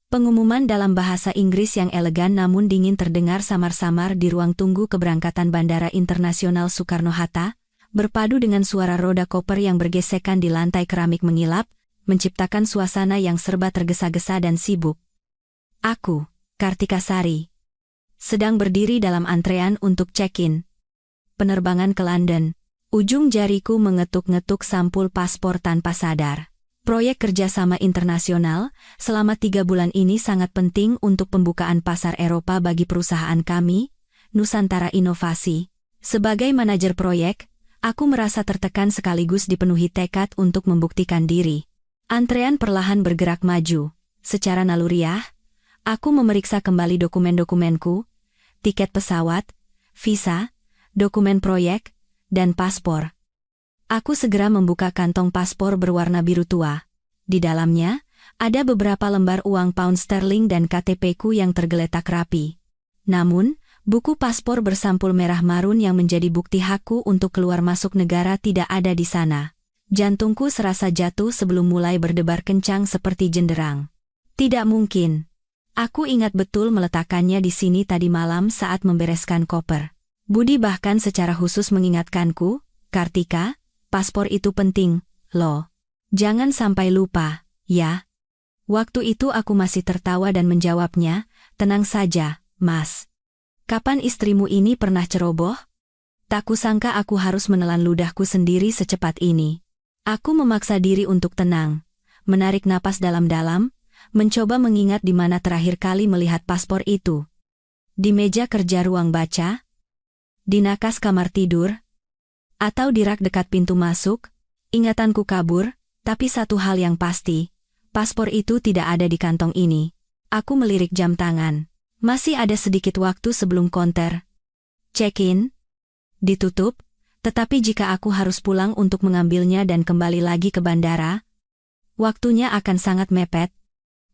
Pengumuman dalam bahasa Inggris yang elegan namun dingin terdengar samar-samar di ruang tunggu keberangkatan Bandara Internasional Soekarno-Hatta, berpadu dengan suara roda koper yang bergesekan di lantai keramik mengilap, menciptakan suasana yang serba tergesa-gesa dan sibuk. Aku, Kartika Sari, sedang berdiri dalam antrean untuk check-in penerbangan ke London. Ujung jariku mengetuk-ngetuk sampul paspor tanpa sadar. Proyek kerjasama internasional selama 3 bulan ini sangat penting untuk pembukaan pasar Eropa bagi perusahaan kami, Nusantara Inovasi. Sebagai manajer proyek, aku merasa tertekan sekaligus dipenuhi tekad untuk membuktikan diri. Antrean perlahan bergerak maju. Secara naluriah, aku memeriksa kembali dokumen-dokumenku, tiket pesawat, visa, dokumen proyek, dan paspor. Aku segera membuka kantong paspor berwarna biru tua. Di dalamnya, ada beberapa lembar uang pound sterling dan KTP-ku yang tergeletak rapi. Namun, buku paspor bersampul merah marun yang menjadi bukti hakku untuk keluar masuk negara tidak ada di sana. Jantungku serasa jatuh sebelum mulai berdebar kencang seperti jenderang. Tidak mungkin. Aku ingat betul meletakkannya di sini tadi malam saat membereskan koper. Budi bahkan secara khusus mengingatkanku, Kartika, paspor itu penting, loh. Jangan sampai lupa, ya. Waktu itu aku masih tertawa dan menjawabnya, tenang saja, Mas. Kapan istrimu ini pernah ceroboh? Tak kusangka aku harus menelan ludahku sendiri secepat ini. Aku memaksa diri untuk tenang, menarik napas dalam-dalam, mencoba mengingat di mana terakhir kali melihat paspor itu. Di meja kerja ruang baca? Di nakas kamar tidur? Atau di rak dekat pintu masuk? Ingatanku kabur, tapi satu hal yang pasti, paspor itu tidak ada di kantong ini. Aku melirik jam tangan. Masih ada sedikit waktu sebelum konter check-in ditutup, tetapi jika aku harus pulang untuk mengambilnya dan kembali lagi ke bandara, waktunya akan sangat mepet,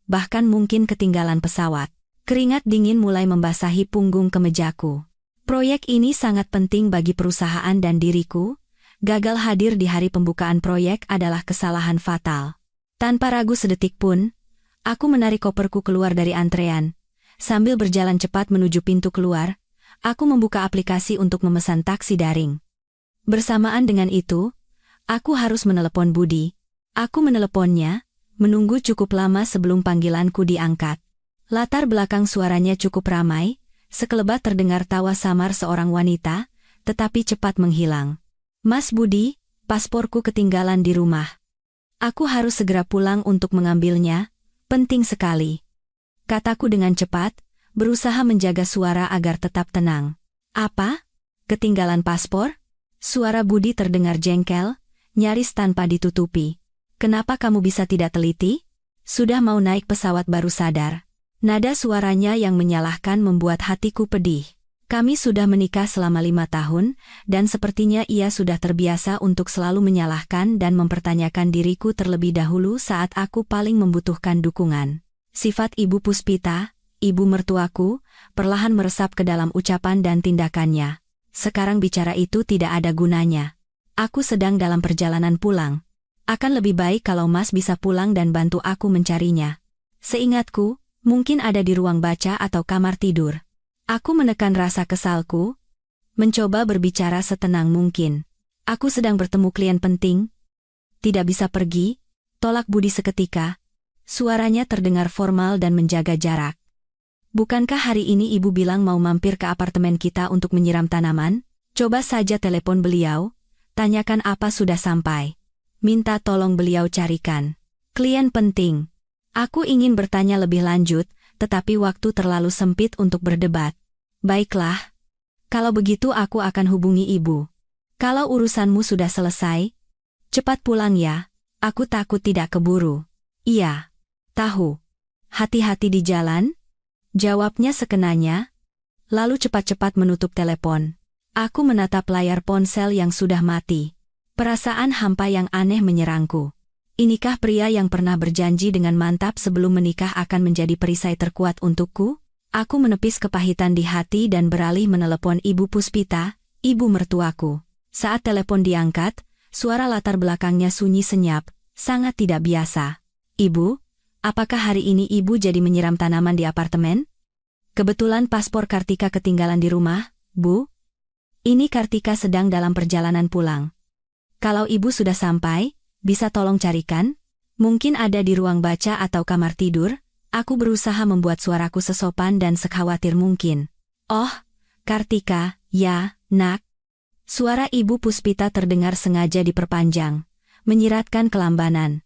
bahkan mungkin ketinggalan pesawat. Keringat dingin mulai membasahi punggung kemejaku. Proyek ini sangat penting bagi perusahaan dan diriku. Gagal hadir di hari pembukaan proyek adalah kesalahan fatal. Tanpa ragu sedetik pun, aku menarik koperku keluar dari antrean. Sambil berjalan cepat menuju pintu keluar, aku membuka aplikasi untuk memesan taksi daring. Bersamaan dengan itu, aku harus menelepon Budi. Aku meneleponnya, menunggu cukup lama sebelum panggilanku diangkat. Latar belakang suaranya cukup ramai, sekelebat terdengar tawa samar seorang wanita, tetapi cepat menghilang. Mas Budi, pasporku ketinggalan di rumah. Aku harus segera pulang untuk mengambilnya, penting sekali. Kataku dengan cepat, berusaha menjaga suara agar tetap tenang. Apa? Ketinggalan paspor? Suara Budi terdengar jengkel, nyaris tanpa ditutupi. Kenapa kamu bisa tidak teliti? Sudah mau naik pesawat baru sadar. Nada suaranya yang menyalahkan membuat hatiku pedih. Kami sudah menikah selama 5 tahun, dan sepertinya ia sudah terbiasa untuk selalu menyalahkan dan mempertanyakan diriku terlebih dahulu saat aku paling membutuhkan dukungan. Sifat Ibu Puspita, ibu mertuaku, perlahan meresap ke dalam ucapan dan tindakannya. Sekarang bicara itu tidak ada gunanya. Aku sedang dalam perjalanan pulang. Akan lebih baik kalau Mas bisa pulang dan bantu aku mencarinya. Seingatku, mungkin ada di ruang baca atau kamar tidur. Aku menekan rasa kesalku, mencoba berbicara setenang mungkin. Aku sedang bertemu klien penting. Tidak bisa pergi, tolak Budi seketika. Suaranya terdengar formal dan menjaga jarak. Bukankah hari ini ibu bilang mau mampir ke apartemen kita untuk menyiram tanaman? Coba saja telepon beliau, tanyakan apa sudah sampai. Minta tolong beliau carikan. Klien penting. Aku ingin bertanya lebih lanjut, tetapi waktu terlalu sempit untuk berdebat. Baiklah. Kalau begitu aku akan hubungi ibu. Kalau urusanmu sudah selesai, cepat pulang ya, aku takut tidak keburu. Iya. Tahu. Hati-hati di jalan? Jawabnya sekenanya, lalu cepat-cepat menutup telepon. Aku menatap layar ponsel yang sudah mati. Perasaan hampa yang aneh menyerangku. Inikah pria yang pernah berjanji dengan mantap sebelum menikah akan menjadi perisai terkuat untukku? Aku menepis kepahitan di hati dan beralih menelepon Ibu Puspita, ibu mertuaku. Saat telepon diangkat, suara latar belakangnya sunyi senyap, sangat tidak biasa. Ibu, Apakah hari ini ibu jadi menyiram tanaman di apartemen? Kebetulan paspor Kartika ketinggalan di rumah, Bu. Ini Kartika sedang dalam perjalanan pulang. Kalau ibu sudah sampai, bisa tolong carikan? Mungkin ada di ruang baca atau kamar tidur. Aku berusaha membuat suaraku sesopan dan sekhawatir mungkin. Oh, Kartika, ya, nak. Suara Ibu Puspita terdengar sengaja diperpanjang, menyiratkan kelambanan.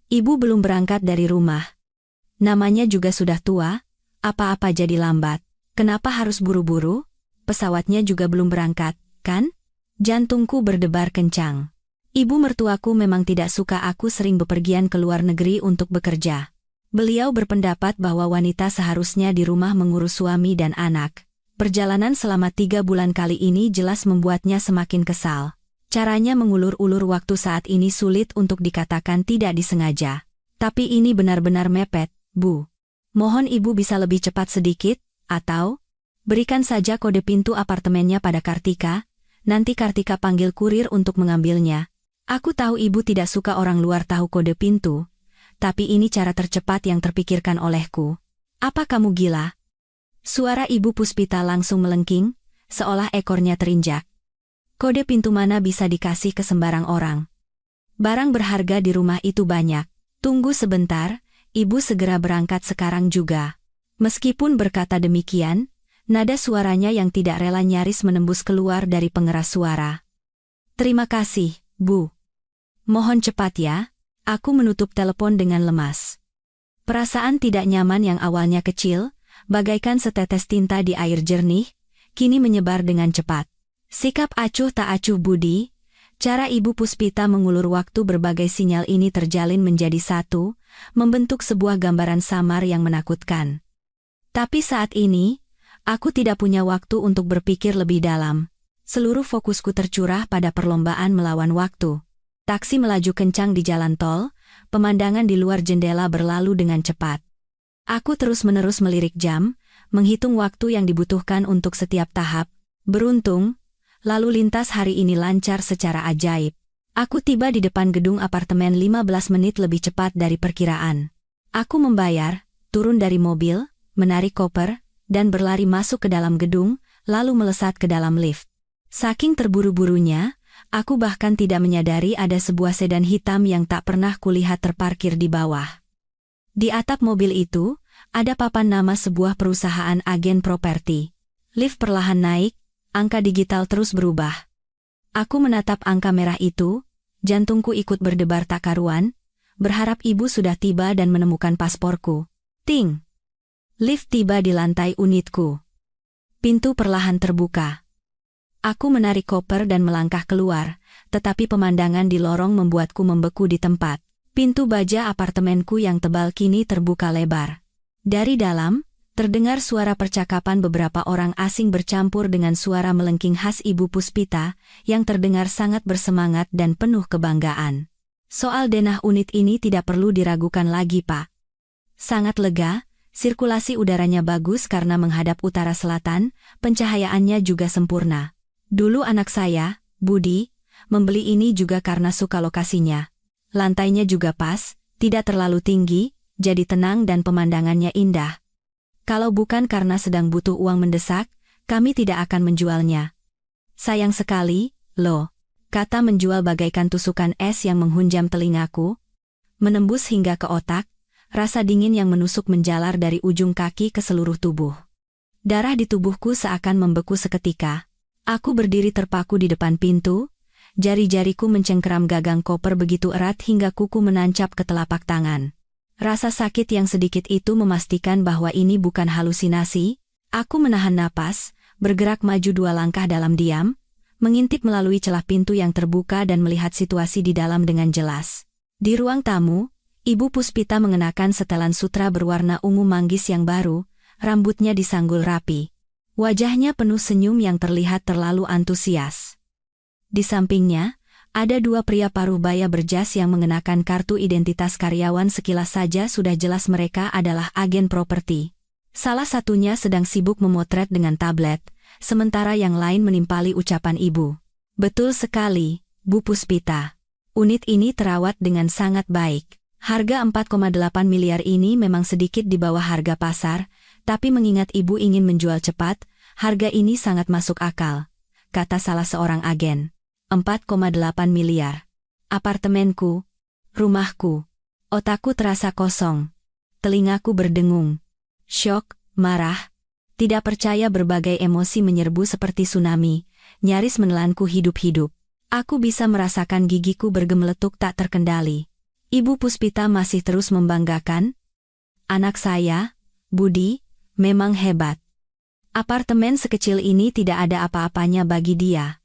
Ibu belum berangkat dari rumah. Namanya juga sudah tua, apa-apa jadi lambat. Kenapa harus buru-buru? Pesawatnya juga belum berangkat, kan? Jantungku berdebar kencang. Ibu mertuaku memang tidak suka aku sering bepergian ke luar negeri untuk bekerja. Beliau berpendapat bahwa wanita seharusnya di rumah mengurus suami dan anak. Perjalanan selama 3 bulan kali ini jelas membuatnya semakin kesal. Caranya mengulur-ulur waktu saat ini sulit untuk dikatakan tidak disengaja. Tapi ini benar-benar mepet, Bu. Mohon ibu bisa lebih cepat sedikit, atau berikan saja kode pintu apartemennya pada Kartika, nanti Kartika panggil kurir untuk mengambilnya. Aku tahu ibu tidak suka orang luar tahu kode pintu, tapi ini cara tercepat yang terpikirkan olehku. Apa kamu gila? Suara Ibu Puspita langsung melengking, seolah ekornya terinjak. Kode pintu mana bisa dikasih ke sembarang orang? Barang berharga di rumah itu banyak. Tunggu sebentar, ibu segera berangkat sekarang juga. Meskipun berkata demikian, nada suaranya yang tidak rela nyaris menembus keluar dari pengeras suara. Terima kasih, Bu. Mohon cepat ya, aku menutup telepon dengan lemas. Perasaan tidak nyaman yang awalnya kecil, bagaikan setetes tinta di air jernih, kini menyebar dengan cepat. Sikap acuh tak acuh budi, cara Ibu Puspita mengulur waktu berbagai sinyal ini terjalin menjadi satu, membentuk sebuah gambaran samar yang menakutkan. Tapi saat ini, aku tidak punya waktu untuk berpikir lebih dalam. Seluruh fokusku tercurah pada perlombaan melawan waktu. Taksi melaju kencang di jalan tol, pemandangan di luar jendela berlalu dengan cepat. Aku terus-menerus melirik jam, menghitung waktu yang dibutuhkan untuk setiap tahap. Beruntung, lalu lintas hari ini lancar secara ajaib. Aku tiba di depan gedung apartemen 15 menit lebih cepat dari perkiraan. Aku membayar, turun dari mobil, menarik koper, dan berlari masuk ke dalam gedung, lalu melesat ke dalam lift. Saking terburu-burunya, aku bahkan tidak menyadari ada sebuah sedan hitam yang tak pernah kulihat terparkir di bawah. Di atap mobil itu, ada papan nama sebuah perusahaan agen properti. Lift perlahan naik, angka digital terus berubah. Aku menatap angka merah itu, jantungku ikut berdebar tak karuan, berharap ibu sudah tiba dan menemukan pasporku. Ting! Lift tiba di lantai unitku. Pintu perlahan terbuka. Aku menarik koper dan melangkah keluar, tetapi pemandangan di lorong membuatku membeku di tempat. Pintu baja apartemenku yang tebal kini terbuka lebar. Dari dalam, terdengar suara percakapan beberapa orang asing bercampur dengan suara melengking khas Ibu Puspita, yang terdengar sangat bersemangat dan penuh kebanggaan. Soal denah unit ini tidak perlu diragukan lagi, Pak. Sangat lega, sirkulasi udaranya bagus karena menghadap utara selatan, pencahayaannya juga sempurna. Dulu anak saya, Budi, membeli ini juga karena suka lokasinya. Lantainya juga pas, tidak terlalu tinggi, jadi tenang dan pemandangannya indah. Kalau bukan karena sedang butuh uang mendesak, kami tidak akan menjualnya. Sayang sekali, loh, kata menjual bagaikan tusukan es yang menghunjam telingaku, menembus hingga ke otak, rasa dingin yang menusuk menjalar dari ujung kaki ke seluruh tubuh. Darah di tubuhku seakan membeku seketika. Aku berdiri terpaku di depan pintu, jari-jariku mencengkeram gagang koper begitu erat hingga kuku menancap ke telapak tangan. Rasa sakit yang sedikit itu memastikan bahwa ini bukan halusinasi. Aku menahan napas, bergerak maju 2 langkah dalam diam, mengintip melalui celah pintu yang terbuka dan melihat situasi di dalam dengan jelas. Di ruang tamu, Ibu Puspita mengenakan setelan sutra berwarna ungu manggis yang baru, rambutnya disanggul rapi. Wajahnya penuh senyum yang terlihat terlalu antusias. Di sampingnya, ada 2 pria paruh baya berjas yang mengenakan kartu identitas karyawan. Sekilas saja sudah jelas mereka adalah agen properti. Salah satunya sedang sibuk memotret dengan tablet, sementara yang lain menimpali ucapan ibu. Betul sekali, Bu Puspita. Unit ini terawat dengan sangat baik. Harga 4,8 miliar ini memang sedikit di bawah harga pasar, tapi mengingat ibu ingin menjual cepat, harga ini sangat masuk akal, kata salah seorang agen. 4,8 miliar. Apartemenku, rumahku. Otakku terasa kosong. Telingaku berdengung. Syok, marah. Tidak percaya, berbagai emosi menyerbu seperti tsunami, nyaris menelanku hidup-hidup. Aku bisa merasakan gigiku bergemeletuk tak terkendali. Ibu Puspita masih terus membanggakan. Anak saya, Budi, memang hebat. Apartemen sekecil ini tidak ada apa-apanya bagi dia.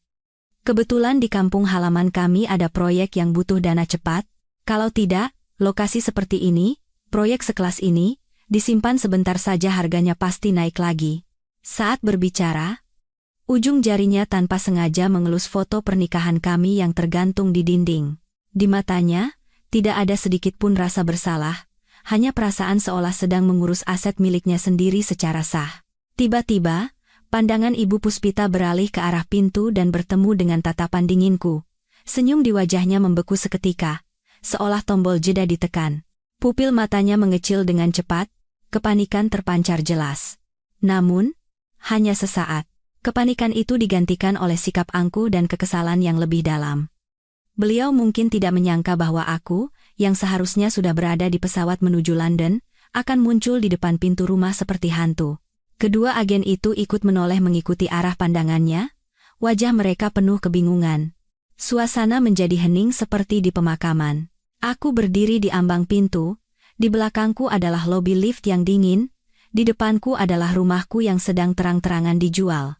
Kebetulan di kampung halaman kami ada proyek yang butuh dana cepat. Kalau tidak, lokasi seperti ini, proyek sekelas ini, disimpan sebentar saja harganya pasti naik lagi. Saat berbicara, ujung jarinya tanpa sengaja mengelus foto pernikahan kami yang tergantung di dinding. Di matanya, tidak ada sedikit pun rasa bersalah, hanya perasaan seolah sedang mengurus aset miliknya sendiri secara sah. Tiba-tiba, pandangan Ibu Puspita beralih ke arah pintu dan bertemu dengan tatapan dinginku. Senyum di wajahnya membeku seketika, seolah tombol jeda ditekan. Pupil matanya mengecil dengan cepat, kepanikan terpancar jelas. Namun, hanya sesaat, kepanikan itu digantikan oleh sikap angkuh dan kekesalan yang lebih dalam. Beliau mungkin tidak menyangka bahwa aku, yang seharusnya sudah berada di pesawat menuju London, akan muncul di depan pintu rumah seperti hantu. Kedua agen itu ikut menoleh mengikuti arah pandangannya, wajah mereka penuh kebingungan. Suasana menjadi hening seperti di pemakaman. Aku berdiri di ambang pintu, di belakangku adalah lobi lift yang dingin, di depanku adalah rumahku yang sedang terang-terangan dijual.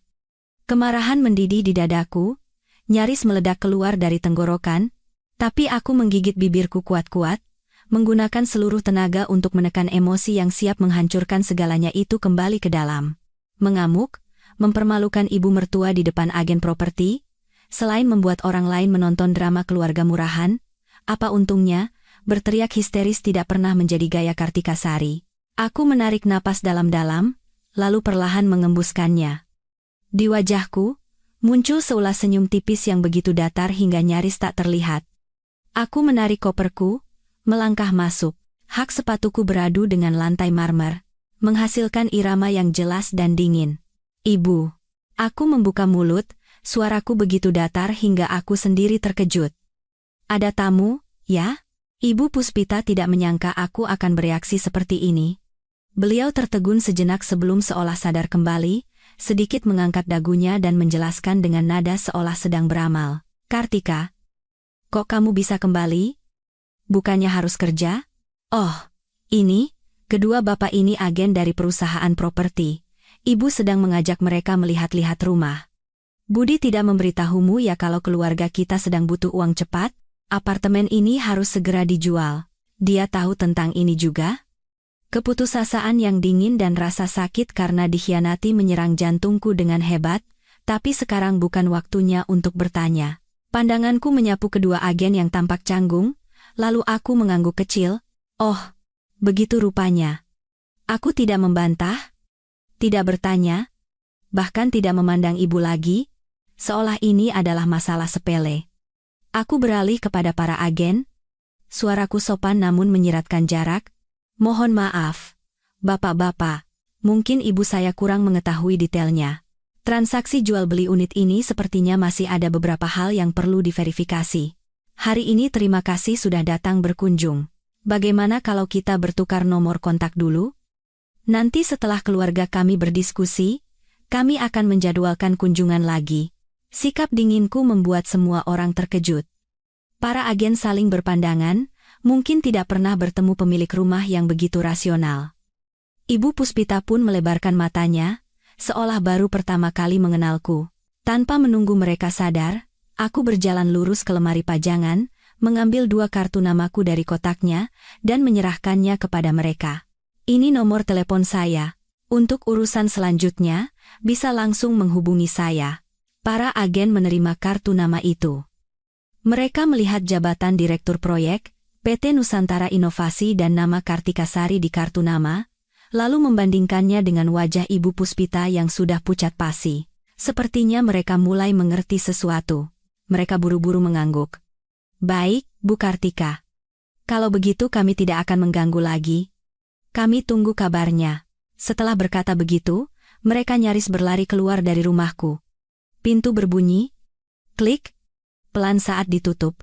Kemarahan mendidih di dadaku, nyaris meledak keluar dari tenggorokan, tapi aku menggigit bibirku kuat-kuat, menggunakan seluruh tenaga untuk menekan emosi yang siap menghancurkan segalanya itu kembali ke dalam. Mengamuk, mempermalukan ibu mertua di depan agen properti, selain membuat orang lain menonton drama keluarga murahan, apa untungnya, berteriak histeris tidak pernah menjadi gaya Kartika Sari. Aku menarik napas dalam-dalam, lalu perlahan mengembuskannya. Di wajahku, muncul seulas senyum tipis yang begitu datar hingga nyaris tak terlihat. Aku menarik koperku, melangkah masuk. Hak sepatuku beradu dengan lantai marmer, menghasilkan irama yang jelas dan dingin. Ibu. Aku membuka mulut, suaraku begitu datar hingga aku sendiri terkejut. Ada tamu, ya? Ibu Puspita tidak menyangka aku akan bereaksi seperti ini. Beliau tertegun sejenak sebelum seolah sadar kembali, sedikit mengangkat dagunya dan menjelaskan dengan nada seolah sedang beramal. Kartika, kok kamu bisa kembali? Bukannya harus kerja? Oh, ini, kedua bapak ini agen dari perusahaan properti. Ibu sedang mengajak mereka melihat-lihat rumah. Budi tidak memberitahumu ya kalau keluarga kita sedang butuh uang cepat? Apartemen ini harus segera dijual. Dia tahu tentang ini juga? Keputusasaan yang dingin dan rasa sakit karena dikhianati menyerang jantungku dengan hebat, tapi sekarang bukan waktunya untuk bertanya. Pandanganku menyapu kedua agen yang tampak canggung, lalu aku mengangguk kecil. Oh, begitu rupanya. Aku tidak membantah, tidak bertanya, bahkan tidak memandang ibu lagi, seolah ini adalah masalah sepele. Aku beralih kepada para agen. Suaraku sopan namun menyiratkan jarak. Mohon maaf, bapak-bapak, mungkin ibu saya kurang mengetahui detailnya. Transaksi jual beli unit ini sepertinya masih ada beberapa hal yang perlu diverifikasi. Hari ini terima kasih sudah datang berkunjung. Bagaimana kalau kita bertukar nomor kontak dulu? Nanti setelah keluarga kami berdiskusi, kami akan menjadwalkan kunjungan lagi. Sikap dinginku membuat semua orang terkejut. Para agen saling berpandangan, mungkin tidak pernah bertemu pemilik rumah yang begitu rasional. Ibu Puspita pun melebarkan matanya, seolah baru pertama kali mengenalku. Tanpa menunggu mereka sadar, aku berjalan lurus ke lemari pajangan, mengambil 2 kartu namaku dari kotaknya, dan menyerahkannya kepada mereka. Ini nomor telepon saya. Untuk urusan selanjutnya, bisa langsung menghubungi saya. Para agen menerima kartu nama itu. Mereka melihat jabatan Direktur Proyek, PT Nusantara Inovasi dan nama Kartika Sari di kartu nama, lalu membandingkannya dengan wajah Ibu Puspita yang sudah pucat pasi. Sepertinya mereka mulai mengerti sesuatu. Mereka buru-buru mengangguk. Baik, Bu Kartika. Kalau begitu kami tidak akan mengganggu lagi. Kami tunggu kabarnya. Setelah berkata begitu, mereka nyaris berlari keluar dari rumahku. Pintu berbunyi, klik, pelan saat ditutup.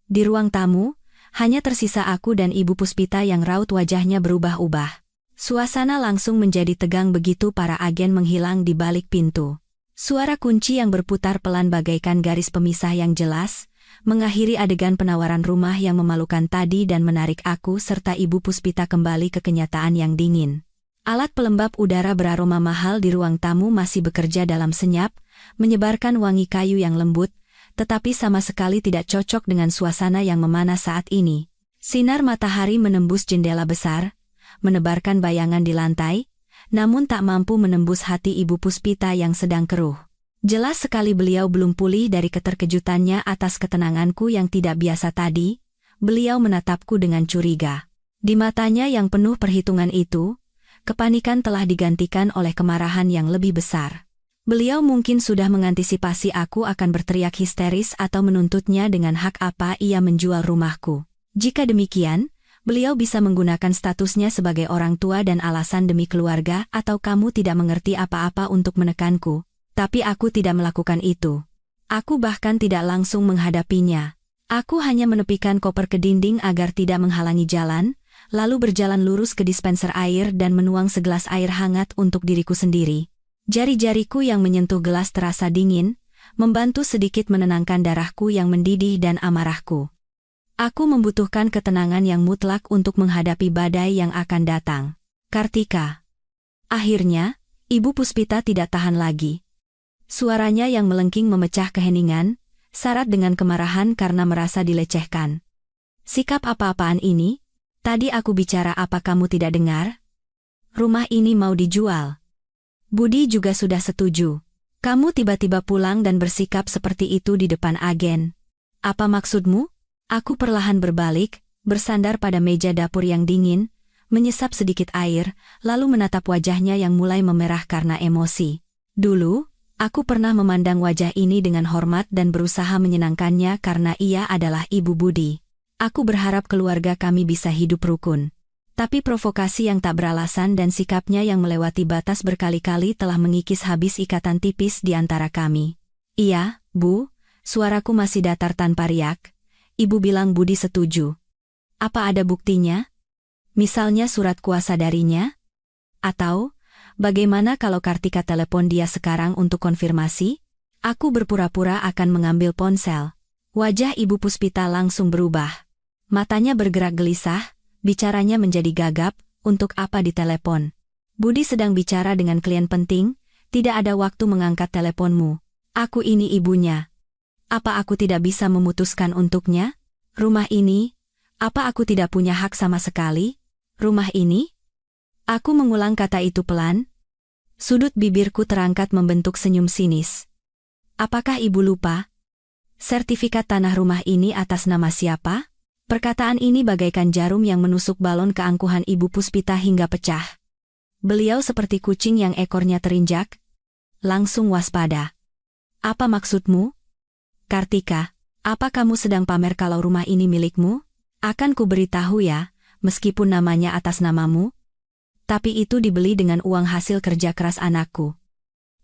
Di ruang tamu, hanya tersisa aku dan Ibu Puspita yang raut wajahnya berubah-ubah. Suasana langsung menjadi tegang begitu para agen menghilang di balik pintu. Suara kunci yang berputar pelan bagaikan garis pemisah yang jelas, mengakhiri adegan penawaran rumah yang memalukan tadi dan menarik aku serta Ibu Puspita kembali ke kenyataan yang dingin. Alat pelembab udara beraroma mahal di ruang tamu masih bekerja dalam senyap, menyebarkan wangi kayu yang lembut, tetapi sama sekali tidak cocok dengan suasana yang memanas saat ini. Sinar matahari menembus jendela besar, menebarkan bayangan di lantai, namun tak mampu menembus hati Ibu Puspita yang sedang keruh. Jelas sekali beliau belum pulih dari keterkejutannya atas ketenanganku yang tidak biasa tadi. Beliau menatapku dengan curiga. Di matanya yang penuh perhitungan itu, kepanikan telah digantikan oleh kemarahan yang lebih besar. Beliau mungkin sudah mengantisipasi aku akan berteriak histeris atau menuntutnya dengan hak apa ia menjual rumahku. Jika demikian, beliau bisa menggunakan statusnya sebagai orang tua dan alasan demi keluarga atau kamu tidak mengerti apa-apa untuk menekanku. Tapi aku tidak melakukan itu. Aku bahkan tidak langsung menghadapinya. Aku hanya menepikan koper ke dinding agar tidak menghalangi jalan, lalu berjalan lurus ke dispenser air dan menuang segelas air hangat untuk diriku sendiri. Jari-jariku yang menyentuh gelas terasa dingin, membantu sedikit menenangkan darahku yang mendidih dan amarahku. Aku membutuhkan ketenangan yang mutlak untuk menghadapi badai yang akan datang. Kartika. Akhirnya, Ibu Puspita tidak tahan lagi. Suaranya yang melengking memecah keheningan, syarat dengan kemarahan karena merasa dilecehkan. Sikap apa-apaan ini? Tadi aku bicara apa kamu tidak dengar? Rumah ini mau dijual. Budi juga sudah setuju. Kamu tiba-tiba pulang dan bersikap seperti itu di depan agen. Apa maksudmu? Aku perlahan berbalik, bersandar pada meja dapur yang dingin, menyesap sedikit air, lalu menatap wajahnya yang mulai memerah karena emosi. Dulu, aku pernah memandang wajah ini dengan hormat dan berusaha menyenangkannya karena ia adalah Ibu Budi. Aku berharap keluarga kami bisa hidup rukun. Tapi provokasi yang tak beralasan dan sikapnya yang melewati batas berkali-kali telah mengikis habis ikatan tipis di antara kami. Iya, Bu, suaraku masih datar tanpa riak. Ibu bilang Budi setuju. Apa ada buktinya? Misalnya surat kuasa darinya? Atau, bagaimana kalau Kartika telepon dia sekarang untuk konfirmasi? Aku berpura-pura akan mengambil ponsel. Wajah Ibu Puspita langsung berubah. Matanya bergerak gelisah, bicaranya menjadi gagap, untuk apa ditelepon? Budi sedang bicara dengan klien penting, tidak ada waktu mengangkat teleponmu. Aku ini ibunya. Apa aku tidak bisa memutuskan untuknya? Rumah ini? Apa aku tidak punya hak sama sekali? Rumah ini? Aku mengulang kata itu pelan. Sudut bibirku terangkat membentuk senyum sinis. Apakah ibu lupa? Sertifikat tanah rumah ini atas nama siapa? Perkataan ini bagaikan jarum yang menusuk balon keangkuhan Ibu Puspita hingga pecah. Beliau seperti kucing yang ekornya terinjak. Langsung waspada. Apa maksudmu? Kartika, apa kamu sedang pamer kalau rumah ini milikmu? Akan ku beritahu ya, meskipun namanya atas namamu. Tapi itu dibeli dengan uang hasil kerja keras anakku.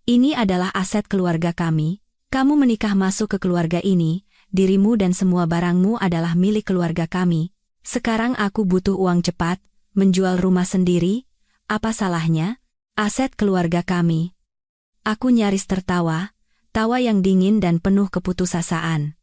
Ini adalah aset keluarga kami. Kamu menikah masuk ke keluarga ini, dirimu dan semua barangmu adalah milik keluarga kami. Sekarang aku butuh uang cepat, menjual rumah sendiri. Apa salahnya? Aset keluarga kami. Aku nyaris tertawa. Tawa yang dingin dan penuh keputusasaan.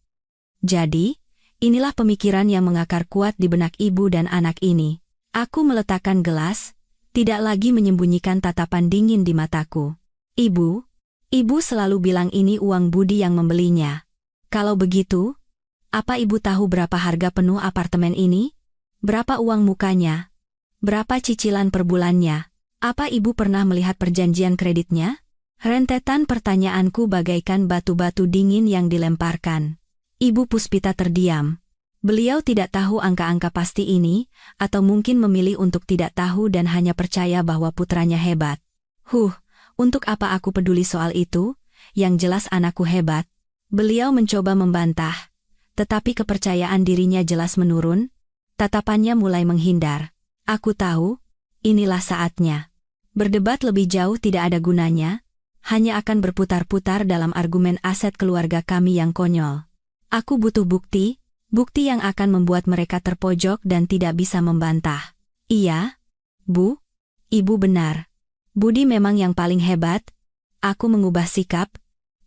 Jadi, inilah pemikiran yang mengakar kuat di benak ibu dan anak ini. Aku meletakkan gelas, tidak lagi menyembunyikan tatapan dingin di mataku. Ibu selalu bilang ini uang Budi yang membelinya. Kalau begitu, apa ibu tahu berapa harga penuh apartemen ini? Berapa uang mukanya? Berapa cicilan per bulannya? Apa ibu pernah melihat perjanjian kreditnya? Rentetan pertanyaanku bagaikan batu-batu dingin yang dilemparkan. Ibu Puspita terdiam. Beliau tidak tahu angka-angka pasti ini, atau mungkin memilih untuk tidak tahu dan hanya percaya bahwa putranya hebat. Untuk apa aku peduli soal itu? Yang jelas anakku hebat. Beliau mencoba membantah, tetapi kepercayaan dirinya jelas menurun. Tatapannya mulai menghindar. Aku tahu, inilah saatnya. Berdebat lebih jauh tidak ada gunanya, hanya akan berputar-putar dalam argumen aset keluarga kami yang konyol. Aku butuh bukti, bukti yang akan membuat mereka terpojok dan tidak bisa membantah. Iya, Bu, Ibu benar. Budi memang yang paling hebat. Aku mengubah sikap,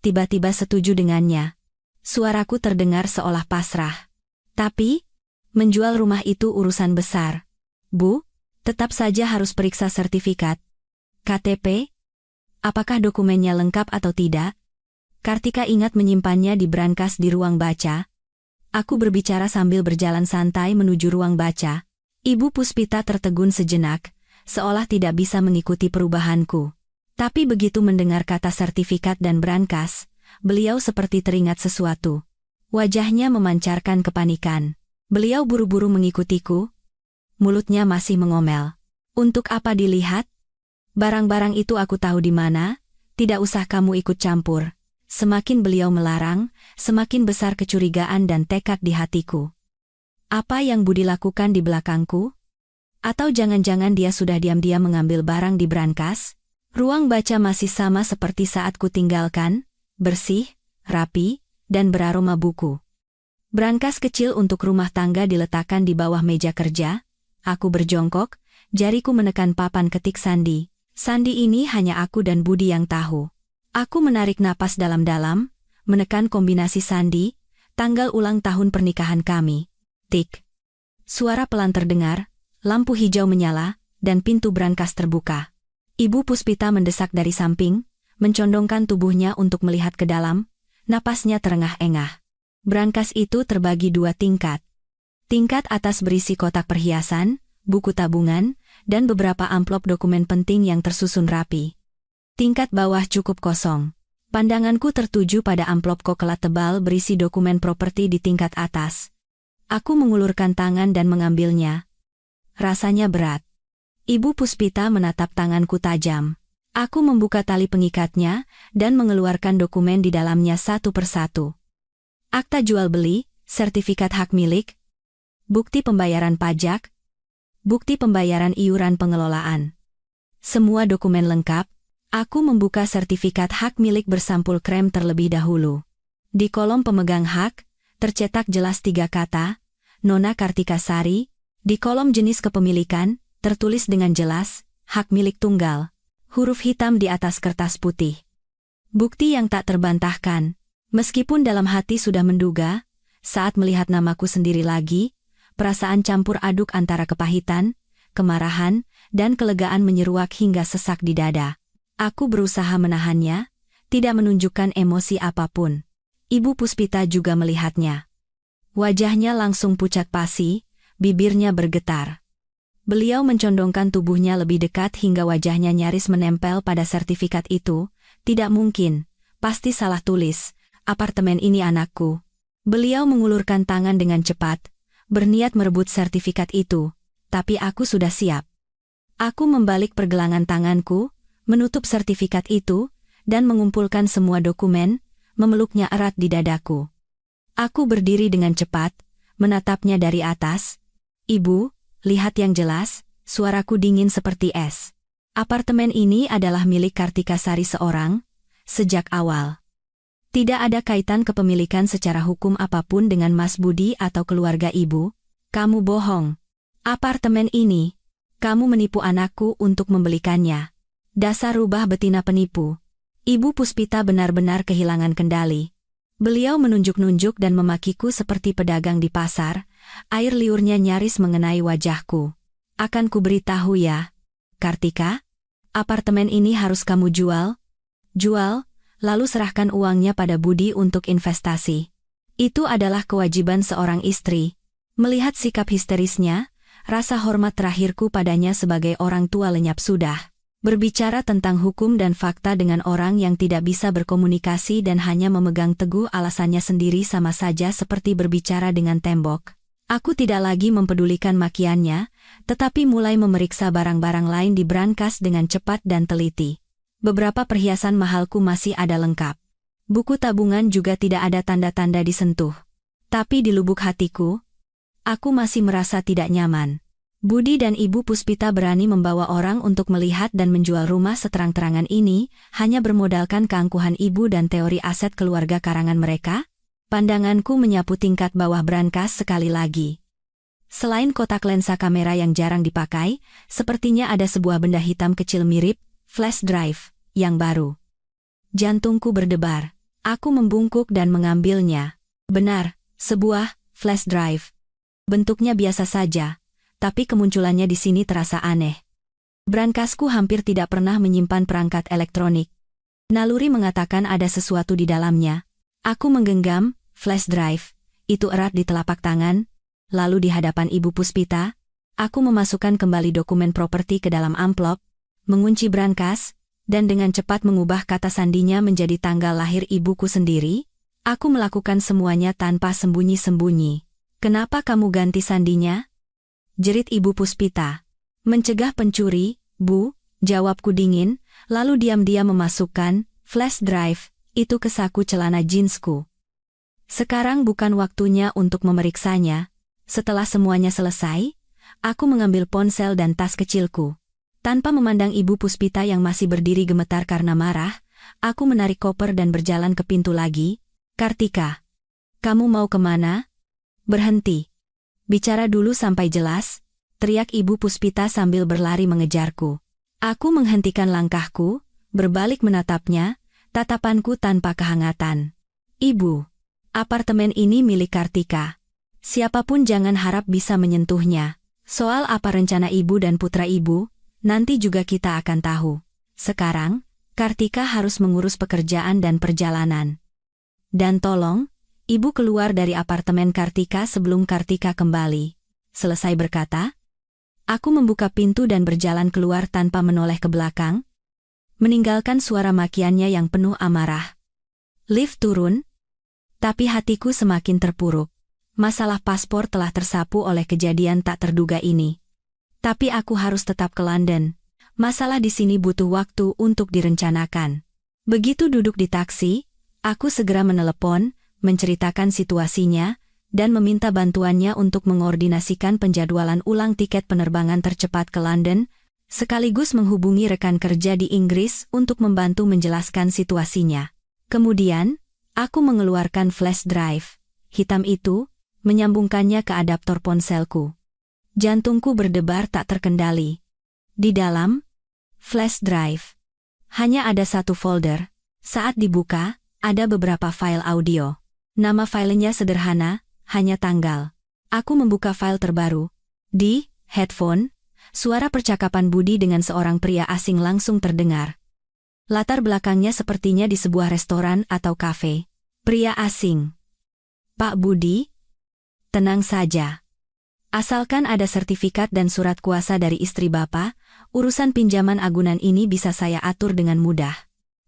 tiba-tiba setuju dengannya. Suaraku terdengar seolah pasrah. Tapi, menjual rumah itu urusan besar. Bu, tetap saja harus periksa sertifikat. KTP? Apakah dokumennya lengkap atau tidak? Kartika ingat menyimpannya di brankas di ruang baca. Aku berbicara sambil berjalan santai menuju ruang baca. Ibu Puspita tertegun sejenak, seolah tidak bisa mengikuti perubahanku. Tapi begitu mendengar kata sertifikat dan brankas, beliau seperti teringat sesuatu. Wajahnya memancarkan kepanikan. Beliau buru-buru mengikutiku. Mulutnya masih mengomel. Untuk apa dilihat? Barang-barang itu aku tahu di mana, tidak usah kamu ikut campur. Semakin beliau melarang, semakin besar kecurigaan dan tekad di hatiku. Apa yang Budi lakukan di belakangku? Atau jangan-jangan dia sudah diam-diam mengambil barang di brankas? Ruang baca masih sama seperti saat ku tinggalkan, bersih, rapi, dan beraroma buku. Brankas kecil untuk rumah tangga diletakkan di bawah meja kerja. Aku berjongkok, jariku menekan papan ketik sandi. Sandi ini hanya aku dan Budi yang tahu. Aku menarik napas dalam-dalam, menekan kombinasi sandi, tanggal ulang tahun pernikahan kami. Tik. Suara pelan terdengar, lampu hijau menyala, dan pintu brankas terbuka. Ibu Puspita mendesak dari samping, mencondongkan tubuhnya untuk melihat ke dalam, napasnya terengah-engah. Brankas itu terbagi 2 tingkat. Tingkat atas berisi kotak perhiasan, buku tabungan, dan beberapa amplop dokumen penting yang tersusun rapi. Tingkat bawah cukup kosong. Pandanganku tertuju pada amplop koklat tebal berisi dokumen properti di tingkat atas. Aku mengulurkan tangan dan mengambilnya. Rasanya berat. Ibu Puspita menatap tanganku tajam. Aku membuka tali pengikatnya dan mengeluarkan dokumen di dalamnya satu persatu. Akta jual beli, sertifikat hak milik, bukti pembayaran pajak, bukti pembayaran iuran pengelolaan. Semua dokumen lengkap. Aku membuka sertifikat hak milik bersampul krem terlebih dahulu. Di kolom pemegang hak, tercetak jelas 3 kata, Nona Kartika Sari. Di kolom jenis kepemilikan, tertulis dengan jelas, hak milik tunggal. Huruf hitam di atas kertas putih. Bukti yang tak terbantahkan. Meskipun dalam hati sudah menduga, saat melihat namaku sendiri lagi, perasaan campur aduk antara kepahitan, kemarahan, dan kelegaan menyeruak hingga sesak di dada. Aku berusaha menahannya, tidak menunjukkan emosi apapun. Ibu Puspita juga melihatnya. Wajahnya langsung pucat pasi, bibirnya bergetar. Beliau mencondongkan tubuhnya lebih dekat hingga wajahnya nyaris menempel pada sertifikat itu. Tidak mungkin, pasti salah tulis, apartemen ini anakku. Beliau mengulurkan tangan dengan cepat, berniat merebut sertifikat itu, tapi aku sudah siap. Aku membalik pergelangan tanganku, menutup sertifikat itu, dan mengumpulkan semua dokumen, memeluknya erat di dadaku. Aku berdiri dengan cepat, menatapnya dari atas. Ibu, lihat yang jelas, suaraku dingin seperti es. Apartemen ini adalah milik Kartika Sari seorang, sejak awal. Tidak ada kaitan kepemilikan secara hukum apapun dengan Mas Budi atau keluarga ibu. Kamu bohong. Apartemen ini, kamu menipu anakku untuk membelikannya. Dasar rubah betina penipu. Ibu Puspita benar-benar kehilangan kendali. Beliau menunjuk-nunjuk dan memakiku seperti pedagang di pasar, air liurnya nyaris mengenai wajahku. Akan kuberitahu ya, Kartika, apartemen ini harus kamu jual. Jual, lalu serahkan uangnya pada Budi untuk investasi. Itu adalah kewajiban seorang istri. Melihat sikap histerisnya, rasa hormat terakhirku padanya sebagai orang tua lenyap sudah. Berbicara tentang hukum dan fakta dengan orang yang tidak bisa berkomunikasi dan hanya memegang teguh alasannya sendiri sama saja seperti berbicara dengan tembok. Aku tidak lagi mempedulikan makiannya, tetapi mulai memeriksa barang-barang lain di brankas dengan cepat dan teliti. Beberapa perhiasan mahalku masih ada lengkap. Buku tabungan juga tidak ada tanda-tanda disentuh. Tapi di lubuk hatiku, Aku masih merasa tidak nyaman. Budi dan Ibu Puspita berani membawa orang untuk melihat dan menjual rumah seterang-terangan ini, hanya bermodalkan keangkuhan ibu dan teori aset keluarga karangan mereka? Pandanganku menyapu tingkat bawah brankas sekali lagi. Selain kotak lensa kamera yang jarang dipakai, sepertinya ada sebuah benda hitam kecil mirip flash drive yang baru. Jantungku berdebar. Aku membungkuk dan mengambilnya. Benar, sebuah flash drive. Bentuknya biasa saja, tapi kemunculannya di sini terasa aneh. Brankasku hampir tidak pernah menyimpan perangkat elektronik. Naluri mengatakan ada sesuatu di dalamnya. Aku menggenggam flash drive, itu erat di telapak tangan, lalu di hadapan Ibu Puspita, aku memasukkan kembali dokumen properti ke dalam amplop, mengunci brankas, dan dengan cepat mengubah kata sandinya menjadi tanggal lahir ibuku sendiri. Aku melakukan semuanya tanpa sembunyi-sembunyi. Kenapa kamu ganti sandinya? Jerit Ibu Puspita. Mencegah pencuri, Bu, jawabku dingin, lalu diam-diam memasukkan flash drive itu ke saku celana jeansku. Sekarang bukan waktunya untuk memeriksanya. Setelah semuanya selesai, aku mengambil ponsel dan tas kecilku. Tanpa memandang Ibu Puspita yang masih berdiri gemetar karena marah, aku menarik koper dan berjalan ke pintu lagi. Kartika, kamu mau kemana? Berhenti. Bicara dulu sampai jelas, teriak Ibu Puspita sambil berlari mengejarku. Aku menghentikan langkahku, berbalik menatapnya, tatapanku tanpa kehangatan. Ibu, apartemen ini milik Kartika. Siapapun jangan harap bisa menyentuhnya. Soal apa rencana ibu dan putra ibu, nanti juga kita akan tahu. Sekarang, Kartika harus mengurus pekerjaan dan perjalanan. Dan tolong, ibu keluar dari apartemen Kartika sebelum Kartika kembali. Selesai berkata, aku membuka pintu dan berjalan keluar tanpa menoleh ke belakang, meninggalkan suara makiannya yang penuh amarah. Lift turun, tapi hatiku semakin terpuruk. Masalah paspor telah tersapu oleh kejadian tak terduga ini. Tapi aku harus tetap ke London. Masalah di sini butuh waktu untuk direncanakan. Begitu duduk di taksi, aku segera menelepon, menceritakan situasinya, dan meminta bantuannya untuk mengordinasikan penjadwalan ulang tiket penerbangan tercepat ke London, sekaligus menghubungi rekan kerja di Inggris untuk membantu menjelaskan situasinya. Kemudian, aku mengeluarkan flash drive hitam itu, menyambungkannya ke adaptor ponselku. Jantungku berdebar tak terkendali. Di dalam flash drive hanya ada satu folder. Saat dibuka, ada beberapa file audio. Nama filenya sederhana, hanya tanggal. Aku membuka file terbaru. Di headphone, suara percakapan Budi dengan seorang pria asing langsung terdengar. Latar belakangnya sepertinya di sebuah restoran atau kafe. Pria asing. Pak Budi, tenang saja. Asalkan ada sertifikat dan surat kuasa dari istri Bapak, urusan pinjaman agunan ini bisa saya atur dengan mudah.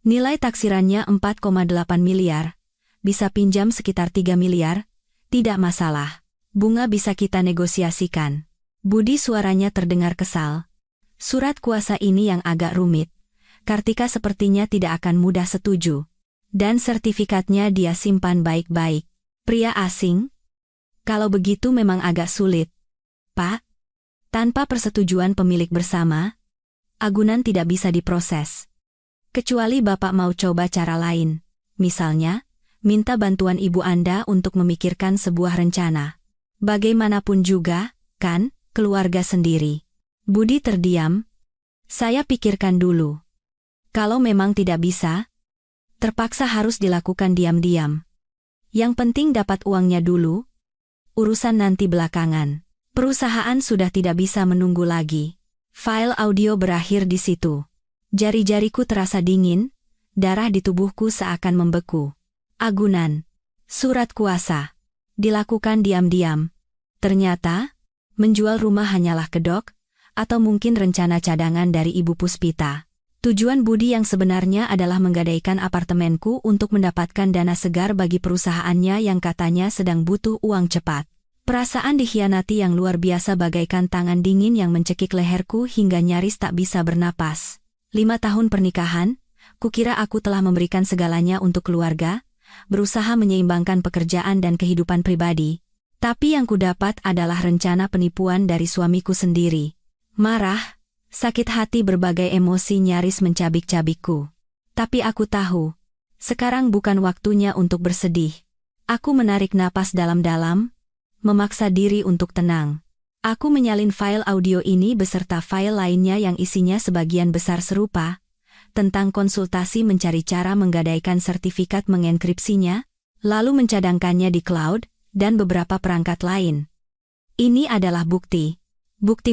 Nilai taksirannya 4,8 miliar. Bisa pinjam sekitar 3 miliar, tidak masalah. Bunga bisa kita negosiasikan. Budi suaranya terdengar kesal. Surat kuasa ini yang agak rumit. Kartika sepertinya tidak akan mudah setuju. Dan sertifikatnya dia simpan baik-baik. Pria asing? Kalau begitu memang agak sulit. Pak, tanpa persetujuan pemilik bersama, agunan tidak bisa diproses. Kecuali Bapak mau coba cara lain. Misalnya, minta bantuan ibu Anda untuk memikirkan sebuah rencana. Bagaimanapun juga, kan, keluarga sendiri. Budi terdiam. Saya pikirkan dulu. Kalau memang tidak bisa, terpaksa harus dilakukan diam-diam. Yang penting dapat uangnya dulu. Urusan nanti belakangan. Perusahaan sudah tidak bisa menunggu lagi. File audio berakhir di situ. Jari-jariku terasa dingin, darah di tubuhku seakan membeku. Agunan. Surat kuasa. Dilakukan diam-diam. Ternyata, menjual rumah hanyalah kedok, atau mungkin rencana cadangan dari Ibu Puspita. Tujuan Budi yang sebenarnya adalah menggadaikan apartemenku untuk mendapatkan dana segar bagi perusahaannya yang katanya sedang butuh uang cepat. Perasaan dikhianati yang luar biasa bagaikan tangan dingin yang mencekik leherku hingga nyaris tak bisa bernapas. 5 tahun pernikahan, kukira aku telah memberikan segalanya untuk keluarga, berusaha menyeimbangkan pekerjaan dan kehidupan pribadi. Tapi yang kudapat adalah rencana penipuan dari suamiku sendiri. Marah, sakit hati, berbagai emosi nyaris mencabik-cabikku. Tapi aku tahu, sekarang bukan waktunya untuk bersedih. Aku menarik napas dalam-dalam, memaksa diri untuk tenang. Aku menyalin file audio ini beserta file lainnya yang isinya sebagian besar serupa, tentang konsultasi mencari cara menggadaikan sertifikat mengenkripsinya, lalu mencadangkannya di cloud, dan beberapa perangkat lain. Ini adalah bukti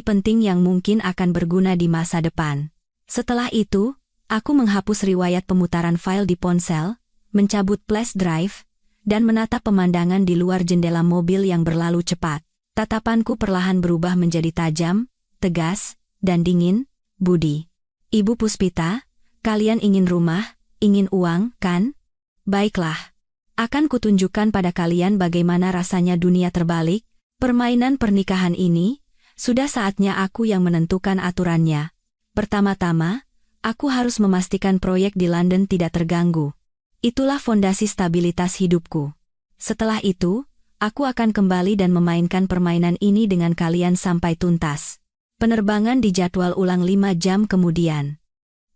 penting yang mungkin akan berguna di masa depan. Setelah itu, aku menghapus riwayat pemutaran file di ponsel, mencabut flash drive, dan menatap pemandangan di luar jendela mobil yang berlalu cepat. Tatapanku perlahan berubah menjadi tajam, tegas, dan dingin. Budi. Ibu Puspita, kalian ingin rumah, ingin uang, kan? Baiklah. Akan kutunjukkan pada kalian bagaimana rasanya dunia terbalik. Permainan pernikahan ini, sudah saatnya aku yang menentukan aturannya. Pertama-tama, aku harus memastikan proyek di London tidak terganggu. Itulah fondasi stabilitas hidupku. Setelah itu, aku akan kembali dan memainkan permainan ini dengan kalian sampai tuntas. Penerbangan dijadwal ulang 5 jam kemudian.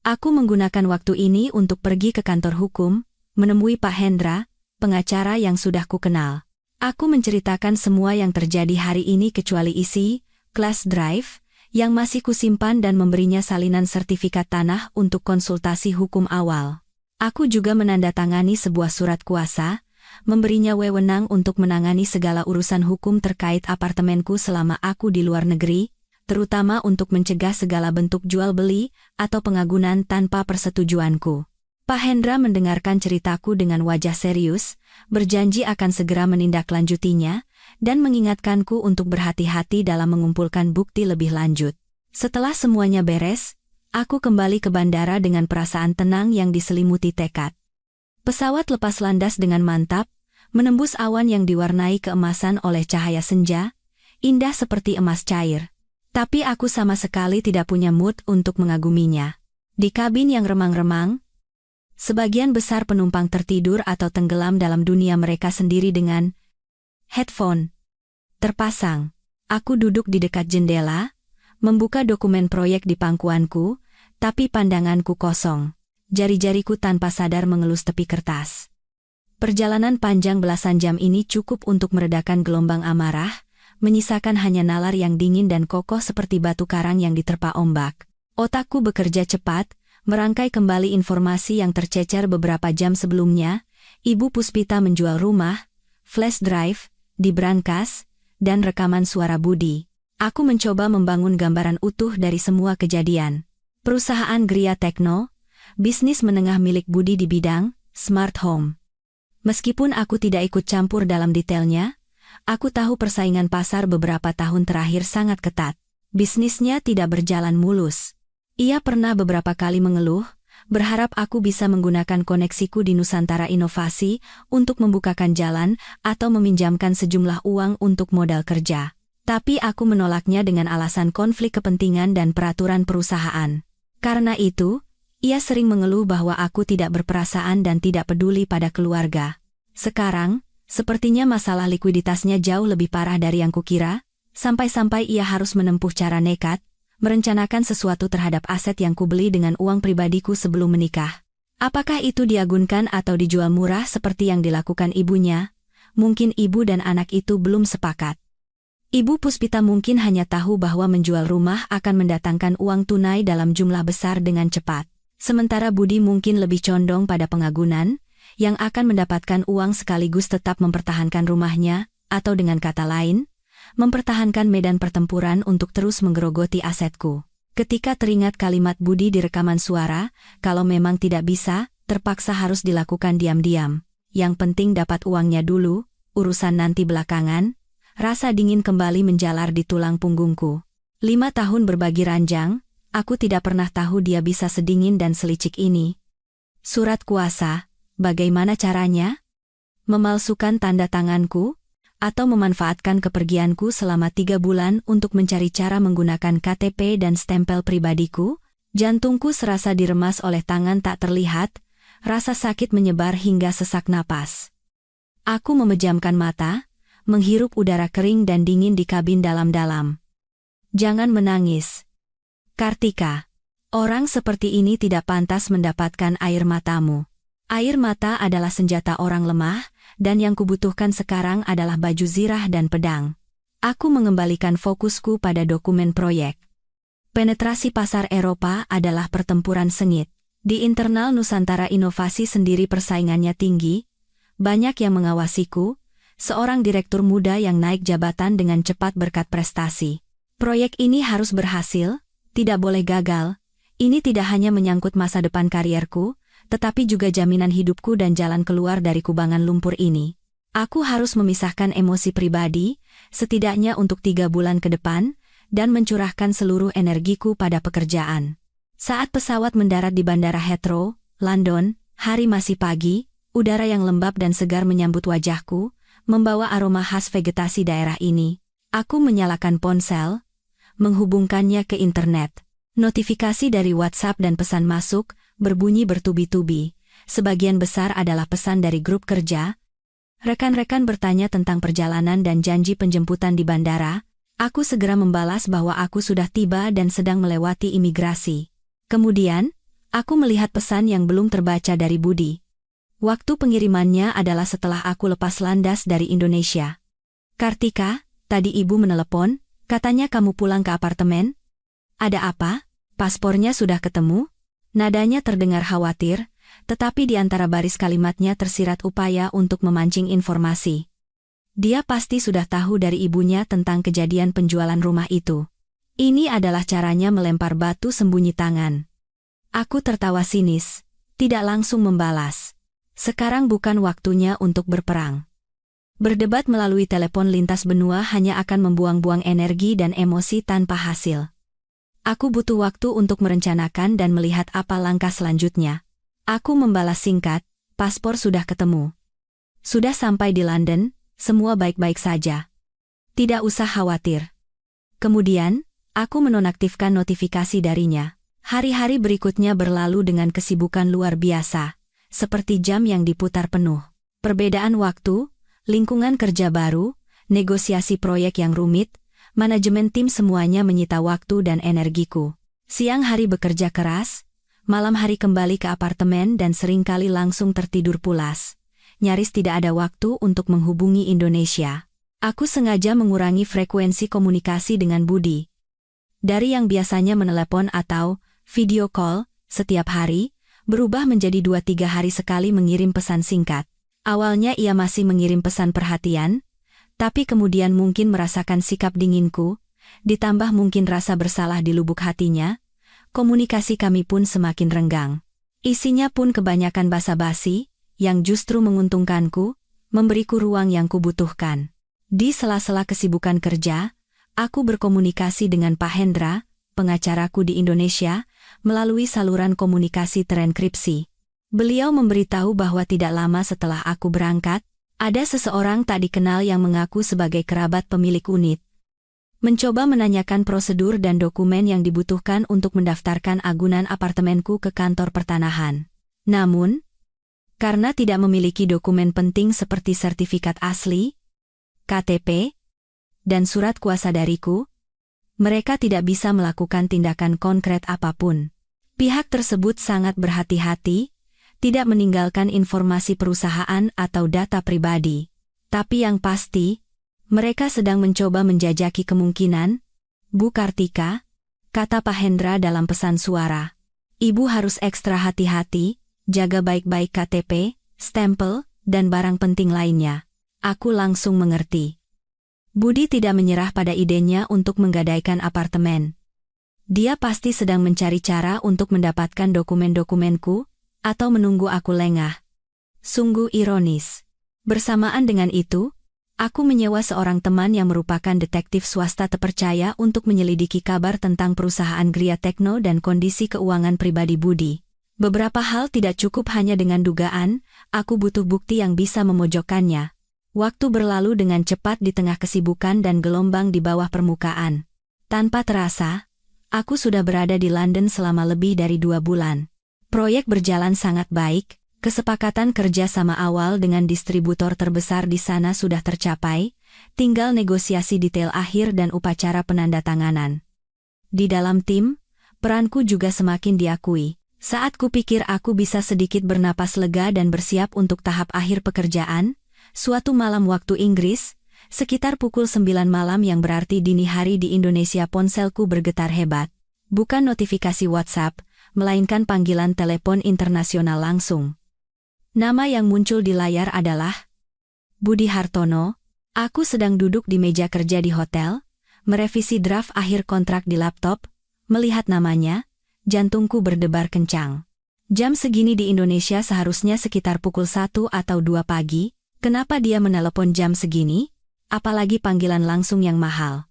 Aku menggunakan waktu ini untuk pergi ke kantor hukum, menemui Pak Hendra, pengacara yang sudah kukenal. Aku menceritakan semua yang terjadi hari ini kecuali isi flash drive, yang masih kusimpan, dan memberinya salinan sertifikat tanah untuk konsultasi hukum awal. Aku juga menandatangani sebuah surat kuasa, memberinya wewenang untuk menangani segala urusan hukum terkait apartemenku selama aku di luar negeri, terutama untuk mencegah segala bentuk jual-beli atau pengagunan tanpa persetujuanku. Pak Hendra mendengarkan ceritaku dengan wajah serius, berjanji akan segera menindaklanjutinya, dan mengingatkanku untuk berhati-hati dalam mengumpulkan bukti lebih lanjut. Setelah semuanya beres, aku kembali ke bandara dengan perasaan tenang yang diselimuti tekad. Pesawat lepas landas dengan mantap, menembus awan yang diwarnai keemasan oleh cahaya senja, indah seperti emas cair. Tapi aku sama sekali tidak punya mood untuk mengaguminya. Di kabin yang remang-remang, sebagian besar penumpang tertidur atau tenggelam dalam dunia mereka sendiri dengan headphone terpasang. Aku duduk di dekat jendela, membuka dokumen proyek di pangkuanku, tapi pandanganku kosong. Jari-jariku tanpa sadar mengelus tepi kertas. Perjalanan panjang belasan jam ini cukup untuk meredakan gelombang amarah, menyisakan hanya nalar yang dingin dan kokoh seperti batu karang yang diterpa ombak. Otakku bekerja cepat, merangkai kembali informasi yang tercecer beberapa jam sebelumnya. Ibu Puspita menjual rumah, flash drive, di brankas, dan rekaman suara Budi. Aku mencoba membangun gambaran utuh dari semua kejadian. Perusahaan Gria Tekno, bisnis menengah milik Budi di bidang smart home. Meskipun aku tidak ikut campur dalam detailnya, aku tahu persaingan pasar beberapa tahun terakhir sangat ketat. Bisnisnya tidak berjalan mulus. Ia pernah beberapa kali mengeluh, berharap aku bisa menggunakan koneksiku di Nusantara Inovasi untuk membukakan jalan atau meminjamkan sejumlah uang untuk modal kerja. Tapi aku menolaknya dengan alasan konflik kepentingan dan peraturan perusahaan. Karena itu, ia sering mengeluh bahwa aku tidak berperasaan dan tidak peduli pada keluarga. Sekarang, sepertinya masalah likuiditasnya jauh lebih parah dari yang kukira, sampai-sampai ia harus menempuh cara nekat, merencanakan sesuatu terhadap aset yang kubeli dengan uang pribadiku sebelum menikah. Apakah itu diagunkan atau dijual murah seperti yang dilakukan ibunya? Mungkin ibu dan anak itu belum sepakat. Ibu Puspita mungkin hanya tahu bahwa menjual rumah akan mendatangkan uang tunai dalam jumlah besar dengan cepat. Sementara Budi mungkin lebih condong pada pengagunan, yang akan mendapatkan uang sekaligus tetap mempertahankan rumahnya, atau dengan kata lain, mempertahankan medan pertempuran untuk terus menggerogoti asetku. Ketika teringat kalimat Budi di rekaman suara, kalau memang tidak bisa, terpaksa harus dilakukan diam-diam. Yang penting dapat uangnya dulu, urusan nanti belakangan. Rasa dingin kembali menjalar di tulang punggungku. 5 tahun berbagi ranjang, aku tidak pernah tahu dia bisa sedingin dan selicik ini. Surat kuasa, bagaimana caranya? Memalsukan tanda tanganku? Atau memanfaatkan kepergianku selama 3 bulan untuk mencari cara menggunakan KTP dan stempel pribadiku? Jantungku serasa diremas oleh tangan tak terlihat, rasa sakit menyebar hingga sesak napas. Aku memejamkan mata, menghirup udara kering dan dingin di kabin dalam-dalam. Jangan menangis, Kartika. Orang seperti ini tidak pantas mendapatkan air matamu. Air mata adalah senjata orang lemah, dan yang kubutuhkan sekarang adalah baju zirah dan pedang. Aku mengembalikan fokusku pada dokumen proyek. Penetrasi pasar Eropa adalah pertempuran sengit. Di internal Nusantara Inovasi sendiri persaingannya tinggi, banyak yang mengawasiku, seorang direktur muda yang naik jabatan dengan cepat berkat prestasi. Proyek ini harus berhasil, tidak boleh gagal. Ini tidak hanya menyangkut masa depan karierku, tetapi juga jaminan hidupku dan jalan keluar dari kubangan lumpur ini. Aku harus memisahkan emosi pribadi, setidaknya untuk 3 bulan ke depan, dan mencurahkan seluruh energiku pada pekerjaan. Saat pesawat mendarat di Bandara Heathrow, London, hari masih pagi, udara yang lembab dan segar menyambut wajahku, membawa aroma khas vegetasi daerah ini. Aku menyalakan ponsel, menghubungkannya ke internet. Notifikasi dari WhatsApp dan pesan masuk berbunyi bertubi-tubi. Sebagian besar adalah pesan dari grup kerja. Rekan-rekan bertanya tentang perjalanan dan janji penjemputan di bandara. Aku segera membalas bahwa aku sudah tiba dan sedang melewati imigrasi. Kemudian, aku melihat pesan yang belum terbaca dari Budi. Waktu pengirimannya adalah setelah aku lepas landas dari Indonesia. Kartika, tadi ibu menelepon, katanya kamu pulang ke apartemen. Ada apa? Paspornya sudah ketemu? Nadanya terdengar khawatir, tetapi di antara baris kalimatnya tersirat upaya untuk memancing informasi. Dia pasti sudah tahu dari ibunya tentang kejadian penjualan rumah itu. Ini adalah caranya melempar batu sembunyi tangan. Aku tertawa sinis, tidak langsung membalas. Sekarang bukan waktunya untuk berperang. Berdebat melalui telepon lintas benua hanya akan membuang-buang energi dan emosi tanpa hasil. Aku butuh waktu untuk merencanakan dan melihat apa langkah selanjutnya. Aku membalas singkat, paspor sudah ketemu. Sudah sampai di London, semua baik-baik saja. Tidak usah khawatir. Kemudian, aku menonaktifkan notifikasi darinya. Hari-hari berikutnya berlalu dengan kesibukan luar biasa, seperti jam yang diputar penuh. Perbedaan waktu, lingkungan kerja baru, negosiasi proyek yang rumit, manajemen tim semuanya menyita waktu dan energiku. Siang hari bekerja keras, malam hari kembali ke apartemen dan seringkali langsung tertidur pulas. Nyaris tidak ada waktu untuk menghubungi Indonesia. Aku sengaja mengurangi frekuensi komunikasi dengan Budi. Dari yang biasanya menelepon atau video call setiap hari, berubah menjadi 2-3 hari sekali mengirim pesan singkat. Awalnya ia masih mengirim pesan perhatian, tapi kemudian mungkin merasakan sikap dinginku, ditambah mungkin rasa bersalah di lubuk hatinya, komunikasi kami pun semakin renggang. Isinya pun kebanyakan basa-basi, yang justru menguntungkanku, memberiku ruang yang kubutuhkan. Di sela-sela kesibukan kerja, aku berkomunikasi dengan Pak Hendra, pengacaraku di Indonesia, melalui saluran komunikasi terenkripsi. Beliau memberitahu bahwa tidak lama setelah aku berangkat, ada seseorang tak dikenal yang mengaku sebagai kerabat pemilik unit. Mencoba menanyakan prosedur dan dokumen yang dibutuhkan untuk mendaftarkan agunan apartemenku ke kantor pertanahan. Namun, karena tidak memiliki dokumen penting seperti sertifikat asli, KTP, dan surat kuasa dariku, mereka tidak bisa melakukan tindakan konkret apapun. Pihak tersebut sangat berhati-hati, tidak meninggalkan informasi perusahaan atau data pribadi. Tapi yang pasti, mereka sedang mencoba menjajaki kemungkinan. Bu Kartika, kata Pak Hendra dalam pesan suara. Ibu harus ekstra hati-hati, jaga baik-baik KTP, stempel, dan barang penting lainnya. Aku langsung mengerti. Budi tidak menyerah pada idenya untuk menggadaikan apartemen. Dia pasti sedang mencari cara untuk mendapatkan dokumen-dokumenku, atau menunggu aku lengah. Sungguh ironis. Bersamaan dengan itu, aku menyewa seorang teman yang merupakan detektif swasta terpercaya untuk menyelidiki kabar tentang perusahaan Gria Tekno dan kondisi keuangan pribadi Budi. Beberapa hal tidak cukup hanya dengan dugaan, aku butuh bukti yang bisa memojokkannya. Waktu berlalu dengan cepat di tengah kesibukan dan gelombang di bawah permukaan. Tanpa terasa, aku sudah berada di London selama lebih dari 2 bulan. Proyek berjalan sangat baik, Kesepakatan kerja sama awal dengan distributor terbesar di sana sudah tercapai, tinggal negosiasi detail akhir dan upacara penandatanganan. Di dalam tim, peranku juga semakin diakui. Saat kupikir aku bisa sedikit bernapas lega dan bersiap untuk tahap akhir pekerjaan, suatu malam waktu Inggris, sekitar pukul 9 malam yang berarti dini hari di Indonesia, ponselku bergetar hebat. Bukan notifikasi WhatsApp, melainkan panggilan telepon internasional langsung. Nama yang muncul di layar adalah Budi Hartono. Aku sedang duduk di meja kerja di hotel, merevisi draft akhir kontrak di laptop. Melihat namanya, jantungku berdebar kencang. Jam segini di Indonesia seharusnya sekitar pukul 1 atau 2 pagi, kenapa dia menelepon jam segini? Apalagi panggilan langsung yang mahal.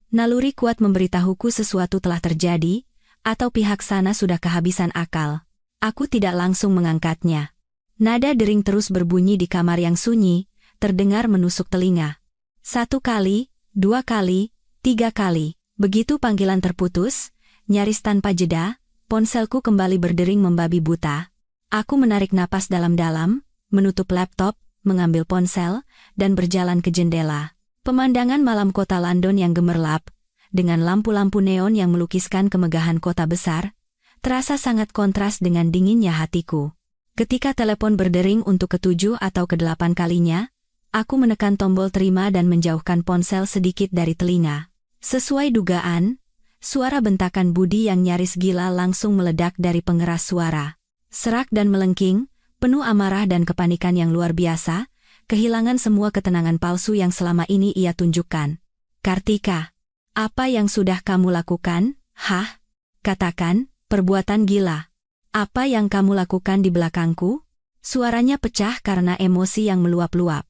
Naluri kuat memberitahuku sesuatu telah terjadi, atau pihak sana sudah kehabisan akal. Aku tidak langsung mengangkatnya. Nada dering terus berbunyi di kamar yang sunyi, terdengar menusuk telinga. 1 kali, 2 kali, 3 kali. Begitu panggilan terputus, nyaris tanpa jeda, ponselku kembali berdering membabi buta. Aku menarik napas dalam-dalam, menutup laptop, mengambil ponsel, dan berjalan ke jendela. Pemandangan malam kota London yang gemerlap, dengan lampu-lampu neon yang melukiskan kemegahan kota besar, terasa sangat kontras dengan dinginnya hatiku. Ketika telepon berdering untuk ke-7 atau ke-8 kalinya, aku menekan tombol terima dan menjauhkan ponsel sedikit dari telinga. Sesuai dugaan, suara bentakan Budi yang nyaris gila langsung meledak dari pengeras suara. Serak dan melengking, penuh amarah dan kepanikan yang luar biasa, kehilangan semua ketenangan palsu yang selama ini ia tunjukkan. Kartika, apa yang sudah kamu lakukan? Hah? Katakan, perbuatan gila. Apa yang kamu lakukan di belakangku? Suaranya pecah karena emosi yang meluap-luap.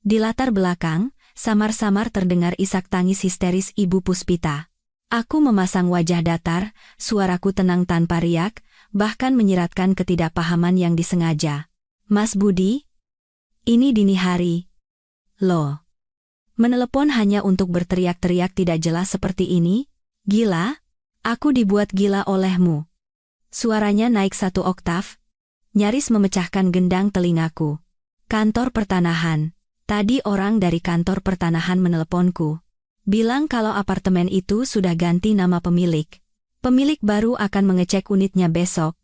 Di latar belakang, samar-samar terdengar isak tangis histeris Ibu Puspita. Aku memasang wajah datar, suaraku tenang tanpa riak, bahkan menyiratkan ketidakpahaman yang disengaja. Mas Budi? Ini dini hari. Loh. Menelepon hanya untuk berteriak-teriak tidak jelas seperti ini? Gila? Aku dibuat gila olehmu. Suaranya naik 1 oktav, nyaris memecahkan gendang telingaku. Kantor pertanahan. Tadi orang dari kantor pertanahan meneleponku. Bilang kalau apartemen itu sudah ganti nama pemilik. Pemilik baru akan mengecek unitnya besok.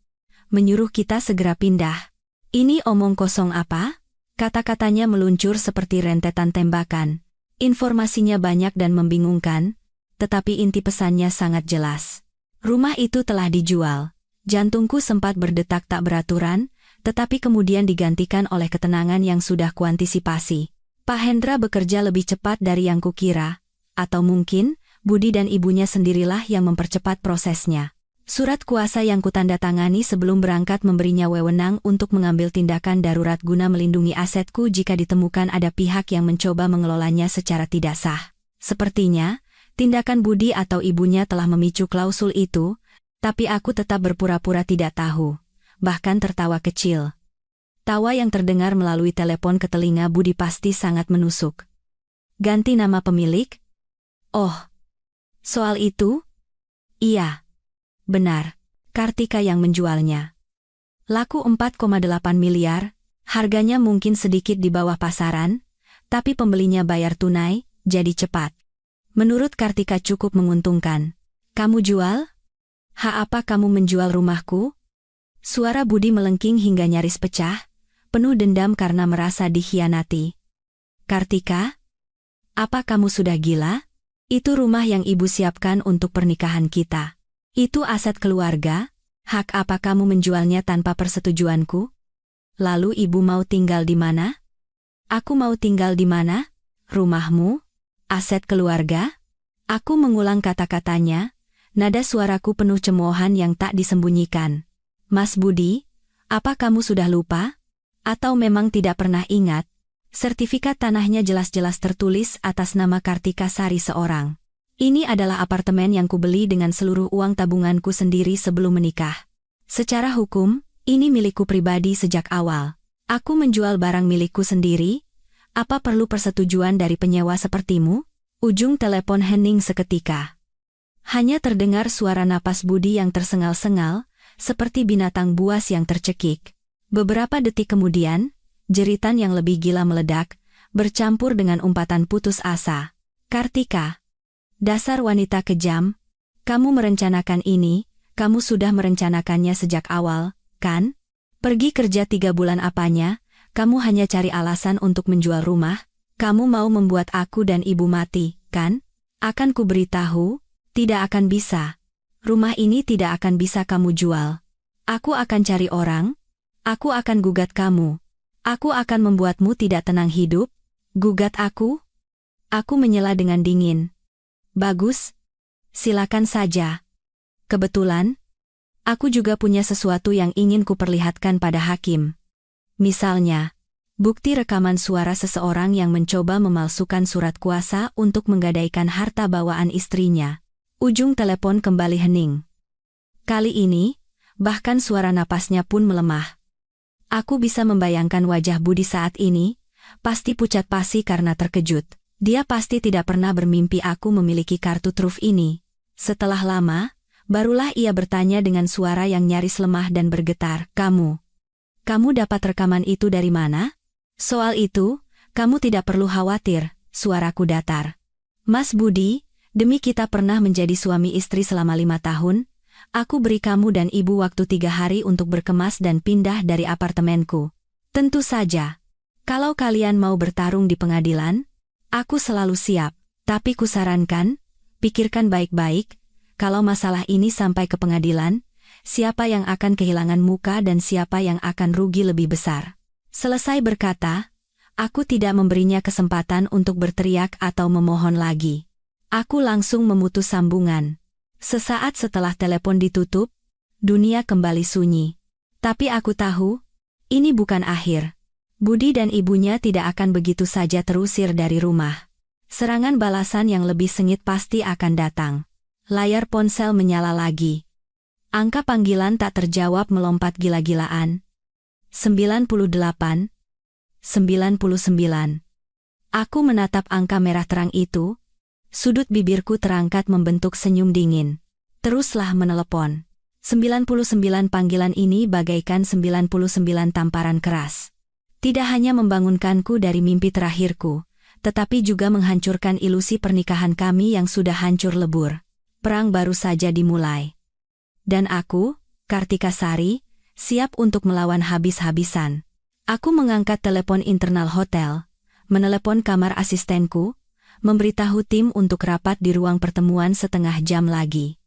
Menyuruh kita segera pindah. Ini omong kosong apa? Kata-katanya meluncur seperti rentetan tembakan. Informasinya banyak dan membingungkan, tetapi inti pesannya sangat jelas. Rumah itu telah dijual. Jantungku sempat berdetak tak beraturan, tetapi kemudian digantikan oleh ketenangan yang sudah kuantisipasi. Pak Hendra bekerja lebih cepat dari yang kukira, atau mungkin Budi dan ibunya sendirilah yang mempercepat prosesnya. Surat kuasa yang kutandatangani sebelum berangkat memberinya wewenang untuk mengambil tindakan darurat guna melindungi asetku jika ditemukan ada pihak yang mencoba mengelolanya secara tidak sah. Sepertinya, tindakan Budi atau ibunya telah memicu klausul itu, tapi aku tetap berpura-pura tidak tahu, bahkan tertawa kecil. Tawa yang terdengar melalui telepon ke telinga Budi pasti sangat menusuk. Ganti nama pemilik? Oh, soal itu? Iya. Benar, Kartika yang menjualnya. Laku 4,8 miliar, harganya mungkin sedikit di bawah pasaran, tapi pembelinya bayar tunai, jadi cepat. Menurut Kartika cukup menguntungkan. Kamu jual? Apa kamu menjual rumahku? Suara Budi melengking hingga nyaris pecah, penuh dendam karena merasa dikhianati. Kartika? Apa kamu sudah gila? Itu rumah yang ibu siapkan untuk pernikahan kita. Itu aset keluarga, hak apa kamu menjualnya tanpa persetujuanku? Lalu ibu mau tinggal di mana? Aku mau tinggal di mana? Rumahmu? Aset keluarga? Aku mengulang kata-katanya, nada suaraku penuh cemoohan yang tak disembunyikan. Mas Budi, apa kamu sudah lupa? Atau memang tidak pernah ingat? Sertifikat tanahnya jelas-jelas tertulis atas nama Kartika Sari seorang. Ini adalah apartemen yang kubeli dengan seluruh uang tabunganku sendiri sebelum menikah. Secara hukum, ini milikku pribadi sejak awal. Aku menjual barang milikku sendiri. Apa perlu persetujuan dari penyewa sepertimu? Ujung telepon hening seketika. Hanya terdengar suara napas Budi yang tersengal-sengal, seperti binatang buas yang tercekik. Beberapa detik kemudian, jeritan yang lebih gila meledak, bercampur dengan umpatan putus asa. Kartika, dasar wanita kejam, kamu merencanakan ini, kamu sudah merencanakannya sejak awal, kan? Pergi kerja 3 bulan apanya, kamu hanya cari alasan untuk menjual rumah, kamu mau membuat aku dan ibu mati, kan? Akan kuberitahu, tidak akan bisa. Rumah ini tidak akan bisa kamu jual. Aku akan cari orang, aku akan gugat kamu. Aku akan membuatmu tidak tenang hidup. Gugat aku? Aku menyela dengan dingin. Bagus. Silakan saja. Kebetulan, aku juga punya sesuatu yang ingin kuperlihatkan pada hakim. Misalnya, bukti rekaman suara seseorang yang mencoba memalsukan surat kuasa untuk menggadaikan harta bawaan istrinya. Ujung telepon kembali hening. Kali ini, bahkan suara napasnya pun melemah. Aku bisa membayangkan wajah Budi saat ini, pasti pucat pasi karena terkejut. Dia pasti tidak pernah bermimpi aku memiliki kartu truf ini. Setelah lama, barulah ia bertanya dengan suara yang nyaris lemah dan bergetar, Kamu dapat rekaman itu dari mana? Soal itu, kamu tidak perlu khawatir, suaraku datar. Mas Budi, demi kita pernah menjadi suami istri selama 5 tahun, aku beri kamu dan ibu waktu 3 hari untuk berkemas dan pindah dari apartemenku. Tentu saja, kalau kalian mau bertarung di pengadilan, aku selalu siap, tapi kusarankan, pikirkan baik-baik, kalau masalah ini sampai ke pengadilan, siapa yang akan kehilangan muka dan siapa yang akan rugi lebih besar. Selesai berkata, aku tidak memberinya kesempatan untuk berteriak atau memohon lagi. Aku langsung memutus sambungan. Sesaat setelah telepon ditutup, dunia kembali sunyi. Tapi aku tahu, ini bukan akhir. Budi dan ibunya tidak akan begitu saja terusir dari rumah. Serangan balasan yang lebih sengit pasti akan datang. Layar ponsel menyala lagi. Angka panggilan tak terjawab melompat gila-gilaan. 98, 99. Aku menatap angka merah terang itu. Sudut bibirku terangkat membentuk senyum dingin. Teruslah menelepon. 99 panggilan ini bagaikan 99 tamparan keras. Tidak hanya membangunkanku dari mimpi terakhirku, tetapi juga menghancurkan ilusi pernikahan kami yang sudah hancur lebur. Perang baru saja dimulai. Dan aku, Kartika Sari, siap untuk melawan habis-habisan. Aku mengangkat telepon internal hotel, menelepon kamar asistenku, memberitahu tim untuk rapat di ruang pertemuan setengah jam lagi.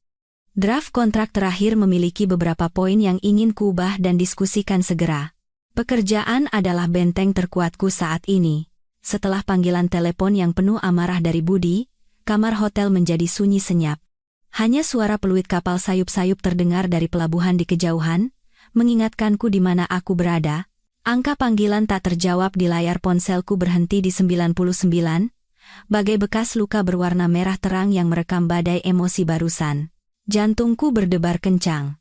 Draft kontrak terakhir memiliki beberapa poin yang ingin kuubah dan diskusikan segera. Pekerjaan adalah benteng terkuatku saat ini. Setelah panggilan telepon yang penuh amarah dari Budi, kamar hotel menjadi sunyi senyap. Hanya suara peluit kapal sayup-sayup terdengar dari pelabuhan di kejauhan, mengingatkanku di mana aku berada. Angka panggilan tak terjawab di layar ponselku berhenti di 99, bagai bekas luka berwarna merah terang yang merekam badai emosi barusan. Jantungku berdebar kencang.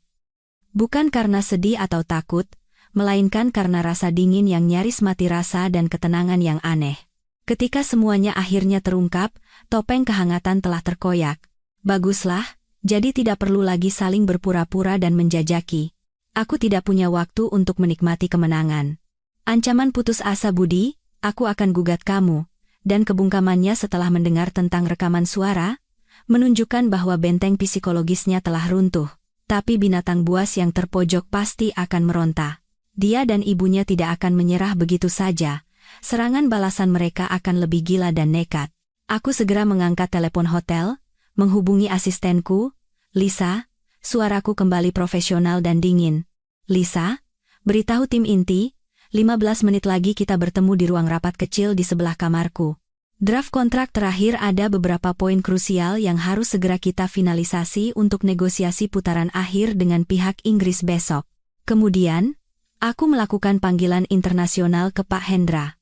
Bukan karena sedih atau takut, melainkan karena rasa dingin yang nyaris mati rasa dan ketenangan yang aneh. Ketika semuanya akhirnya terungkap, topeng kehangatan telah terkoyak. Baguslah, jadi tidak perlu lagi saling berpura-pura dan menjajaki. Aku tidak punya waktu untuk menikmati kemenangan. Ancaman putus asa Budi, aku akan gugat kamu, dan kebungkamannya setelah mendengar tentang rekaman suara, menunjukkan bahwa benteng psikologisnya telah runtuh. Tapi binatang buas yang terpojok pasti akan meronta. Dia dan ibunya tidak akan menyerah begitu saja. Serangan balasan mereka akan lebih gila dan nekat. Aku segera mengangkat telepon hotel, menghubungi asistenku, Lisa. Suaraku kembali profesional dan dingin. Lisa, beritahu tim inti, 15 menit lagi kita bertemu di ruang rapat kecil di sebelah kamarku. Draft kontrak terakhir ada beberapa poin krusial yang harus segera kita finalisasi untuk negosiasi putaran akhir dengan pihak Inggris besok. Kemudian, aku melakukan panggilan internasional ke Pak Hendra.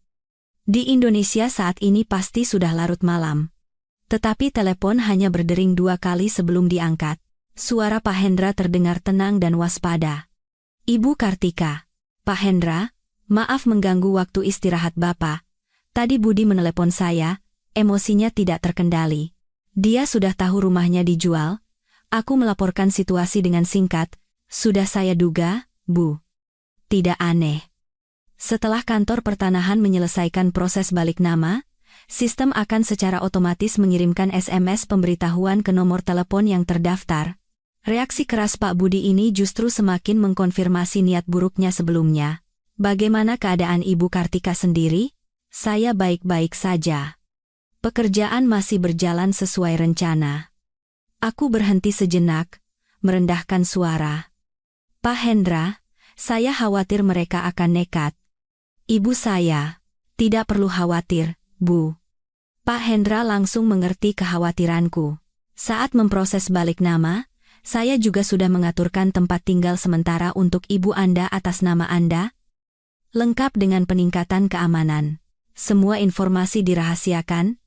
Di Indonesia saat ini pasti sudah larut malam. Tetapi telepon hanya berdering 2 kali sebelum diangkat. Suara Pak Hendra terdengar tenang dan waspada. Ibu Kartika. Pak Hendra, maaf mengganggu waktu istirahat Bapak. Tadi Budi menelepon saya, emosinya tidak terkendali. Dia sudah tahu rumahnya dijual. Aku melaporkan situasi dengan singkat. Sudah saya duga, Bu. tidak aneh. Setelah kantor pertanahan menyelesaikan proses balik nama, sistem akan secara otomatis mengirimkan SMS pemberitahuan ke nomor telepon yang terdaftar. Reaksi keras Pak Budi ini justru semakin mengkonfirmasi niat buruknya sebelumnya. Bagaimana keadaan Ibu Kartika sendiri? Saya baik-baik saja. Pekerjaan masih berjalan sesuai rencana. Aku berhenti sejenak, merendahkan suara. Pak Hendra, saya khawatir mereka akan nekat. Ibu saya, tidak perlu khawatir, Bu. Pak Hendra langsung mengerti kekhawatiranku. Saat memproses balik nama, saya juga sudah mengaturkan tempat tinggal sementara untuk ibu Anda atas nama Anda, lengkap dengan peningkatan keamanan. Semua informasi dirahasiakan.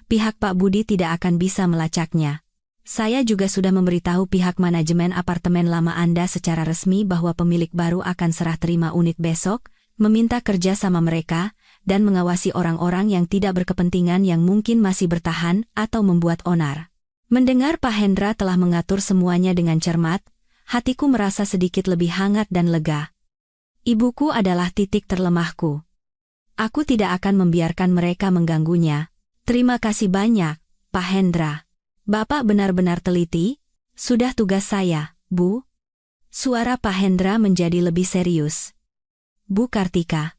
Pihak Pak Budi tidak akan bisa melacaknya. Saya juga sudah memberitahu pihak manajemen apartemen lama Anda secara resmi bahwa pemilik baru akan serah terima unit besok, meminta kerja sama mereka, dan mengawasi orang-orang yang tidak berkepentingan yang mungkin masih bertahan atau membuat onar. Mendengar Pak Hendra telah mengatur semuanya dengan cermat, hatiku merasa sedikit lebih hangat dan lega. Ibuku adalah titik terlemahku. Aku tidak akan membiarkan mereka mengganggunya. Terima kasih banyak, Pak Hendra. Bapak benar-benar teliti. Sudah tugas saya, Bu. Suara Pak Hendra menjadi lebih serius. Bu Kartika.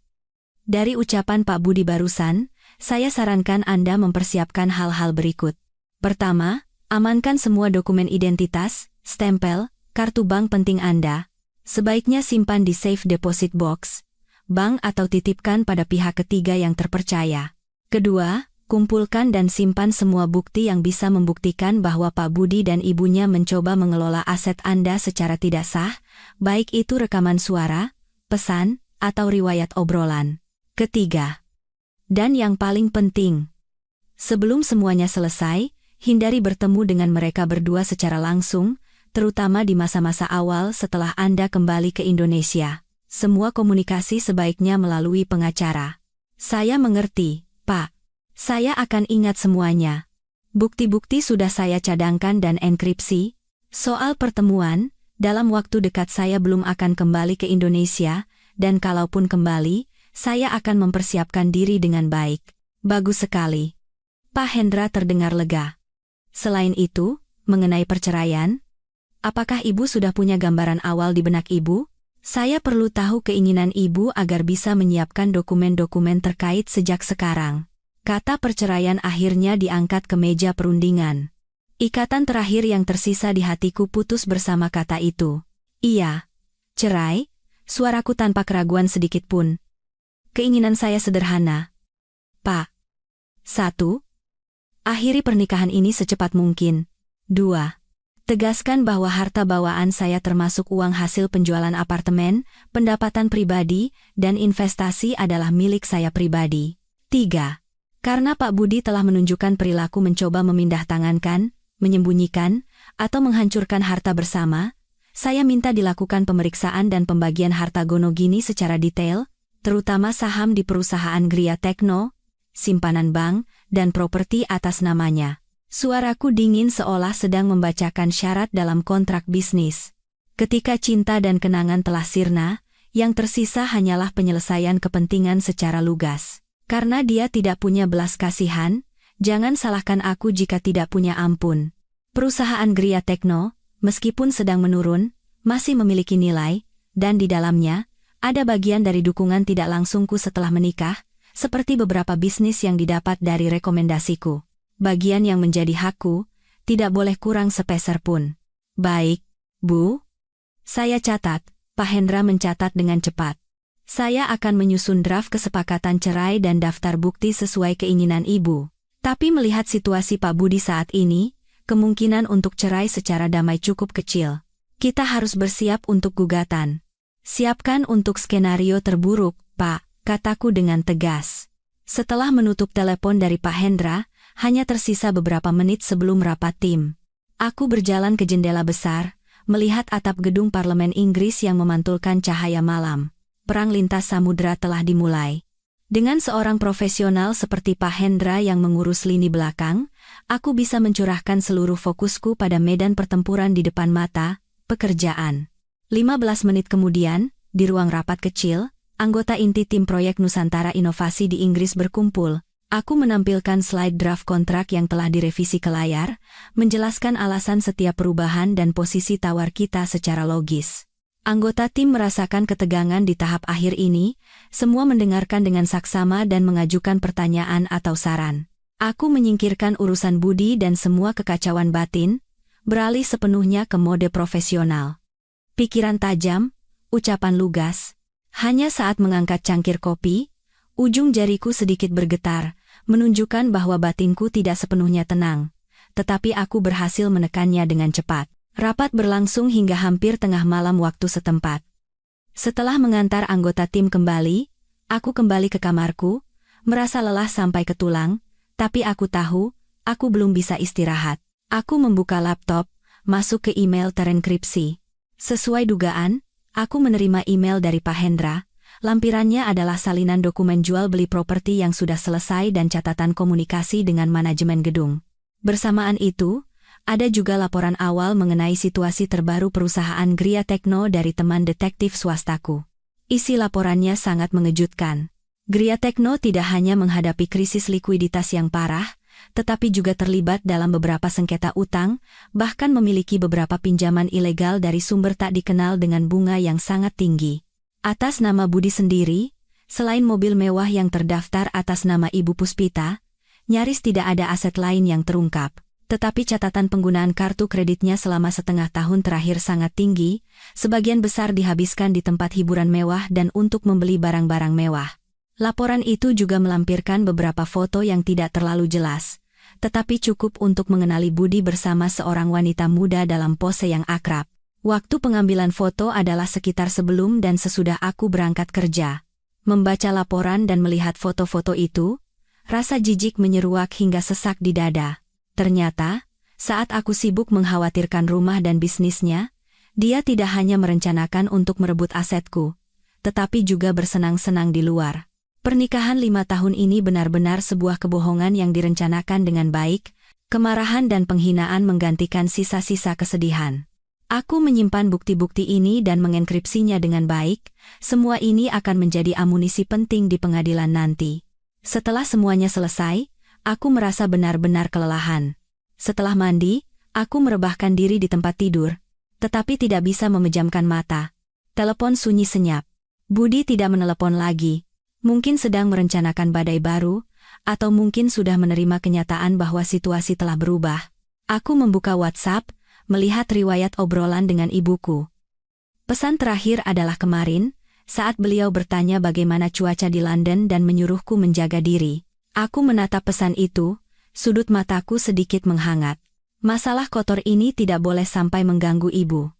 Dari ucapan Pak Budi barusan, saya sarankan Anda mempersiapkan hal-hal berikut. Pertama, amankan semua dokumen identitas, stempel, kartu bank penting Anda. Sebaiknya simpan di safe deposit box, bank atau titipkan pada pihak ketiga yang terpercaya. Kedua, kumpulkan dan simpan semua bukti yang bisa membuktikan bahwa Pak Budi dan ibunya mencoba mengelola aset Anda secara tidak sah, baik itu rekaman suara, pesan, atau riwayat obrolan. Ketiga, dan yang paling penting, sebelum semuanya selesai, hindari bertemu dengan mereka berdua secara langsung, terutama di masa-masa awal setelah Anda kembali ke Indonesia. Semua komunikasi sebaiknya melalui pengacara. Saya mengerti, Pak. Saya akan ingat semuanya. Bukti-bukti sudah saya cadangkan dan enkripsi. Soal pertemuan, dalam waktu dekat saya belum akan kembali ke Indonesia, dan kalaupun kembali, saya akan mempersiapkan diri dengan baik. Bagus sekali. Pak Hendra terdengar lega. Selain itu, mengenai perceraian, apakah Ibu sudah punya gambaran awal di benak Ibu? Saya perlu tahu keinginan Ibu agar bisa menyiapkan dokumen-dokumen terkait sejak sekarang. Kata perceraian akhirnya diangkat ke meja perundingan. Ikatan terakhir yang tersisa di hatiku putus bersama kata itu. Iya, cerai. Suaraku tanpa keraguan sedikit pun. Keinginan saya sederhana. Pak. 1. Akhiri pernikahan ini secepat mungkin. 2. Tegaskan bahwa harta bawaan saya termasuk uang hasil penjualan apartemen, pendapatan pribadi, dan investasi adalah milik saya pribadi. 3. Karena Pak Budi telah menunjukkan perilaku mencoba memindah tangankan, menyembunyikan, atau menghancurkan harta bersama, saya minta dilakukan pemeriksaan dan pembagian harta Gonogini secara detail, terutama saham di perusahaan Gria Tekno, simpanan bank, dan properti atas namanya. Suaraku dingin seolah sedang membacakan syarat dalam kontrak bisnis. Ketika cinta dan kenangan telah sirna, yang tersisa hanyalah penyelesaian kepentingan secara lugas. Karena dia tidak punya belas kasihan, jangan salahkan aku jika tidak punya ampun. Perusahaan Gria Tekno, meskipun sedang menurun, masih memiliki nilai, dan di dalamnya, ada bagian dari dukungan tidak langsungku setelah menikah, seperti beberapa bisnis yang didapat dari rekomendasiku. Bagian yang menjadi hakku, tidak boleh kurang sepeser pun. Baik, Bu. Saya catat, Pak Hendra mencatat dengan cepat. Saya akan menyusun draft kesepakatan cerai dan daftar bukti sesuai keinginan Ibu. Tapi melihat situasi Pak Budi saat ini, kemungkinan untuk cerai secara damai cukup kecil. Kita harus bersiap untuk gugatan. Siapkan untuk skenario terburuk, Pak, kataku dengan tegas. Setelah menutup telepon dari Pak Hendra, hanya tersisa beberapa menit sebelum rapat tim. Aku berjalan ke jendela besar, melihat atap gedung parlemen Inggris yang memantulkan cahaya malam. Perang lintas samudra telah dimulai. Dengan seorang profesional seperti Pak Hendra yang mengurus lini belakang, aku bisa mencurahkan seluruh fokusku pada medan pertempuran di depan mata, pekerjaan. 15 menit kemudian, Di ruang rapat kecil, anggota inti tim proyek Nusantara Inovasi di Inggris berkumpul. Aku menampilkan slide draft kontrak yang telah direvisi ke layar, menjelaskan alasan setiap perubahan dan posisi tawar kita secara logis. Anggota tim merasakan ketegangan di tahap akhir ini, semua mendengarkan dengan saksama dan mengajukan pertanyaan atau saran. Aku menyingkirkan urusan budi dan semua kekacauan batin, beralih sepenuhnya ke mode profesional. Pikiran tajam, ucapan lugas. Hanya saat mengangkat cangkir kopi, ujung jariku sedikit bergetar, menunjukkan bahwa batinku tidak sepenuhnya tenang. Tetapi aku berhasil menekannya dengan cepat. Rapat berlangsung hingga hampir tengah malam waktu setempat. Setelah mengantar anggota tim kembali, aku kembali ke kamarku, merasa lelah sampai ke tulang, tapi aku tahu, aku belum bisa istirahat. Aku membuka laptop, masuk ke email terenkripsi. Sesuai dugaan, aku menerima email dari Pak Hendra. Lampirannya adalah salinan dokumen jual beli properti yang sudah selesai dan catatan komunikasi dengan manajemen gedung. Bersamaan itu, ada juga laporan awal mengenai situasi terbaru perusahaan Gria Tekno dari teman detektif swastaku. Isi laporannya sangat mengejutkan. Gria Tekno tidak hanya menghadapi krisis likuiditas yang parah, tetapi juga terlibat dalam beberapa sengketa utang, bahkan memiliki beberapa pinjaman ilegal dari sumber tak dikenal dengan bunga yang sangat tinggi. Atas nama Budi sendiri, selain mobil mewah yang terdaftar atas nama Ibu Puspita, nyaris tidak ada aset lain yang terungkap. Tetapi catatan penggunaan kartu kreditnya selama setengah tahun terakhir sangat tinggi, sebagian besar dihabiskan di tempat hiburan mewah dan untuk membeli barang-barang mewah. Laporan itu juga melampirkan beberapa foto yang tidak terlalu jelas, tetapi cukup untuk mengenali Budi bersama seorang wanita muda dalam pose yang akrab. Waktu pengambilan foto adalah sekitar sebelum dan sesudah aku berangkat kerja. Membaca laporan dan melihat foto-foto itu, rasa jijik menyeruak hingga sesak di dada. Ternyata, saat aku sibuk mengkhawatirkan rumah dan bisnisnya, dia tidak hanya merencanakan untuk merebut asetku, tetapi juga bersenang-senang di luar. Pernikahan 5 tahun ini benar-benar sebuah kebohongan yang direncanakan dengan baik, kemarahan dan penghinaan menggantikan sisa-sisa kesedihan. Aku menyimpan bukti-bukti ini dan mengenkripsinya dengan baik, semua ini akan menjadi amunisi penting di pengadilan nanti. Setelah semuanya selesai, aku merasa benar-benar kelelahan. Setelah mandi, aku merebahkan diri di tempat tidur, tetapi tidak bisa memejamkan mata. Telepon sunyi senyap. Budi tidak menelepon lagi. Mungkin sedang merencanakan badai baru, atau mungkin sudah menerima kenyataan bahwa situasi telah berubah. Aku membuka WhatsApp, melihat riwayat obrolan dengan ibuku. Pesan terakhir adalah kemarin, saat beliau bertanya bagaimana cuaca di London dan menyuruhku menjaga diri. Aku menatap pesan itu, sudut mataku sedikit menghangat. Masalah kotor ini tidak boleh sampai mengganggu ibu.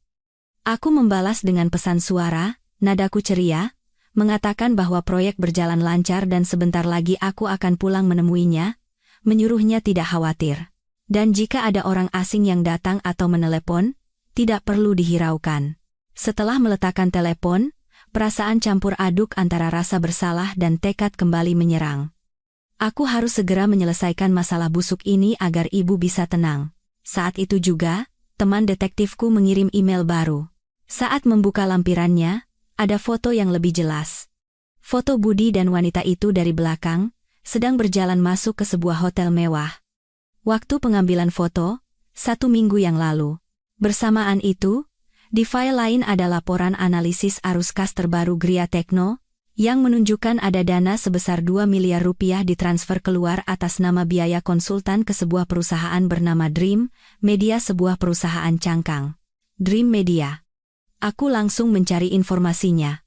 Aku membalas dengan pesan suara, nadaku ceria, mengatakan bahwa proyek berjalan lancar dan sebentar lagi aku akan pulang menemuinya, menyuruhnya tidak khawatir. Dan jika ada orang asing yang datang atau menelepon, tidak perlu dihiraukan. Setelah meletakkan telepon, perasaan campur aduk antara rasa bersalah dan tekad kembali menyerang. Aku harus segera menyelesaikan masalah busuk ini agar ibu bisa tenang. Saat itu juga, teman detektifku mengirim email baru. Saat membuka lampirannya, ada foto yang lebih jelas. Foto Budi dan wanita itu dari belakang, sedang berjalan masuk ke sebuah hotel mewah. Waktu pengambilan foto, 1 minggu yang lalu. Bersamaan itu, di file lain ada laporan analisis arus kas terbaru Gria Tekno, yang menunjukkan ada dana sebesar 2 miliar rupiah ditransfer keluar atas nama biaya konsultan ke sebuah perusahaan bernama Dream Media, sebuah perusahaan cangkang. Dream Media. Aku langsung mencari informasinya.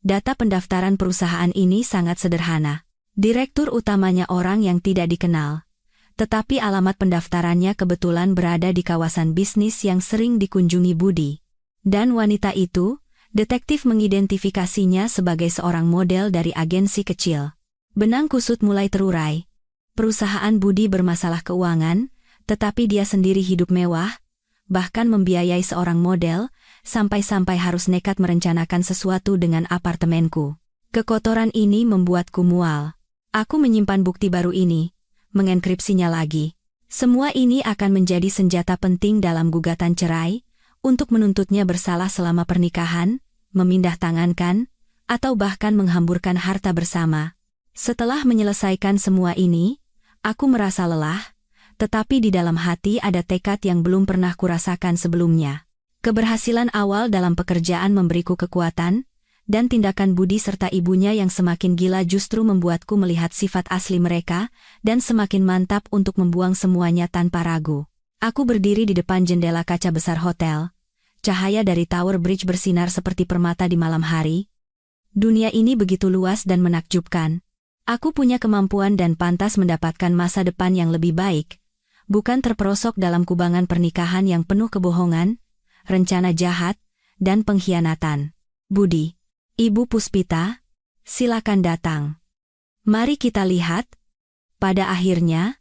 Data pendaftaran perusahaan ini sangat sederhana. Direktur utamanya orang yang tidak dikenal. Tetapi alamat pendaftarannya kebetulan berada di kawasan bisnis yang sering dikunjungi Budi. Dan wanita itu, detektif mengidentifikasinya sebagai seorang model dari agensi kecil. Benang kusut mulai terurai. Perusahaan Budi bermasalah keuangan, tetapi dia sendiri hidup mewah, bahkan membiayai seorang model, sampai-sampai harus nekat merencanakan sesuatu dengan apartemenku. Kekotoran ini membuatku mual. Aku menyimpan bukti baru ini, mengenkripsinya lagi. Semua ini akan menjadi senjata penting dalam gugatan cerai, untuk menuntutnya bersalah selama pernikahan, memindahtangankan, atau bahkan menghamburkan harta bersama. Setelah menyelesaikan semua ini, aku merasa lelah, tetapi di dalam hati ada tekad yang belum pernah kurasakan sebelumnya. Keberhasilan awal dalam pekerjaan memberiku kekuatan, dan tindakan Budi serta ibunya yang semakin gila justru membuatku melihat sifat asli mereka, dan semakin mantap untuk membuang semuanya tanpa ragu. Aku berdiri di depan jendela kaca besar hotel. Cahaya dari Tower Bridge bersinar seperti permata di malam hari. Dunia ini begitu luas dan menakjubkan. Aku punya kemampuan dan pantas mendapatkan masa depan yang lebih baik, bukan terperosok dalam kubangan pernikahan yang penuh kebohongan, rencana jahat, dan pengkhianatan. Budi, Ibu Puspita, silakan datang. Mari kita lihat, pada akhirnya,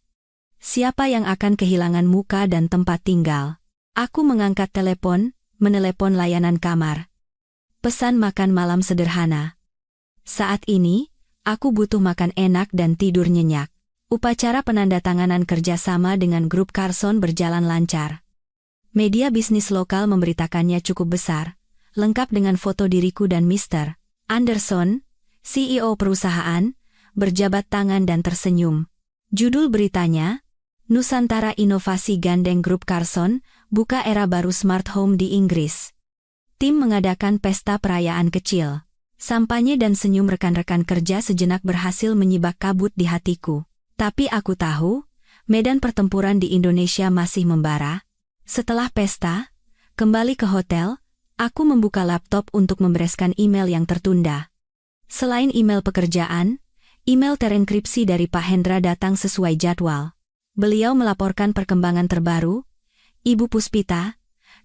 siapa yang akan kehilangan muka dan tempat tinggal. Aku mengangkat telepon, menelepon layanan kamar. Pesan makan malam sederhana. Saat ini, aku butuh makan enak dan tidur nyenyak. Upacara penandatanganan kerjasama dengan grup Carson berjalan lancar. Media bisnis lokal memberitakannya cukup besar, lengkap dengan foto diriku dan Mr. Anderson, CEO perusahaan, berjabat tangan dan tersenyum. Judul beritanya, Nusantara Inovasi Gandeng Grup Carson, buka era baru smart home di Inggris. Tim mengadakan pesta perayaan kecil. Sampanye dan senyum rekan-rekan kerja sejenak berhasil menyibak kabut di hatiku. Tapi aku tahu, medan pertempuran di Indonesia masih membara. Setelah pesta, kembali ke hotel, aku membuka laptop untuk membereskan email yang tertunda. Selain email pekerjaan, email terenkripsi dari Pak Hendra datang sesuai jadwal. Beliau melaporkan perkembangan terbaru, Ibu Puspita,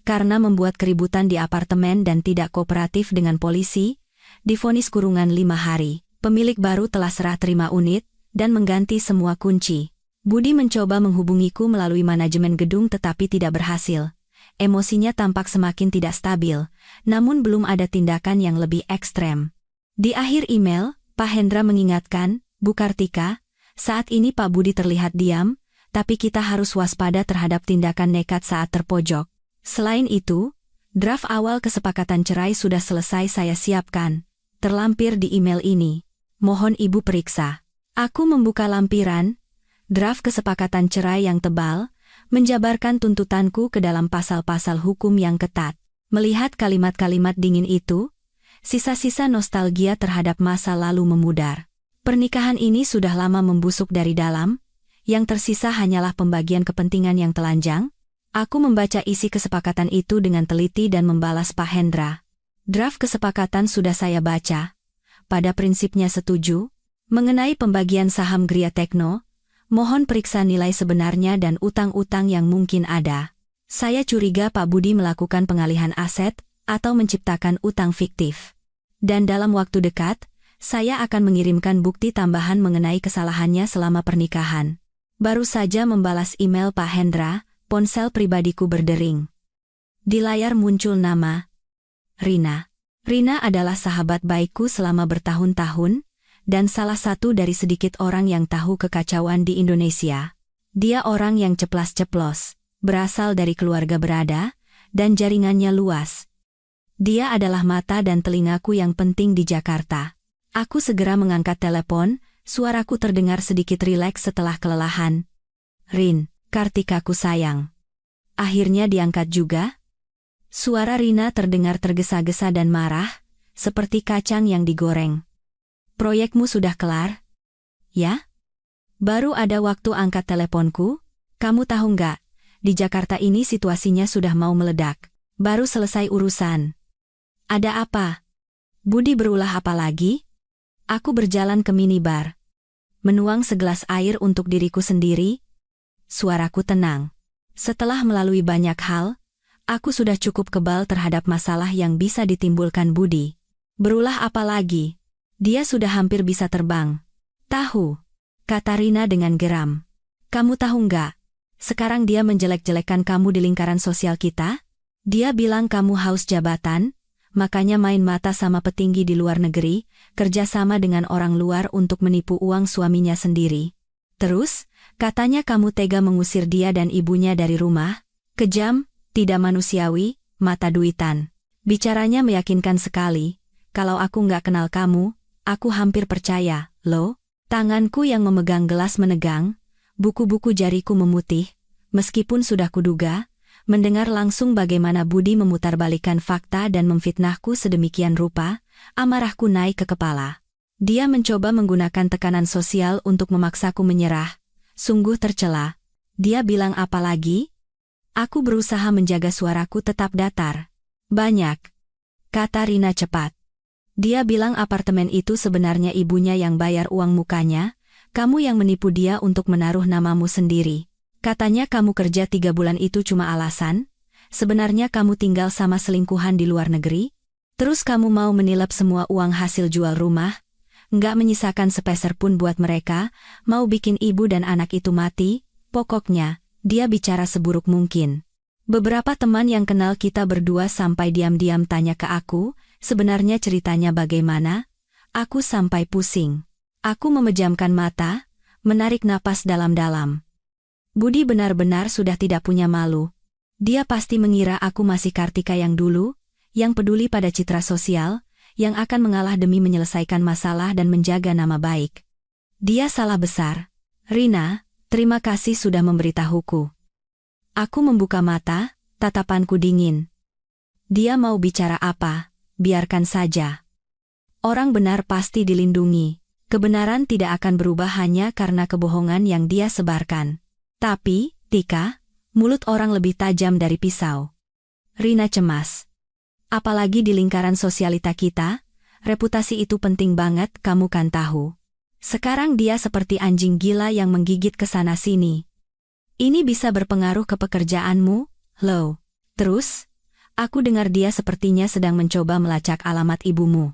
karena membuat keributan di apartemen dan tidak kooperatif dengan polisi, divonis kurungan 5 hari. Pemilik baru telah serah terima unit, dan mengganti semua kunci. Budi mencoba menghubungiku melalui manajemen gedung tetapi tidak berhasil. Emosinya tampak semakin tidak stabil, namun belum ada tindakan yang lebih ekstrem. Di akhir email, Pak Hendra mengingatkan, Bu Kartika, saat ini Pak Budi terlihat diam, tapi kita harus waspada terhadap tindakan nekat saat terpojok. Selain itu, draft awal kesepakatan cerai sudah selesai saya siapkan. Terlampir di email ini. Mohon Ibu periksa. Aku membuka lampiran, draft kesepakatan cerai yang tebal, menjabarkan tuntutanku ke dalam pasal-pasal hukum yang ketat. Melihat kalimat-kalimat dingin itu, sisa-sisa nostalgia terhadap masa lalu memudar. Pernikahan ini sudah lama membusuk dari dalam, yang tersisa hanyalah pembagian kepentingan yang telanjang. Aku membaca isi kesepakatan itu dengan teliti dan membalas Pak Hendra. Draft kesepakatan sudah saya baca. Pada prinsipnya setuju. Mengenai pembagian saham Gria Tekno, mohon periksa nilai sebenarnya dan utang-utang yang mungkin ada. Saya curiga Pak Budi melakukan pengalihan aset atau menciptakan utang fiktif. Dan dalam waktu dekat, saya akan mengirimkan bukti tambahan mengenai kesalahannya selama pernikahan. Baru saja membalas email Pak Hendra, ponsel pribadiku berdering. Di layar muncul nama Rina. Rina adalah sahabat baikku selama bertahun-tahun, dan salah satu dari sedikit orang yang tahu kekacauan di Indonesia. Dia orang yang ceplas-ceplos, berasal dari keluarga berada, dan jaringannya luas. Dia adalah mata dan telingaku yang penting di Jakarta. Aku segera mengangkat telepon, suaraku terdengar sedikit rileks setelah kelelahan. Rin, Kartikaku sayang. Akhirnya diangkat juga. Suara Rina terdengar tergesa-gesa dan marah, seperti kacang yang digoreng. Proyekmu sudah kelar? Ya? Baru ada waktu angkat teleponku? Kamu tahu nggak, di Jakarta ini situasinya sudah mau meledak. Baru selesai urusan. Ada apa? Budi berulah apa lagi? Aku berjalan ke minibar. Menuang segelas air untuk diriku sendiri. Suaraku tenang. Setelah melalui banyak hal, aku sudah cukup kebal terhadap masalah yang bisa ditimbulkan Budi. Berulah apa lagi? Dia sudah hampir bisa terbang. Tahu, kata Rina dengan geram. Kamu tahu nggak? Sekarang dia menjelek-jelekan kamu di lingkaran sosial kita. Dia bilang kamu haus jabatan, makanya main mata sama petinggi di luar negeri, kerjasama dengan orang luar untuk menipu uang suaminya sendiri. Terus, katanya kamu tega mengusir dia dan ibunya dari rumah. Kejam, tidak manusiawi, mata duitan. Bicaranya meyakinkan sekali. Kalau aku nggak kenal kamu, aku hampir percaya, loh. Tanganku yang memegang gelas menegang, buku-buku jariku memutih, meskipun sudah kuduga, mendengar langsung bagaimana Budi memutarbalikkan fakta dan memfitnahku sedemikian rupa, amarahku naik ke kepala. Dia mencoba menggunakan tekanan sosial untuk memaksaku menyerah. Sungguh tercela. Dia bilang apa lagi? Aku berusaha menjaga suaraku tetap datar. Banyak, kata Rina cepat. Dia bilang apartemen itu sebenarnya ibunya yang bayar uang mukanya, kamu yang menipu dia untuk menaruh namamu sendiri. Katanya kamu kerja 3 bulan itu cuma alasan, sebenarnya kamu tinggal sama selingkuhan di luar negeri, terus kamu mau menilap semua uang hasil jual rumah, nggak menyisakan sepeser pun buat mereka, mau bikin ibu dan anak itu mati, pokoknya, dia bicara seburuk mungkin. Beberapa teman yang kenal kita berdua sampai diam-diam tanya ke aku, sebenarnya ceritanya bagaimana? Aku sampai pusing. Aku memejamkan mata, menarik napas dalam-dalam. Budi benar-benar sudah tidak punya malu. Dia pasti mengira aku masih Kartika yang dulu, yang peduli pada citra sosial, yang akan mengalah demi menyelesaikan masalah dan menjaga nama baik. Dia salah besar. Rina, terima kasih sudah memberitahuku. Aku membuka mata, tatapanku dingin. Dia mau bicara apa, biarkan saja. Orang benar pasti dilindungi. Kebenaran tidak akan berubah hanya karena kebohongan yang dia sebarkan. Tapi, Tika, mulut orang lebih tajam dari pisau. Rina cemas. Apalagi di lingkaran sosialita kita, reputasi itu penting banget, kamu kan tahu. Sekarang dia seperti anjing gila yang menggigit ke sana-sini. Ini bisa berpengaruh ke pekerjaanmu, loh. Terus, aku dengar dia sepertinya sedang mencoba melacak alamat ibumu.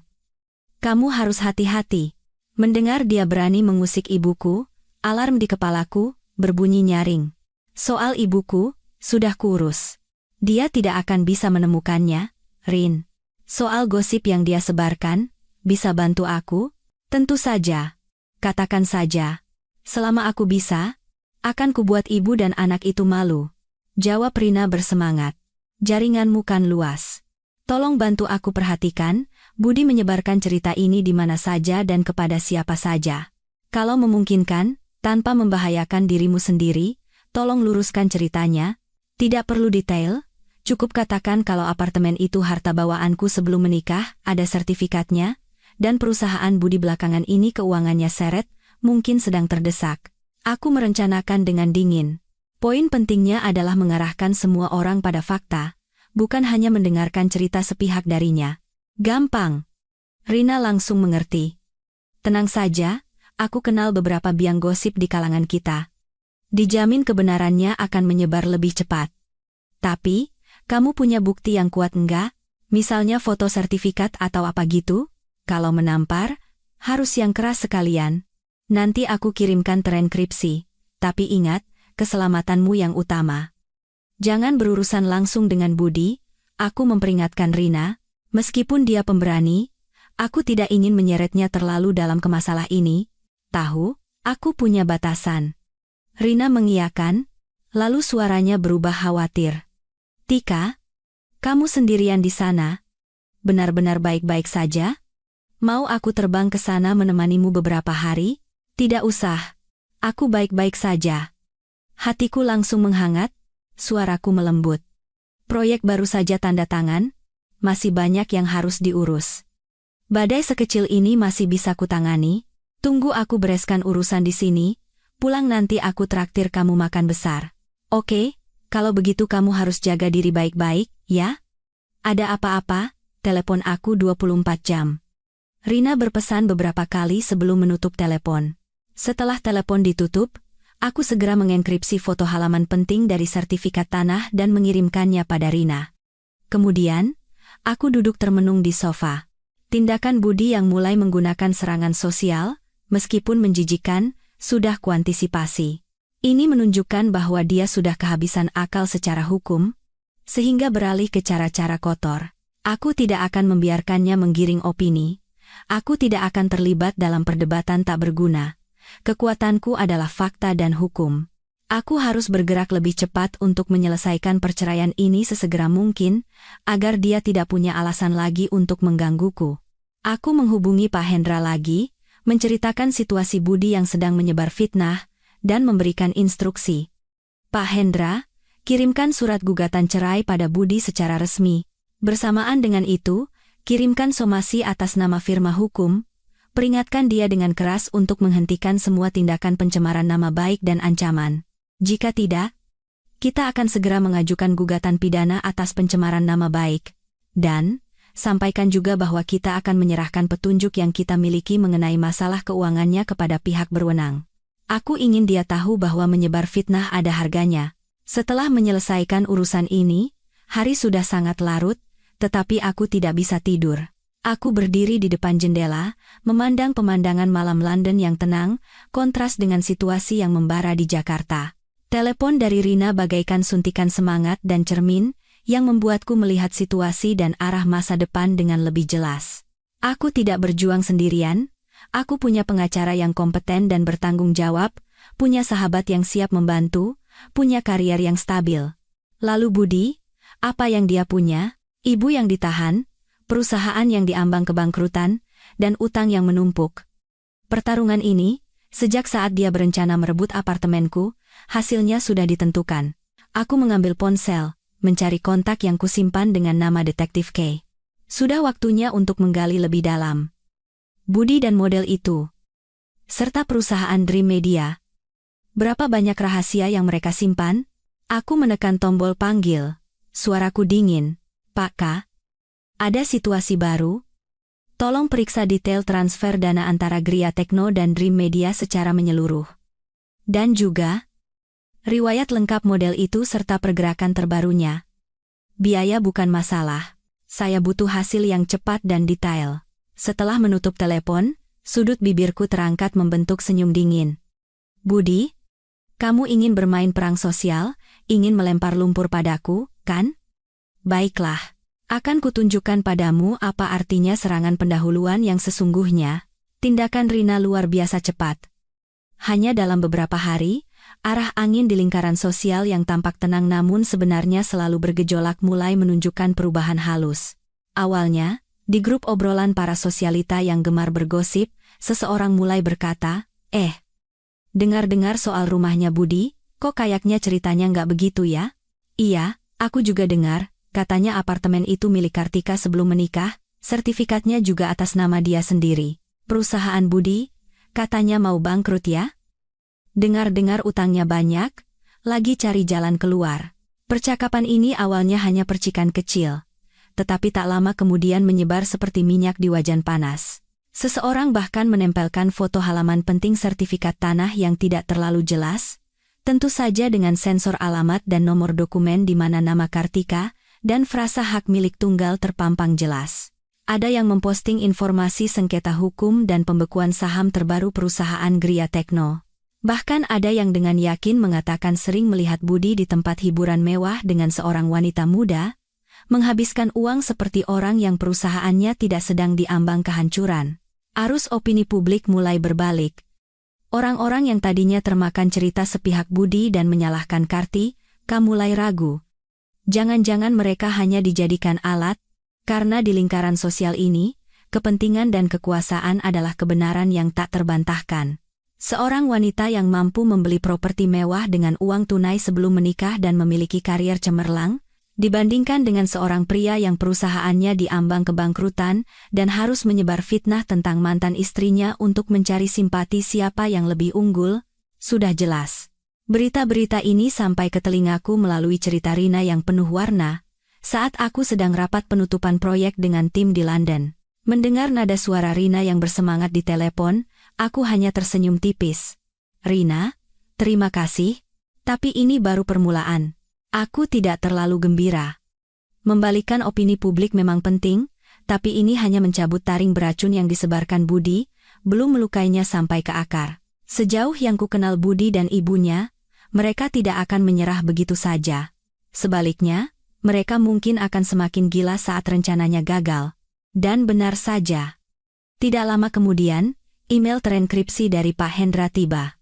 Kamu harus hati-hati. Mendengar dia berani mengusik ibuku, alarm di kepalaku berbunyi nyaring. Soal ibuku, sudah kurus. Dia tidak akan bisa menemukannya, Rin. Soal gosip yang dia sebarkan, bisa bantu aku? Tentu saja. Katakan saja. Selama aku bisa, akan kubuat ibu dan anak itu malu. Jawab Rina bersemangat. Jaringanmu kan luas. Tolong bantu aku perhatikan, Budi menyebarkan cerita ini di mana saja dan kepada siapa saja. Kalau memungkinkan, tanpa membahayakan dirimu sendiri, tolong luruskan ceritanya. Tidak perlu detail, cukup katakan kalau apartemen itu harta bawaanku sebelum menikah, ada sertifikatnya, dan perusahaan Budi belakangan ini keuangannya seret, mungkin sedang terdesak. Aku merencanakan dengan dingin. Poin pentingnya adalah mengarahkan semua orang pada fakta, bukan hanya mendengarkan cerita sepihak darinya. Gampang. Rina langsung mengerti. Tenang saja, aku kenal beberapa biang gosip di kalangan kita. Dijamin kebenarannya akan menyebar lebih cepat. Tapi, kamu punya bukti yang kuat enggak? Misalnya foto sertifikat atau apa gitu? Kalau menampar, harus yang keras sekalian. Nanti aku kirimkan terenkripsi. Tapi ingat, keselamatanmu yang utama. Jangan berurusan langsung dengan Budi, aku memperingatkan Rina. Meskipun dia pemberani, aku tidak ingin menyeretnya terlalu dalam kemasalah ini. Tahu, aku punya batasan. Rina mengiyakan, lalu suaranya berubah khawatir. Tika, kamu sendirian di sana? Benar-benar baik-baik saja? Mau aku terbang ke sana menemanimu beberapa hari? Tidak usah. Aku baik-baik saja. Hatiku langsung menghangat, suaraku melembut. Proyek baru saja tanda tangan, masih banyak yang harus diurus. Badai sekecil ini masih bisa kutangani, tunggu aku bereskan urusan di sini, pulang nanti aku traktir kamu makan besar. Oke, kalau begitu kamu harus jaga diri baik-baik, ya? Ada apa-apa, telepon aku 24 jam. Rina berpesan beberapa kali sebelum menutup telepon. Setelah telepon ditutup, aku segera mengenkripsi foto halaman penting dari sertifikat tanah dan mengirimkannya pada Rina. Kemudian, aku duduk termenung di sofa. Tindakan Budi yang mulai menggunakan serangan sosial, meskipun menjijikkan, sudah kuantisipasi. Ini menunjukkan bahwa dia sudah kehabisan akal secara hukum, sehingga beralih ke cara-cara kotor. Aku tidak akan membiarkannya menggiring opini. Aku tidak akan terlibat dalam perdebatan tak berguna. Kekuatanku adalah fakta dan hukum. Aku harus bergerak lebih cepat untuk menyelesaikan perceraian ini sesegera mungkin, agar dia tidak punya alasan lagi untuk menggangguku. Aku menghubungi Pak Hendra lagi, menceritakan situasi Budi yang sedang menyebar fitnah, dan memberikan instruksi. Pak Hendra, kirimkan surat gugatan cerai pada Budi secara resmi. Bersamaan dengan itu, kirimkan somasi atas nama firma hukum, peringatkan dia dengan keras untuk menghentikan semua tindakan pencemaran nama baik dan ancaman. Jika tidak, kita akan segera mengajukan gugatan pidana atas pencemaran nama baik. Dan, sampaikan juga bahwa kita akan menyerahkan petunjuk yang kita miliki mengenai masalah keuangannya kepada pihak berwenang. Aku ingin dia tahu bahwa menyebar fitnah ada harganya. Setelah menyelesaikan urusan ini, hari sudah sangat larut, tetapi aku tidak bisa tidur. Aku berdiri di depan jendela, memandang pemandangan malam London yang tenang, kontras dengan situasi yang membara di Jakarta. Telepon dari Rina bagaikan suntikan semangat dan cermin, yang membuatku melihat situasi dan arah masa depan dengan lebih jelas. Aku tidak berjuang sendirian, aku punya pengacara yang kompeten dan bertanggung jawab, punya sahabat yang siap membantu, punya karier yang stabil. Lalu Budi, apa yang dia punya? Ibu yang ditahan, perusahaan yang diambang kebangkrutan, dan utang yang menumpuk. Pertarungan ini, sejak saat dia berencana merebut apartemenku, hasilnya sudah ditentukan. Aku mengambil ponsel, mencari kontak yang kusimpan dengan nama Detektif K. Sudah waktunya untuk menggali lebih dalam. Budi dan model itu, serta perusahaan Dream Media. Berapa banyak rahasia yang mereka simpan? Aku menekan tombol panggil. Suaraku dingin. Pak K, ada situasi baru? Tolong periksa detail transfer dana antara Gria Tekno dan Dream Media secara menyeluruh. Dan juga, riwayat lengkap model itu serta pergerakan terbarunya. Biaya bukan masalah. Saya butuh hasil yang cepat dan detail. Setelah menutup telepon, sudut bibirku terangkat membentuk senyum dingin. Budi, kamu ingin bermain perang sosial, ingin melempar lumpur padaku, kan? Baiklah. Akan kutunjukkan padamu apa artinya serangan pendahuluan yang sesungguhnya. Tindakan Rina luar biasa cepat. Hanya dalam beberapa hari, arah angin di lingkaran sosial yang tampak tenang namun sebenarnya selalu bergejolak mulai menunjukkan perubahan halus. Awalnya, di grup obrolan para sosialita yang gemar bergosip, seseorang mulai berkata, dengar-dengar soal rumahnya Budi, kok kayaknya ceritanya nggak begitu ya? Iya, aku juga dengar. Katanya apartemen itu milik Kartika sebelum menikah, sertifikatnya juga atas nama dia sendiri. Perusahaan Budi, katanya mau bangkrut ya? Dengar-dengar utangnya banyak, lagi cari jalan keluar. Percakapan ini awalnya hanya percikan kecil, tetapi tak lama kemudian menyebar seperti minyak di wajan panas. Seseorang bahkan menempelkan foto halaman penting sertifikat tanah yang tidak terlalu jelas, tentu saja dengan sensor alamat dan nomor dokumen di mana nama Kartika dan frasa hak milik tunggal terpampang jelas. Ada yang memposting informasi sengketa hukum dan pembekuan saham terbaru perusahaan Gria Tekno. Bahkan ada yang dengan yakin mengatakan sering melihat Budi di tempat hiburan mewah dengan seorang wanita muda, menghabiskan uang seperti orang yang perusahaannya tidak sedang diambang kehancuran. Arus opini publik mulai berbalik. Orang-orang yang tadinya termakan cerita sepihak Budi dan menyalahkan Kartika mulai ragu. Jangan-jangan mereka hanya dijadikan alat, karena di lingkaran sosial ini, kepentingan dan kekuasaan adalah kebenaran yang tak terbantahkan. Seorang wanita yang mampu membeli properti mewah dengan uang tunai sebelum menikah dan memiliki karier cemerlang, dibandingkan dengan seorang pria yang perusahaannya diambang kebangkrutan dan harus menyebar fitnah tentang mantan istrinya untuk mencari simpati siapa yang lebih unggul, sudah jelas. Berita-berita ini sampai ke telingaku melalui cerita Rina yang penuh warna, saat aku sedang rapat penutupan proyek dengan tim di London. Mendengar nada suara Rina yang bersemangat di telepon, aku hanya tersenyum tipis. Rina, terima kasih, tapi ini baru permulaan. Aku tidak terlalu gembira. Membalikan opini publik memang penting, tapi ini hanya mencabut taring beracun yang disebarkan Budi, belum melukainya sampai ke akar. Sejauh yang ku kenal Budi dan ibunya, mereka tidak akan menyerah begitu saja. Sebaliknya, mereka mungkin akan semakin gila saat rencananya gagal. Dan benar saja. Tidak lama kemudian, email terenkripsi dari Pak Hendra tiba.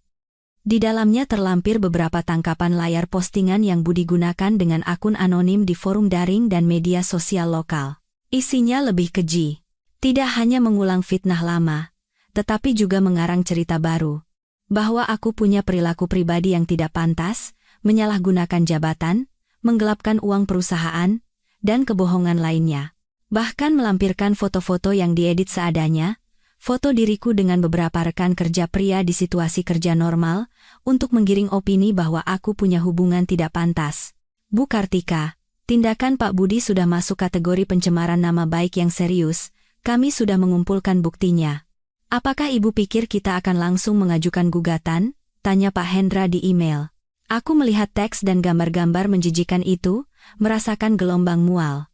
Di dalamnya terlampir beberapa tangkapan layar postingan yang Budi gunakan dengan akun anonim di forum daring dan media sosial lokal. Isinya lebih keji. Tidak hanya mengulang fitnah lama, tetapi juga mengarang cerita baru. Bahwa aku punya perilaku pribadi yang tidak pantas, menyalahgunakan jabatan, menggelapkan uang perusahaan, dan kebohongan lainnya. Bahkan melampirkan foto-foto yang diedit seadanya, foto diriku dengan beberapa rekan kerja pria di situasi kerja normal, untuk menggiring opini bahwa aku punya hubungan tidak pantas. Bu Kartika, tindakan Pak Budi sudah masuk kategori pencemaran nama baik yang serius, kami sudah mengumpulkan buktinya. Apakah Ibu pikir kita akan langsung mengajukan gugatan? Tanya Pak Hendra di email. Aku melihat teks dan gambar-gambar menjijikan itu, merasakan gelombang mual.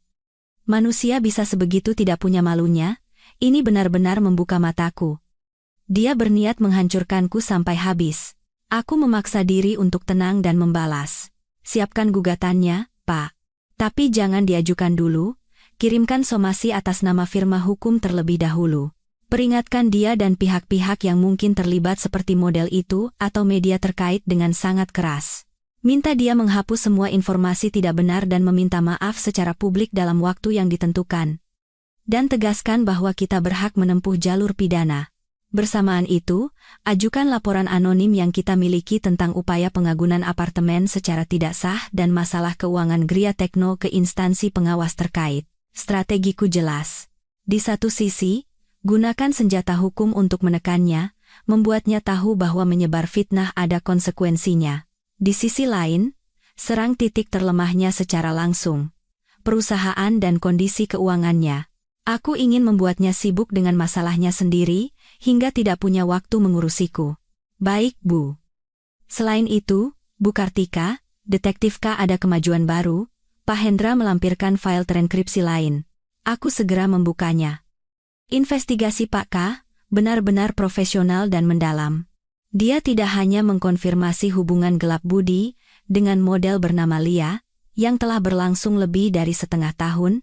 Manusia bisa sebegitu tidak punya malunya? Ini benar-benar membuka mataku. Dia berniat menghancurkanku sampai habis. Aku memaksa diri untuk tenang dan membalas. Siapkan gugatannya, Pak. Tapi jangan diajukan dulu, kirimkan somasi atas nama firma hukum terlebih dahulu. Peringatkan dia dan pihak-pihak yang mungkin terlibat seperti model itu atau media terkait dengan sangat keras. Minta dia menghapus semua informasi tidak benar dan meminta maaf secara publik dalam waktu yang ditentukan. Dan tegaskan bahwa kita berhak menempuh jalur pidana. Bersamaan itu, ajukan laporan anonim yang kita miliki tentang upaya pengagunan apartemen secara tidak sah dan masalah keuangan Gria Tekno ke instansi pengawas terkait. Strategiku jelas. Di satu sisi, gunakan senjata hukum untuk menekannya, membuatnya tahu bahwa menyebar fitnah ada konsekuensinya. Di sisi lain, serang titik terlemahnya secara langsung. Perusahaan dan kondisi keuangannya. Aku ingin membuatnya sibuk dengan masalahnya sendiri, hingga tidak punya waktu mengurusiku. Baik, Bu. Selain itu, Bu Kartika, Detektif K ada kemajuan baru. Pak Hendra melampirkan file terenkripsi lain. Aku segera membukanya. Investigasi Pak K benar-benar profesional dan mendalam. Dia tidak hanya mengkonfirmasi hubungan gelap Budi dengan model bernama Lia, yang telah berlangsung lebih dari setengah tahun,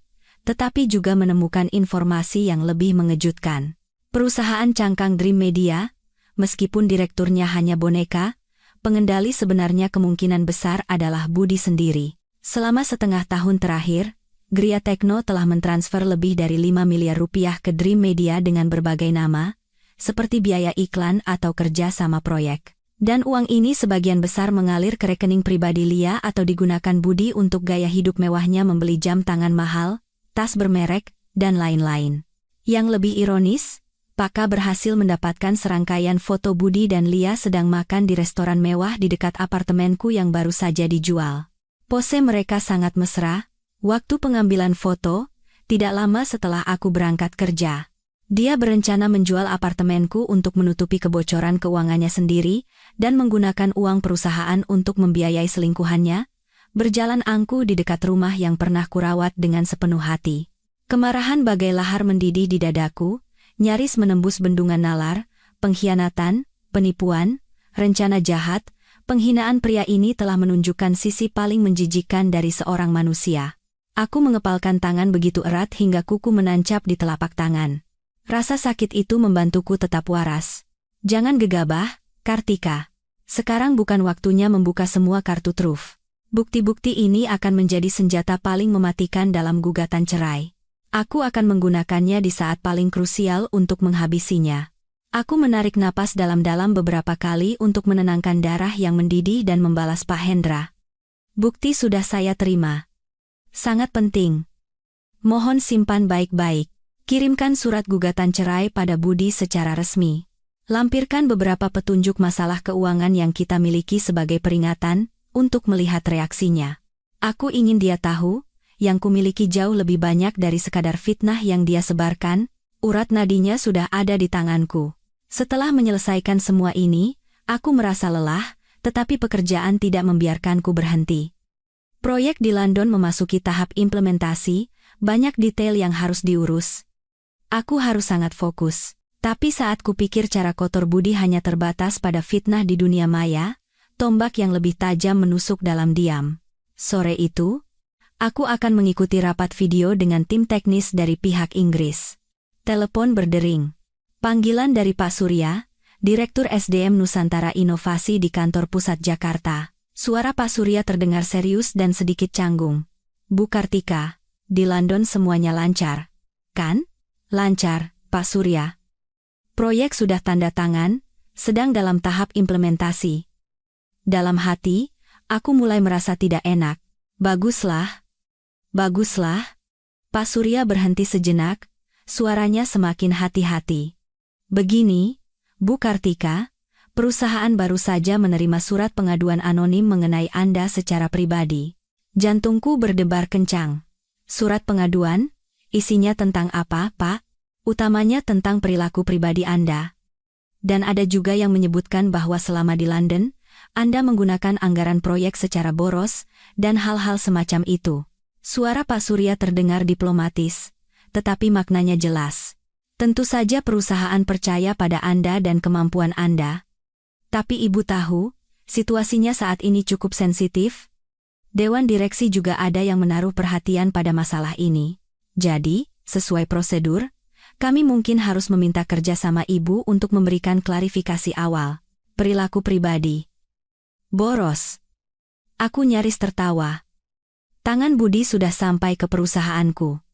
tetapi juga menemukan informasi yang lebih mengejutkan. Perusahaan cangkang Dream Media, meskipun direkturnya hanya boneka, pengendali sebenarnya kemungkinan besar adalah Budi sendiri. Selama setengah tahun terakhir, Gria Tekno telah mentransfer lebih dari 5 miliar rupiah ke Dream Media dengan berbagai nama, seperti biaya iklan atau kerja sama proyek. Dan uang ini sebagian besar mengalir ke rekening pribadi Lia atau digunakan Budi untuk gaya hidup mewahnya membeli jam tangan mahal, tas bermerek, dan lain-lain. Yang lebih ironis, Pak K berhasil mendapatkan serangkaian foto Budi dan Lia sedang makan di restoran mewah di dekat apartemenku yang baru saja dijual. Pose mereka sangat mesra. Waktu pengambilan foto, tidak lama setelah aku berangkat kerja. Dia berencana menjual apartemenku untuk menutupi kebocoran keuangannya sendiri dan menggunakan uang perusahaan untuk membiayai selingkuhannya. Berjalan angku di dekat rumah yang pernah kurawat dengan sepenuh hati. Kemarahan bagai lahar mendidih di dadaku, nyaris menembus bendungan nalar, pengkhianatan, penipuan, rencana jahat, penghinaan pria ini telah menunjukkan sisi paling menjijikkan dari seorang manusia. Aku mengepalkan tangan begitu erat hingga kuku menancap di telapak tangan. Rasa sakit itu membantuku tetap waras. Jangan gegabah, Kartika. Sekarang bukan waktunya membuka semua kartu truf. Bukti-bukti ini akan menjadi senjata paling mematikan dalam gugatan cerai. Aku akan menggunakannya di saat paling krusial untuk menghabisinya. Aku menarik napas dalam-dalam beberapa kali untuk menenangkan darah yang mendidih dan membalas Pak Hendra. Bukti sudah saya terima. Sangat penting. Mohon simpan baik-baik. Kirimkan surat gugatan cerai pada Budi secara resmi. Lampirkan beberapa petunjuk masalah keuangan yang kita miliki sebagai peringatan, untuk melihat reaksinya. Aku ingin dia tahu, yang kumiliki jauh lebih banyak dari sekadar fitnah yang dia sebarkan, urat nadinya sudah ada di tanganku. Setelah menyelesaikan semua ini, aku merasa lelah, tetapi pekerjaan tidak membiarkanku berhenti. Proyek di London memasuki tahap implementasi, banyak detail yang harus diurus. Aku harus sangat fokus, tapi saat kupikir cara kotor Budi hanya terbatas pada fitnah di dunia maya, tombak yang lebih tajam menusuk dalam diam. Sore itu, aku akan mengikuti rapat video dengan tim teknis dari pihak Inggris. Telepon berdering. Panggilan dari Pak Surya, Direktur SDM Nusantara Inovasi di kantor pusat Jakarta. Suara Pak Surya terdengar serius dan sedikit canggung. Bu Kartika, di London semuanya lancar, kan? Lancar, Pak Surya. Proyek sudah tanda tangan, sedang dalam tahap implementasi. Dalam hati, aku mulai merasa tidak enak. Baguslah. Baguslah. Pak Surya berhenti sejenak, suaranya semakin hati-hati. Begini, Bu Kartika, perusahaan baru saja menerima surat pengaduan anonim mengenai Anda secara pribadi. Jantungku berdebar kencang. Surat pengaduan? Isinya tentang apa, Pak? Utamanya tentang perilaku pribadi Anda. Dan ada juga yang menyebutkan bahwa selama di London, Anda menggunakan anggaran proyek secara boros, dan hal-hal semacam itu. Suara Pak Surya terdengar diplomatis, tetapi maknanya jelas. Tentu saja perusahaan percaya pada Anda dan kemampuan Anda. Tapi Ibu tahu, situasinya saat ini cukup sensitif. Dewan direksi juga ada yang menaruh perhatian pada masalah ini. Jadi, sesuai prosedur, kami mungkin harus meminta kerjasama Ibu untuk memberikan klarifikasi awal. Perilaku pribadi. Boros. Aku nyaris tertawa. Tangan Budi sudah sampai ke perusahaanku.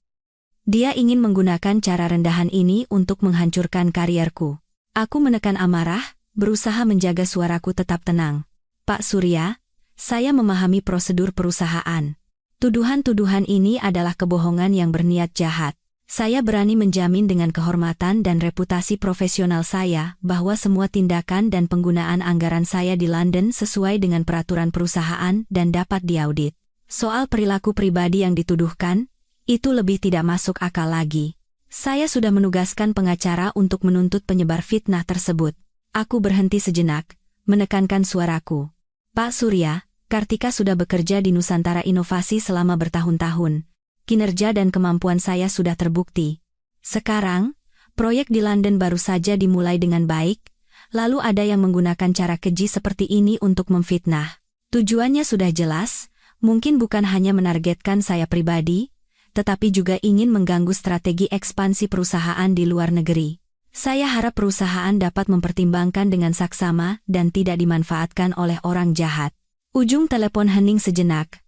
Dia ingin menggunakan cara rendahan ini untuk menghancurkan karierku. Aku menekan amarah, berusaha menjaga suaraku tetap tenang. Pak Surya, saya memahami prosedur perusahaan. Tuduhan-tuduhan ini adalah kebohongan yang berniat jahat. Saya berani menjamin dengan kehormatan dan reputasi profesional saya bahwa semua tindakan dan penggunaan anggaran saya di London sesuai dengan peraturan perusahaan dan dapat diaudit. Soal perilaku pribadi yang dituduhkan, itu lebih tidak masuk akal lagi. Saya sudah menugaskan pengacara untuk menuntut penyebar fitnah tersebut. Aku berhenti sejenak, menekankan suaraku. Pak Surya, Kartika sudah bekerja di Nusantara Inovasi selama bertahun-tahun. Kinerja dan kemampuan saya sudah terbukti. Sekarang, proyek di London baru saja dimulai dengan baik, lalu ada yang menggunakan cara keji seperti ini untuk memfitnah. Tujuannya sudah jelas, mungkin bukan hanya menargetkan saya pribadi, tetapi juga ingin mengganggu strategi ekspansi perusahaan di luar negeri. Saya harap perusahaan dapat mempertimbangkan dengan saksama dan tidak dimanfaatkan oleh orang jahat. Ujung telepon hening sejenak.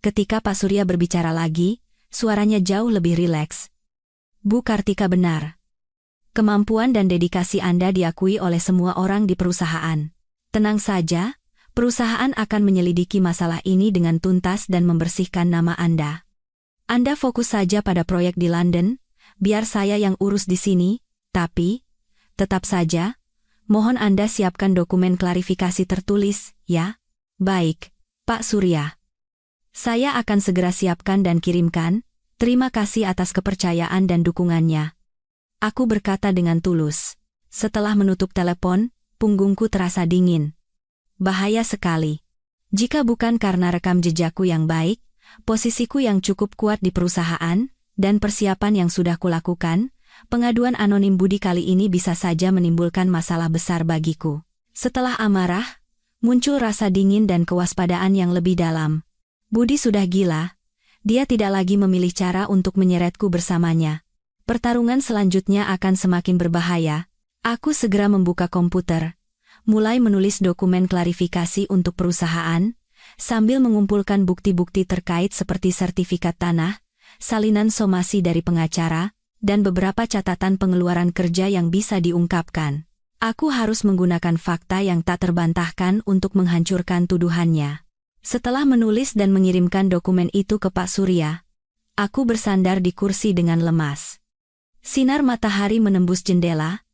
Ketika Pak Surya berbicara lagi, suaranya jauh lebih rileks. Bu Kartika benar. Kemampuan dan dedikasi Anda diakui oleh semua orang di perusahaan. Tenang saja, perusahaan akan menyelidiki masalah ini dengan tuntas dan membersihkan nama Anda. Anda fokus saja pada proyek di London, biar saya yang urus di sini, tapi, tetap saja, mohon Anda siapkan dokumen klarifikasi tertulis, ya? Baik, Pak Surya. Saya akan segera siapkan dan kirimkan. Terima kasih atas kepercayaan dan dukungannya. Aku berkata dengan tulus. Setelah menutup telepon, punggungku terasa dingin. Bahaya sekali. Jika bukan karena rekam jejakku yang baik, posisiku yang cukup kuat di perusahaan, dan persiapan yang sudah kulakukan, pengaduan anonim Budi kali ini bisa saja menimbulkan masalah besar bagiku. Setelah amarah, muncul rasa dingin dan kewaspadaan yang lebih dalam. Budi sudah gila. Dia tidak lagi memilih cara untuk menyeretku bersamanya. Pertarungan selanjutnya akan semakin berbahaya. Aku segera membuka komputer, mulai menulis dokumen klarifikasi untuk perusahaan, sambil mengumpulkan bukti-bukti terkait seperti sertifikat tanah, salinan somasi dari pengacara, dan beberapa catatan pengeluaran kerja yang bisa diungkapkan. Aku harus menggunakan fakta yang tak terbantahkan untuk menghancurkan tuduhannya. Setelah menulis dan mengirimkan dokumen itu ke Pak Surya, aku bersandar di kursi dengan lemas. Sinar matahari menembus jendela,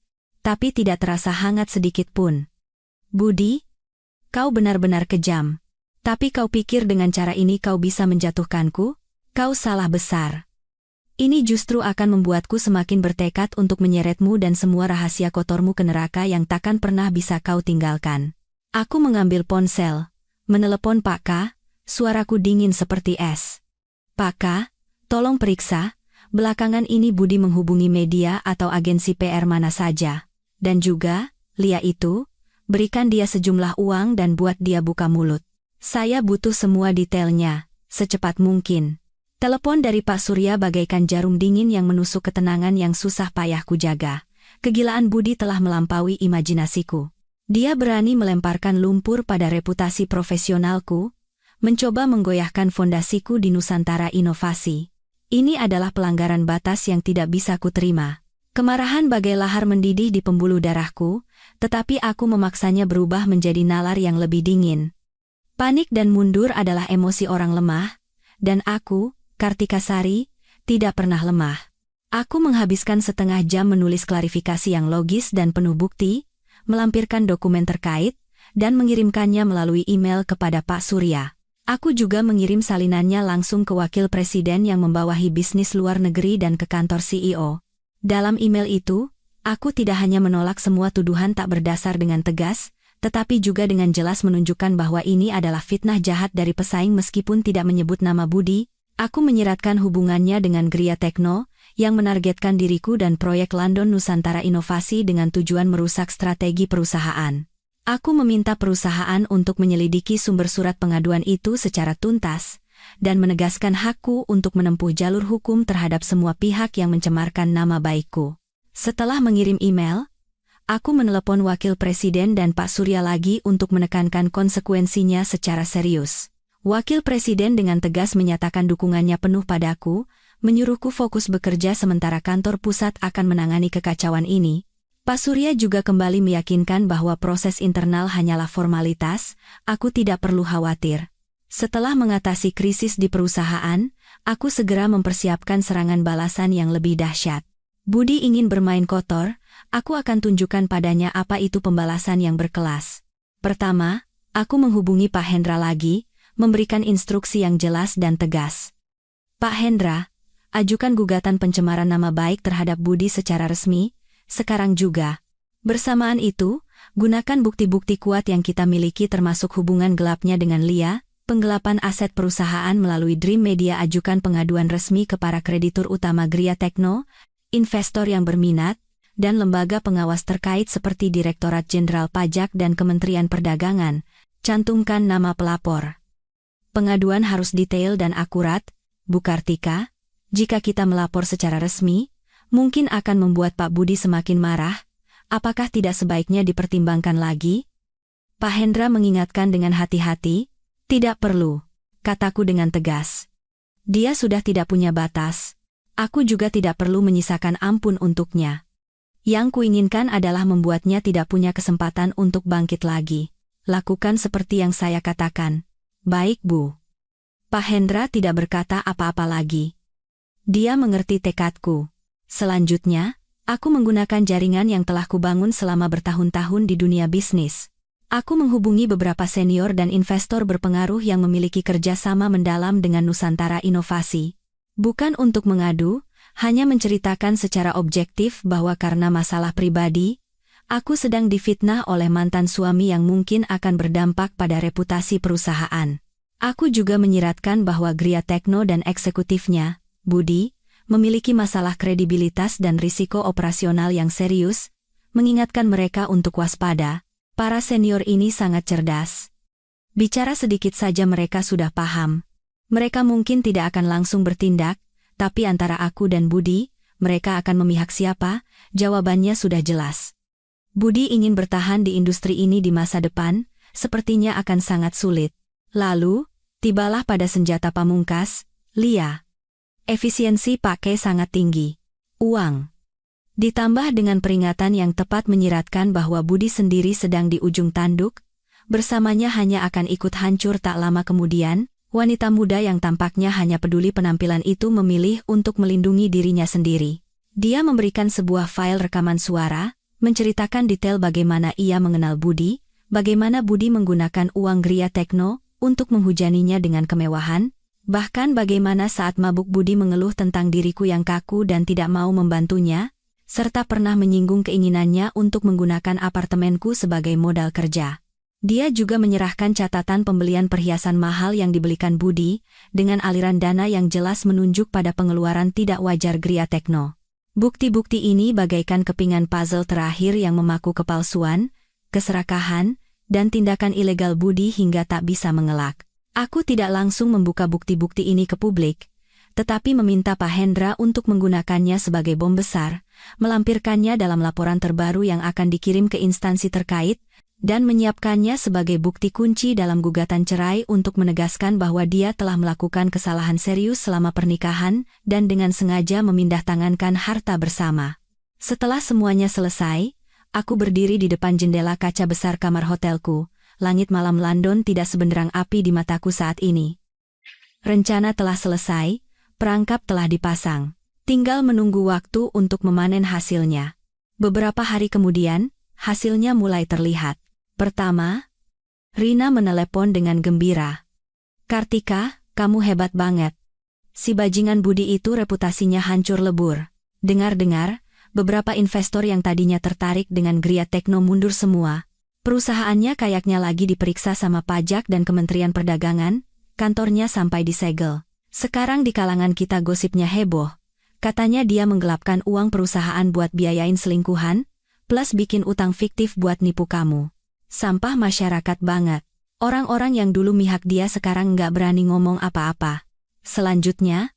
tapi tidak terasa hangat sedikit pun. Budi, kau benar-benar kejam. Tapi kau pikir dengan cara ini kau bisa menjatuhkanku? Kau salah besar. Ini justru akan membuatku semakin bertekad untuk menyeretmu dan semua rahasia kotormu ke neraka yang takkan pernah bisa kau tinggalkan. Aku mengambil ponsel, menelepon Pak K, suaraku dingin seperti es. Pak K, tolong periksa, belakangan ini Budi menghubungi media atau agensi PR mana saja. Dan juga, Lia itu, berikan dia sejumlah uang dan buat dia buka mulut. Saya butuh semua detailnya, secepat mungkin. Telepon dari Pak Surya bagaikan jarum dingin yang menusuk ketenangan yang susah payah ku jaga. Kegilaan Budi telah melampaui imajinasiku. Dia berani melemparkan lumpur pada reputasi profesionalku, mencoba menggoyahkan fondasiku di Nusantara Inovasi. Ini adalah pelanggaran batas yang tidak bisa kuterima. Kemarahan bagai lahar mendidih di pembuluh darahku, tetapi aku memaksanya berubah menjadi nalar yang lebih dingin. Panik dan mundur adalah emosi orang lemah, dan aku, Kartika Sari, tidak pernah lemah. Aku menghabiskan setengah jam menulis klarifikasi yang logis dan penuh bukti, melampirkan dokumen terkait, dan mengirimkannya melalui email kepada Pak Surya. Aku juga mengirim salinannya langsung ke Wakil Presiden yang membawahi bisnis luar negeri dan ke kantor CEO. Dalam email itu, aku tidak hanya menolak semua tuduhan tak berdasar dengan tegas, tetapi juga dengan jelas menunjukkan bahwa ini adalah fitnah jahat dari pesaing meskipun tidak menyebut nama Budi. Aku menyiratkan hubungannya dengan Gria Tekno, yang menargetkan diriku dan proyek London Nusantara Inovasi dengan tujuan merusak strategi perusahaan. Aku meminta perusahaan untuk menyelidiki sumber surat pengaduan itu secara tuntas, dan menegaskan hakku untuk menempuh jalur hukum terhadap semua pihak yang mencemarkan nama baikku. Setelah mengirim email, aku menelepon Wakil Presiden dan Pak Surya lagi untuk menekankan konsekuensinya secara serius. Wakil Presiden dengan tegas menyatakan dukungannya penuh padaku, menyuruhku fokus bekerja sementara kantor pusat akan menangani kekacauan ini. Pak Surya juga kembali meyakinkan bahwa proses internal hanyalah formalitas, aku tidak perlu khawatir. Setelah mengatasi krisis di perusahaan, aku segera mempersiapkan serangan balasan yang lebih dahsyat. Budi ingin bermain kotor, aku akan tunjukkan padanya apa itu pembalasan yang berkelas. Pertama, aku menghubungi Pak Hendra lagi, memberikan instruksi yang jelas dan tegas. Pak Hendra, ajukan gugatan pencemaran nama baik terhadap Budi secara resmi, sekarang juga. Bersamaan itu, gunakan bukti-bukti kuat yang kita miliki termasuk hubungan gelapnya dengan Lia, penggelapan aset perusahaan melalui Dream Media, ajukan pengaduan resmi ke para kreditur utama Gria Tekno, investor yang berminat, dan lembaga pengawas terkait seperti Direktorat Jenderal Pajak dan Kementerian Perdagangan, cantumkan nama pelapor. Pengaduan harus detail dan akurat, Bu Kartika. Jika kita melapor secara resmi, mungkin akan membuat Pak Budi semakin marah. Apakah tidak sebaiknya dipertimbangkan lagi? Pak Hendra mengingatkan dengan hati-hati. Tidak perlu, kataku dengan tegas. Dia sudah tidak punya batas. Aku juga tidak perlu menyisakan ampun untuknya. Yang kuinginkan adalah membuatnya tidak punya kesempatan untuk bangkit lagi. Lakukan seperti yang saya katakan. Baik, Bu. Pak Hendra tidak berkata apa-apa lagi. Dia mengerti tekadku. Selanjutnya, aku menggunakan jaringan yang telah kubangun selama bertahun-tahun di dunia bisnis. Aku menghubungi beberapa senior dan investor berpengaruh yang memiliki kerjasama mendalam dengan Nusantara Inovasi. Bukan untuk mengadu, hanya menceritakan secara objektif bahwa karena masalah pribadi, aku sedang difitnah oleh mantan suami yang mungkin akan berdampak pada reputasi perusahaan. Aku juga menyiratkan bahwa Gria Tekno dan eksekutifnya, Budi, memiliki masalah kredibilitas dan risiko operasional yang serius, mengingatkan mereka untuk waspada. Para senior ini sangat cerdas. Bicara sedikit saja mereka sudah paham. Mereka mungkin tidak akan langsung bertindak, tapi antara aku dan Budi, mereka akan memihak siapa? Jawabannya sudah jelas. Budi ingin bertahan di industri ini di masa depan, sepertinya akan sangat sulit. Lalu, tibalah pada senjata pamungkas, Lia. Efisiensi pakai sangat tinggi. Uang. Ditambah dengan peringatan yang tepat menyiratkan bahwa Budi sendiri sedang di ujung tanduk, bersamanya hanya akan ikut hancur tak lama kemudian. Wanita muda yang tampaknya hanya peduli penampilan itu memilih untuk melindungi dirinya sendiri. Dia memberikan sebuah file rekaman suara, menceritakan detail bagaimana ia mengenal Budi, bagaimana Budi menggunakan uang Gria Tekno untuk menghujaninya dengan kemewahan, bahkan bagaimana saat mabuk Budi mengeluh tentang diriku yang kaku dan tidak mau membantunya, serta pernah menyinggung keinginannya untuk menggunakan apartemenku sebagai modal kerja. Dia juga menyerahkan catatan pembelian perhiasan mahal yang dibelikan Budi, dengan aliran dana yang jelas menunjuk pada pengeluaran tidak wajar Gria Tekno. Bukti-bukti ini bagaikan kepingan puzzle terakhir yang memaku kepalsuan, keserakahan, dan tindakan ilegal Budi hingga tak bisa mengelak. Aku tidak langsung membuka bukti-bukti ini ke publik, tetapi meminta Pak Hendra untuk menggunakannya sebagai bom besar, melampirkannya dalam laporan terbaru yang akan dikirim ke instansi terkait, dan menyiapkannya sebagai bukti kunci dalam gugatan cerai untuk menegaskan bahwa dia telah melakukan kesalahan serius selama pernikahan dan dengan sengaja memindahtangankan harta bersama. Setelah semuanya selesai, aku berdiri di depan jendela kaca besar kamar hotelku. Langit malam London tidak sebenderang api di mataku saat ini. Rencana telah selesai, perangkap telah dipasang. Tinggal menunggu waktu untuk memanen hasilnya. Beberapa hari kemudian, hasilnya mulai terlihat. Pertama, Rina menelepon dengan gembira. "Kartika, kamu hebat banget. Si bajingan Budi itu reputasinya hancur lebur. Dengar-dengar, beberapa investor yang tadinya tertarik dengan Gria Tekno mundur semua. Perusahaannya kayaknya lagi diperiksa sama pajak dan Kementerian Perdagangan, kantornya sampai disegel. Sekarang di kalangan kita gosipnya heboh. Katanya dia menggelapkan uang perusahaan buat biayain selingkuhan, plus bikin utang fiktif buat nipu kamu. Sampah masyarakat banget. Orang-orang yang dulu mihak dia sekarang nggak berani ngomong apa-apa." Selanjutnya,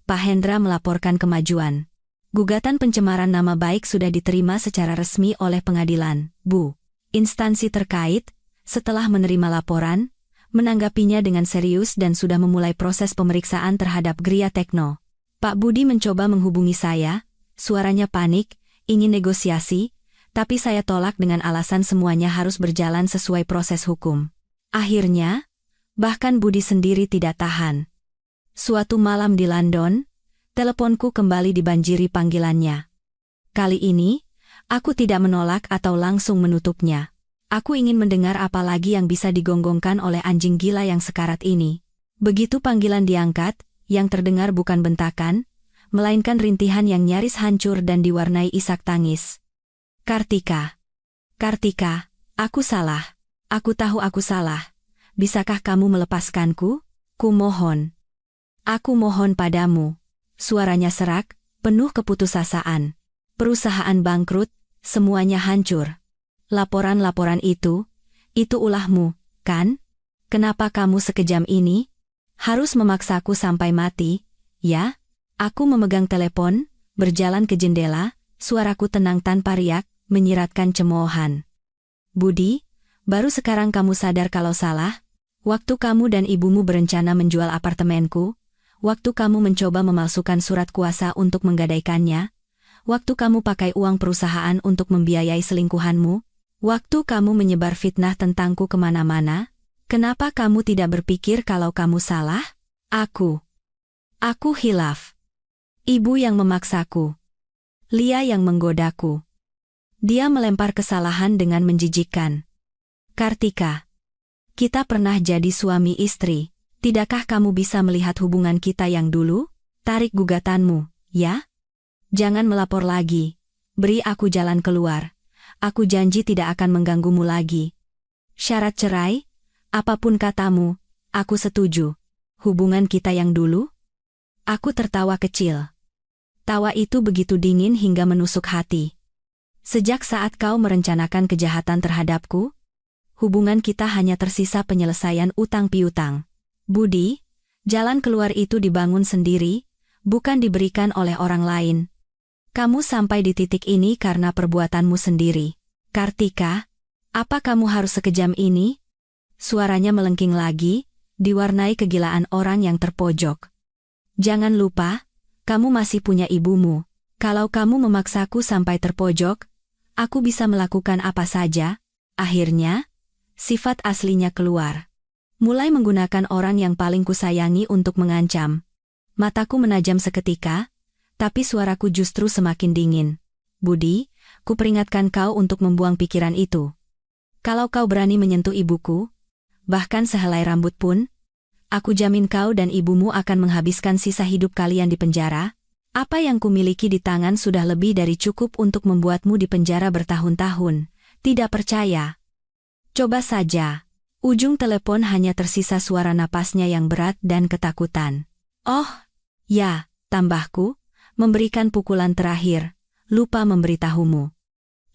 Pak Hendra melaporkan kemajuan. Gugatan pencemaran nama baik sudah diterima secara resmi oleh pengadilan, Bu. Instansi terkait, setelah menerima laporan, menanggapinya dengan serius dan sudah memulai proses pemeriksaan terhadap Gria Tekno. Pak Budi mencoba menghubungi saya, suaranya panik, ingin negosiasi, tapi saya tolak dengan alasan semuanya harus berjalan sesuai proses hukum. Akhirnya, bahkan Budi sendiri tidak tahan. Suatu malam di London, teleponku kembali dibanjiri panggilannya. Kali ini, aku tidak menolak atau langsung menutupnya. Aku ingin mendengar apa lagi yang bisa digonggongkan oleh anjing gila yang sekarat ini. Begitu panggilan diangkat, yang terdengar bukan bentakan, melainkan rintihan yang nyaris hancur dan diwarnai isak tangis. "Kartika. Kartika, aku salah. Aku tahu aku salah. Bisakah kamu melepaskanku? Kumohon. Aku mohon padamu." Suaranya serak, penuh keputusasaan. Perusahaan bangkrut, semuanya hancur. Laporan-laporan itu ulahmu, kan? Kenapa kamu sekejam ini? Harus memaksaku sampai mati, ya? Aku memegang telepon, berjalan ke jendela, suaraku tenang tanpa riak, menyiratkan cemoohan. "Budi, baru sekarang kamu sadar kalau salah? Waktu kamu dan ibumu berencana menjual apartemenku, waktu kamu mencoba memalsukan surat kuasa untuk menggadaikannya, waktu kamu pakai uang perusahaan untuk membiayai selingkuhanmu, waktu kamu menyebar fitnah tentangku kemana-mana, kenapa kamu tidak berpikir kalau kamu salah? Aku hilaf. Ibu yang memaksaku. Lia yang menggodaku." Dia melempar kesalahan dengan menjijikkan. "Kartika, kita pernah jadi suami istri. Tidakkah kamu bisa melihat hubungan kita yang dulu? Tarik gugatanmu, ya? Jangan melapor lagi. Beri aku jalan keluar. Aku janji tidak akan mengganggumu lagi. Syarat cerai? Apapun katamu, aku setuju. Hubungan kita yang dulu?" Aku tertawa kecil. Tawa itu begitu dingin hingga menusuk hati. "Sejak saat kau merencanakan kejahatan terhadapku, hubungan kita hanya tersisa penyelesaian utang piutang. Budi, jalan keluar itu dibangun sendiri, bukan diberikan oleh orang lain. Kamu sampai di titik ini karena perbuatanmu sendiri. Kartika, apa kamu harus sekejam ini?" Suaranya melengking lagi, diwarnai kegilaan orang yang terpojok. "Jangan lupa, kamu masih punya ibumu. Kalau kamu memaksaku sampai terpojok, aku bisa melakukan apa saja." Akhirnya, sifat aslinya keluar. Mulai menggunakan orang yang paling kusayangi untuk mengancam. Mataku menajam seketika, tapi suaraku justru semakin dingin. "Budi, kuperingatkan kau untuk membuang pikiran itu. Kalau kau berani menyentuh ibuku, bahkan sehelai rambut pun, aku jamin kau dan ibumu akan menghabiskan sisa hidup kalian di penjara. Apa yang kumiliki di tangan sudah lebih dari cukup untuk membuatmu di penjara bertahun-tahun. Tidak percaya? Coba saja." Ujung telepon hanya tersisa suara napasnya yang berat dan ketakutan. "Oh, ya," tambahku, memberikan pukulan terakhir, "lupa memberitahumu.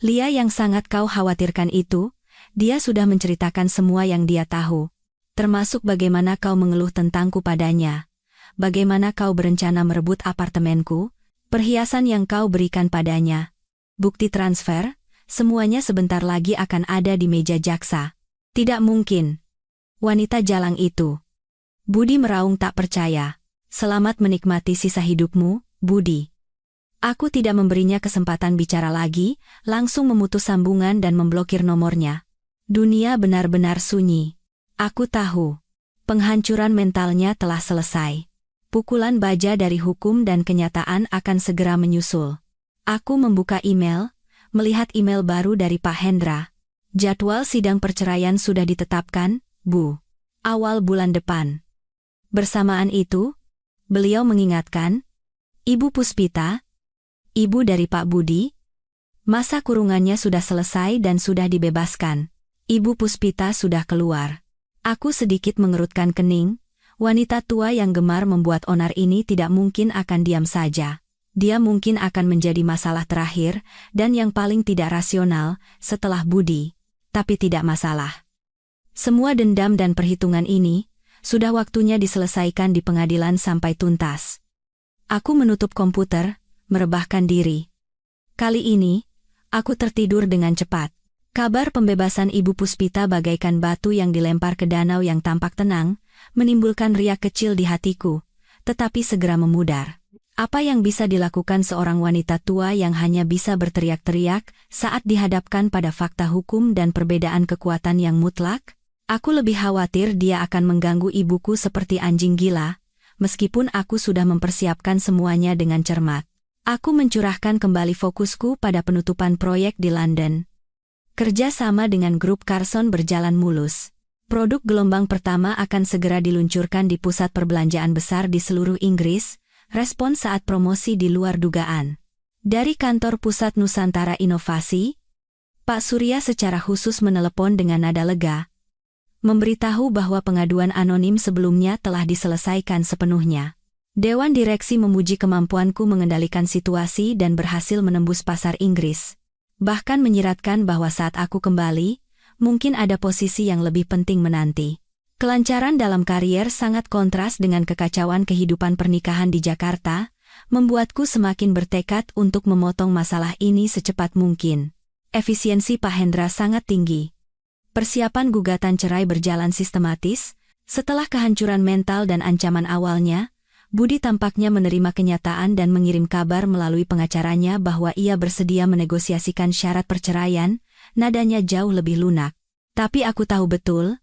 Lia yang sangat kau khawatirkan itu, dia sudah menceritakan semua yang dia tahu. Termasuk bagaimana kau mengeluh tentangku padanya. Bagaimana kau berencana merebut apartemenku, Perhiasan yang kau berikan padanya. Bukti transfer, semuanya sebentar lagi akan ada di meja jaksa. Tidak mungkin. Wanita jalang itu. Budi meraung tak percaya. Selamat menikmati sisa hidupmu, Budi. Aku tidak memberinya kesempatan bicara lagi, langsung memutus sambungan dan memblokir nomornya. Dunia benar-benar sunyi. Aku tahu. Penghancuran mentalnya telah selesai. Pukulan baja dari hukum dan kenyataan akan segera menyusul. Aku membuka email, melihat email baru dari Pak Hendra. Jadwal sidang perceraian sudah ditetapkan, Bu. Awal bulan depan. Bersamaan itu, beliau mengingatkan, Ibu Puspita, ibu dari Pak Budi, masa kurungannya sudah selesai dan sudah dibebaskan. Ibu Puspita sudah keluar. Aku sedikit mengerutkan kening. Wanita tua yang gemar membuat onar ini tidak mungkin akan diam saja. Dia mungkin akan menjadi masalah terakhir dan yang paling tidak rasional setelah Budi. Tapi tidak masalah. Semua dendam dan perhitungan ini sudah waktunya diselesaikan di pengadilan sampai tuntas. Aku menutup komputer, merebahkan diri. Kali ini, aku tertidur dengan cepat. Kabar pembebasan Ibu Puspita bagaikan batu yang dilempar ke danau yang tampak tenang, menimbulkan riak kecil di hatiku, tetapi segera memudar. Apa yang bisa dilakukan seorang wanita tua yang hanya bisa berteriak-teriak saat dihadapkan pada fakta hukum dan perbedaan kekuatan yang mutlak? Aku lebih khawatir dia akan mengganggu ibuku seperti anjing gila, meskipun aku sudah mempersiapkan semuanya dengan cermat. Aku mencurahkan kembali fokusku pada penutupan proyek di London. Kerja sama dengan grup Carson berjalan mulus. Produk gelombang pertama akan segera diluncurkan di pusat perbelanjaan besar di seluruh Inggris, respon saat promosi di luar dugaan. Dari kantor pusat Nusantara Inovasi, Pak Surya secara khusus menelepon dengan nada lega, memberitahu bahwa pengaduan anonim sebelumnya telah diselesaikan sepenuhnya. Dewan Direksi memuji kemampuanku mengendalikan situasi dan berhasil menembus pasar Inggris. Bahkan menyiratkan bahwa saat aku kembali, mungkin ada posisi yang lebih penting menanti. Kelancaran dalam karier sangat kontras dengan kekacauan kehidupan pernikahan di Jakarta, membuatku semakin bertekad untuk memotong masalah ini secepat mungkin. Efisiensi Pak Hendra sangat tinggi. Persiapan gugatan cerai berjalan sistematis. Setelah kehancuran mental dan ancaman awalnya, Budi tampaknya menerima kenyataan dan mengirim kabar melalui pengacaranya bahwa ia bersedia menegosiasikan syarat perceraian, nadanya jauh lebih lunak. Tapi aku tahu betul,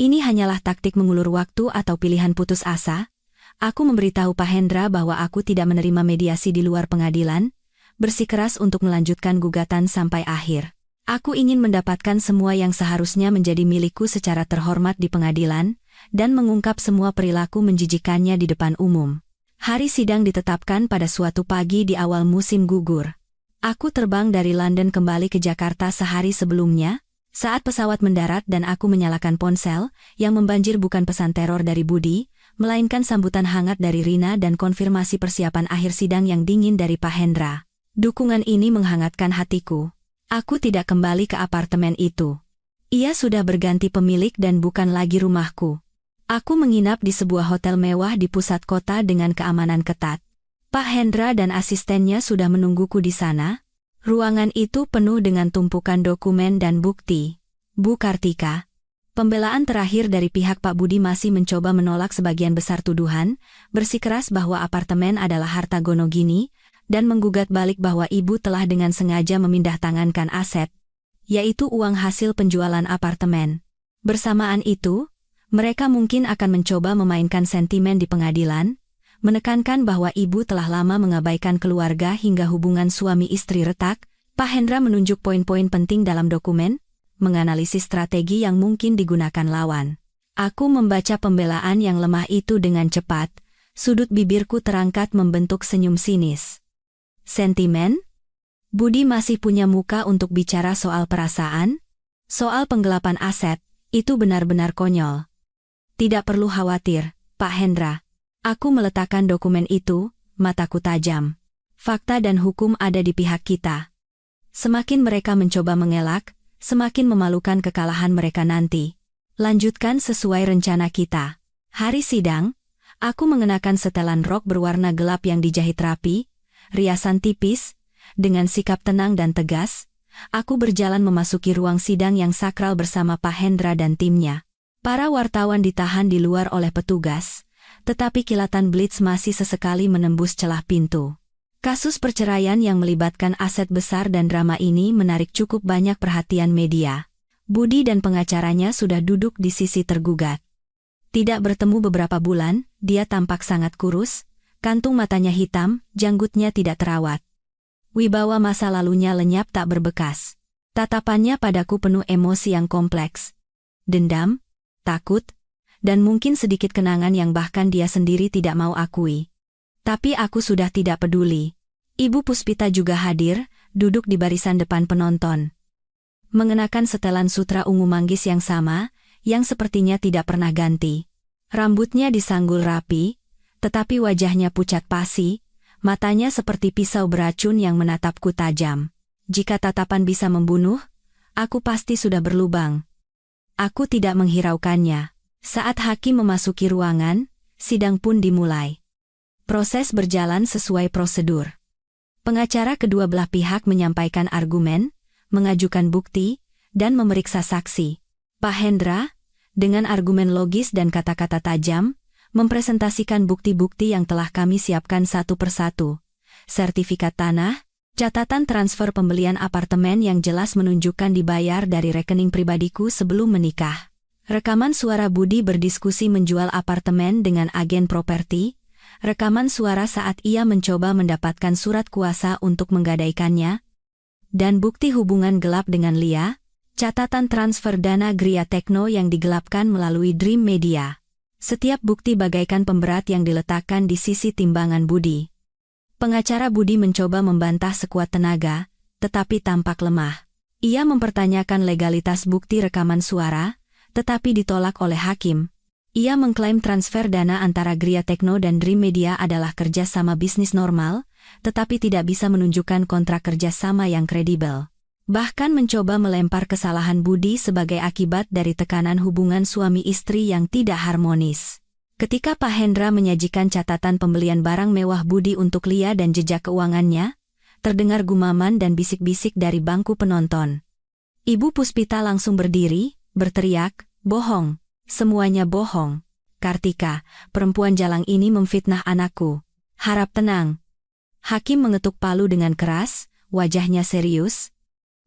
ini hanyalah taktik mengulur waktu atau pilihan putus asa. Aku memberitahu Pak Hendra bahwa aku tidak menerima mediasi di luar pengadilan, bersikeras untuk melanjutkan gugatan sampai akhir. Aku ingin mendapatkan semua yang seharusnya menjadi milikku secara terhormat di pengadilan, dan mengungkap semua perilaku menjijikannya di depan umum. Hari sidang ditetapkan pada suatu pagi di awal musim gugur. Aku terbang dari London kembali ke Jakarta sehari sebelumnya, saat pesawat mendarat dan aku menyalakan ponsel, yang membanjir bukan pesan teror dari Budi, melainkan sambutan hangat dari Rina dan konfirmasi persiapan akhir sidang yang dingin dari Pak Hendra. Dukungan ini menghangatkan hatiku. Aku tidak kembali ke apartemen itu. Ia sudah berganti pemilik dan bukan lagi rumahku. Aku menginap di sebuah hotel mewah di pusat kota dengan keamanan ketat. Pak Hendra dan asistennya sudah menungguku di sana. Ruangan itu penuh dengan tumpukan dokumen dan bukti. Bu Kartika, pembelaan terakhir dari pihak Pak Budi masih mencoba menolak sebagian besar tuduhan, bersikeras bahwa apartemen adalah harta Gonogini, dan menggugat balik bahwa ibu telah dengan sengaja memindahtangankan aset, yaitu uang hasil penjualan apartemen. Bersamaan itu, mereka mungkin akan mencoba memainkan sentimen di pengadilan, menekankan bahwa ibu telah lama mengabaikan keluarga hingga hubungan suami istri retak. Pak Hendra menunjuk poin-poin penting dalam dokumen, menganalisis strategi yang mungkin digunakan lawan. Aku membaca pembelaan yang lemah itu dengan cepat, sudut bibirku terangkat membentuk senyum sinis. Sentimen? Budi masih punya muka untuk bicara soal perasaan? Soal penggelapan aset, itu benar-benar konyol. Tidak perlu khawatir, Pak Hendra. Aku meletakkan dokumen itu, mataku tajam. Fakta dan hukum ada di pihak kita. Semakin mereka mencoba mengelak, semakin memalukan kekalahan mereka nanti. Lanjutkan sesuai rencana kita. Hari sidang, aku mengenakan setelan rok berwarna gelap yang dijahit rapi, riasan tipis. Dengan sikap tenang dan tegas, aku berjalan memasuki ruang sidang yang sakral bersama Pak Hendra dan timnya. Para wartawan ditahan di luar oleh petugas, tetapi kilatan blitz masih sesekali menembus celah pintu. Kasus perceraian yang melibatkan aset besar dan drama ini menarik cukup banyak perhatian media. Budi dan pengacaranya sudah duduk di sisi tergugat. Tidak bertemu beberapa bulan, dia tampak sangat kurus, kantung matanya hitam, janggutnya tidak terawat. Wibawa masa lalunya lenyap tak berbekas. Tatapannya padaku penuh emosi yang kompleks. Dendam, takut, dan mungkin sedikit kenangan yang bahkan dia sendiri tidak mau akui. Tapi aku sudah tidak peduli. Ibu Puspita juga hadir, duduk di barisan depan penonton. Mengenakan setelan sutra ungu manggis yang sama, yang sepertinya tidak pernah ganti. Rambutnya disanggul rapi, tetapi wajahnya pucat pasi, matanya seperti pisau beracun yang menatapku tajam. Jika tatapan bisa membunuh, aku pasti sudah berlubang. Aku tidak menghiraukannya. Saat hakim memasuki ruangan, sidang pun dimulai. Proses berjalan sesuai prosedur. Pengacara kedua belah pihak menyampaikan argumen, mengajukan bukti, dan memeriksa saksi. Pak Hendra, dengan argumen logis dan kata-kata tajam, mempresentasikan bukti-bukti yang telah kami siapkan satu persatu. Sertifikat tanah, catatan transfer pembelian apartemen yang jelas menunjukkan dibayar dari rekening pribadiku sebelum menikah. Rekaman suara Budi berdiskusi menjual apartemen dengan agen properti, rekaman suara saat ia mencoba mendapatkan surat kuasa untuk menggadaikannya, dan bukti hubungan gelap dengan Lia, catatan transfer dana Gria Tekno yang digelapkan melalui Dream Media. Setiap bukti bagaikan pemberat yang diletakkan di sisi timbangan Budi. Pengacara Budi mencoba membantah sekuat tenaga, tetapi tampak lemah. Ia mempertanyakan legalitas bukti rekaman suara, tetapi ditolak oleh hakim. Ia mengklaim transfer dana antara Gria Tekno dan Dream Media adalah kerjasama bisnis normal, tetapi tidak bisa menunjukkan kontrak kerjasama yang kredibel. Bahkan mencoba melempar kesalahan Budi sebagai akibat dari tekanan hubungan suami istri yang tidak harmonis. Ketika Pak Hendra menyajikan catatan pembelian barang mewah Budi untuk Lia dan jejak keuangannya, terdengar gumaman dan bisik-bisik dari bangku penonton. Ibu Puspita langsung berdiri, berteriak, "Bohong! Semuanya bohong. Kartika, perempuan jalang ini memfitnah anakku. Harap tenang." Hakim mengetuk palu dengan keras, wajahnya serius.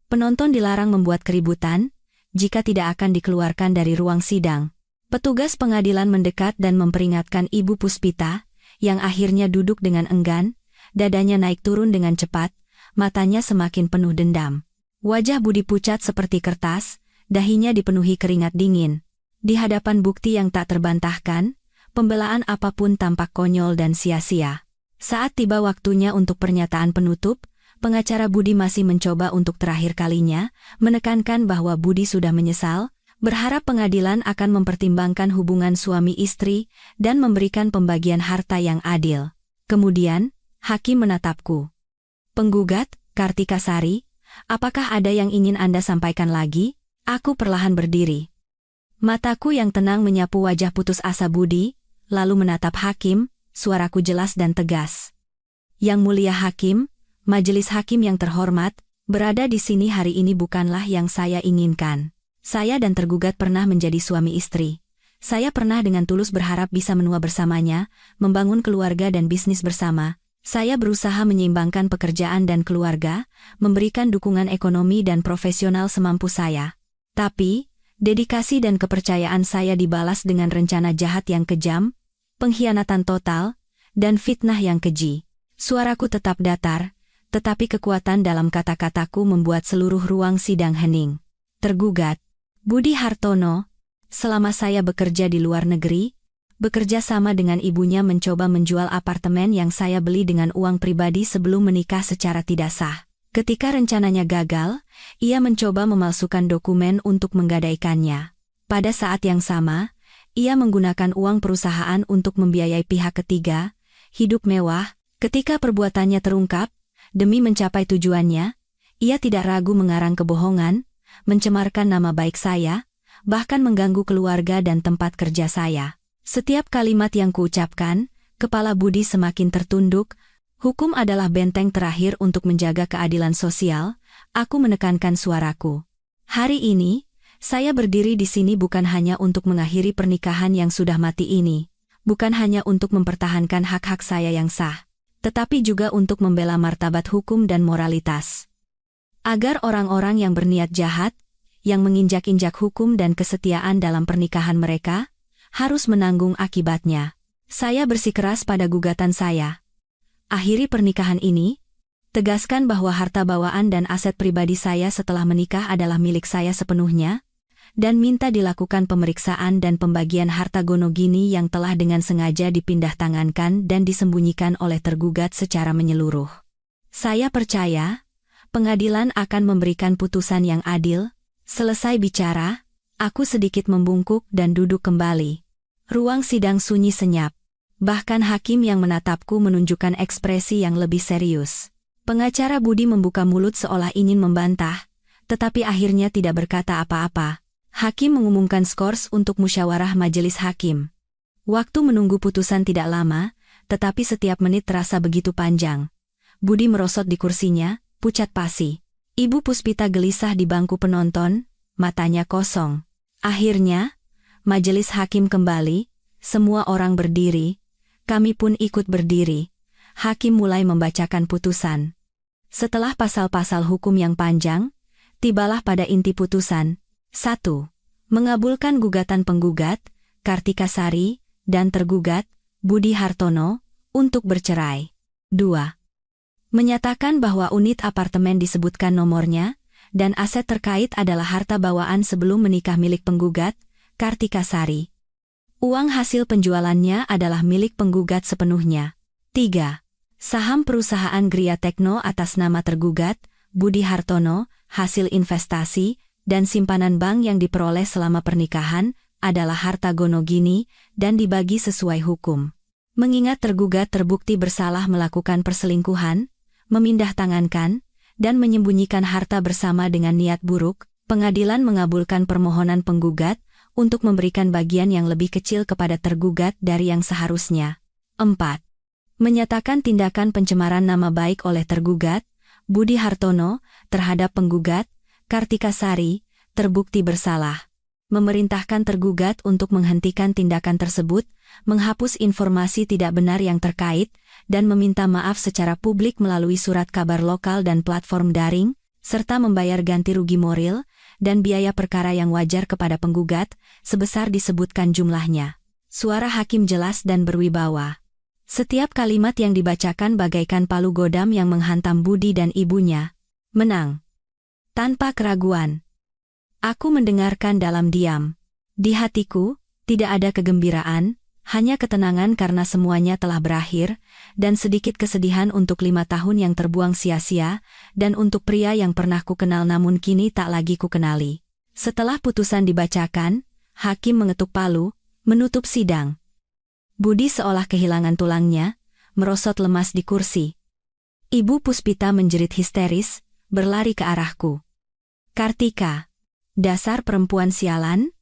Penonton dilarang membuat keributan, jika tidak akan dikeluarkan dari ruang sidang. Petugas pengadilan mendekat dan memperingatkan Ibu Puspita, yang akhirnya duduk dengan enggan, dadanya naik turun dengan cepat, matanya semakin penuh dendam. Wajah Budi pucat seperti kertas, dahinya dipenuhi keringat dingin. Di hadapan bukti yang tak terbantahkan, pembelaan apapun tampak konyol dan sia-sia. Saat tiba waktunya untuk pernyataan penutup, pengacara Budi masih mencoba untuk terakhir kalinya, menekankan bahwa Budi sudah menyesal, berharap pengadilan akan mempertimbangkan hubungan suami istri, dan memberikan pembagian harta yang adil. Kemudian, hakim menatapku. "Penggugat, Kartika Sari, apakah ada yang ingin Anda sampaikan lagi?" Aku perlahan berdiri. Mataku yang tenang menyapu wajah putus asa Budi, lalu menatap hakim, suaraku jelas dan tegas. "Yang mulia hakim, majelis hakim yang terhormat, berada di sini hari ini bukanlah yang saya inginkan. Saya dan tergugat pernah menjadi suami istri. Saya pernah dengan tulus berharap bisa menua bersamanya, membangun keluarga dan bisnis bersama. Saya berusaha menyeimbangkan pekerjaan dan keluarga, memberikan dukungan ekonomi dan profesional semampu saya. Tapi, dedikasi dan kepercayaan saya dibalas dengan rencana jahat yang kejam, pengkhianatan total, dan fitnah yang keji." Suaraku tetap datar, tetapi kekuatan dalam kata-kataku membuat seluruh ruang sidang hening. "Tergugat, Budi Hartono, selama saya bekerja di luar negeri, bekerja sama dengan ibunya mencoba menjual apartemen yang saya beli dengan uang pribadi sebelum menikah secara tidak sah. Ketika rencananya gagal, ia mencoba memalsukan dokumen untuk menggadaikannya. Pada saat yang sama, ia menggunakan uang perusahaan untuk membiayai pihak ketiga, hidup mewah. Ketika perbuatannya terungkap, demi mencapai tujuannya, ia tidak ragu mengarang kebohongan, mencemarkan nama baik saya, bahkan mengganggu keluarga dan tempat kerja saya. Setiap kalimat yang kuucapkan, kepala Budi semakin tertunduk, Hukum adalah benteng terakhir untuk menjaga keadilan sosial, aku menekankan suaraku. Hari ini, saya berdiri di sini bukan hanya untuk mengakhiri pernikahan yang sudah mati ini, bukan hanya untuk mempertahankan hak-hak saya yang sah, tetapi juga untuk membela martabat hukum dan moralitas. Agar orang-orang yang berniat jahat, yang menginjak-injak hukum dan kesetiaan dalam pernikahan mereka, harus menanggung akibatnya. Saya bersikeras pada gugatan saya. Akhiri pernikahan ini, tegaskan bahwa harta bawaan dan aset pribadi saya setelah menikah adalah milik saya sepenuhnya, dan minta dilakukan pemeriksaan dan pembagian harta gonogini yang telah dengan sengaja dipindah tangankan dan disembunyikan oleh tergugat secara menyeluruh. Saya percaya, pengadilan akan memberikan putusan yang adil. Selesai bicara, aku sedikit membungkuk dan duduk kembali. Ruang sidang sunyi senyap. Bahkan hakim yang menatapku menunjukkan ekspresi yang lebih serius. Pengacara Budi membuka mulut seolah ingin membantah, tetapi akhirnya tidak berkata apa-apa. Hakim mengumumkan skors untuk musyawarah majelis hakim. Waktu menunggu putusan tidak lama, tetapi setiap menit terasa begitu panjang. Budi merosot di kursinya, pucat pasi. Ibu Puspita gelisah di bangku penonton, matanya kosong. Akhirnya, majelis hakim kembali, semua orang berdiri, kami pun ikut berdiri. Hakim mulai membacakan putusan. Setelah pasal-pasal hukum yang panjang, tibalah pada inti putusan. 1. Mengabulkan gugatan penggugat, Kartika Sari, dan tergugat, Budi Hartono, untuk bercerai. 2. Menyatakan bahwa unit apartemen disebutkan nomornya, dan aset terkait adalah harta bawaan sebelum menikah milik penggugat, Kartika Sari. Uang hasil penjualannya adalah milik penggugat sepenuhnya. 3. Saham perusahaan Gria Tekno atas nama tergugat, Budi Hartono, hasil investasi, dan simpanan bank yang diperoleh selama pernikahan, adalah harta gonogini, dan dibagi sesuai hukum. Mengingat tergugat terbukti bersalah melakukan perselingkuhan, memindah tangankan, dan menyembunyikan harta bersama dengan niat buruk, pengadilan mengabulkan permohonan penggugat, untuk memberikan bagian yang lebih kecil kepada tergugat dari yang seharusnya. 4. Menyatakan tindakan pencemaran nama baik oleh tergugat, Budi Hartono, terhadap penggugat, Kartika Sari, terbukti bersalah. Memerintahkan tergugat untuk menghentikan tindakan tersebut, menghapus informasi tidak benar yang terkait, dan meminta maaf secara publik melalui surat kabar lokal dan platform daring, serta membayar ganti rugi moral, dan biaya perkara yang wajar kepada penggugat, sebesar disebutkan jumlahnya. Suara hakim jelas dan berwibawa. Setiap kalimat yang dibacakan bagaikan palu godam yang menghantam Budi dan ibunya. Menang. Tanpa keraguan. Aku mendengarkan dalam diam. Di hatiku, tidak ada kegembiraan, hanya ketenangan karena semuanya telah berakhir, dan sedikit kesedihan untuk 5 tahun yang terbuang sia-sia, dan untuk pria yang pernah kukenal namun kini tak lagi kukenali. Setelah putusan dibacakan, hakim mengetuk palu, menutup sidang. Budi seolah kehilangan tulangnya, merosot lemas di kursi. Ibu Puspita menjerit histeris, berlari ke arahku. Kartika, dasar perempuan sialan,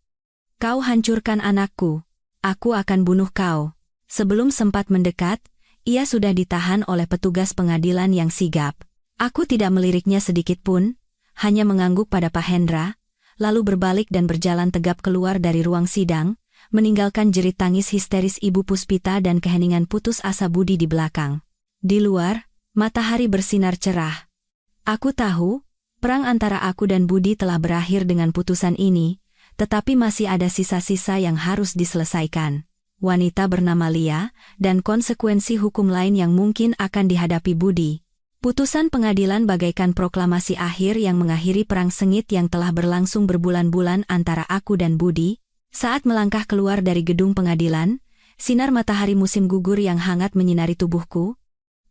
kau hancurkan anakku, aku akan bunuh kau. Sebelum sempat mendekat, ia sudah ditahan oleh petugas pengadilan yang sigap. Aku tidak meliriknya sedikit pun, hanya mengangguk pada Pak Hendra, lalu berbalik dan berjalan tegap keluar dari ruang sidang, meninggalkan jerit tangis histeris Ibu Puspita dan keheningan putus asa Budi di belakang. Di luar, matahari bersinar cerah. Aku tahu, perang antara aku dan Budi telah berakhir dengan putusan ini, tetapi masih ada sisa-sisa yang harus diselesaikan. Wanita bernama Lia, dan konsekuensi hukum lain yang mungkin akan dihadapi Budi. Putusan pengadilan bagaikan proklamasi akhir yang mengakhiri perang sengit yang telah berlangsung berbulan-bulan antara aku dan Budi. Saat melangkah keluar dari gedung pengadilan, sinar matahari musim gugur yang hangat menyinari tubuhku,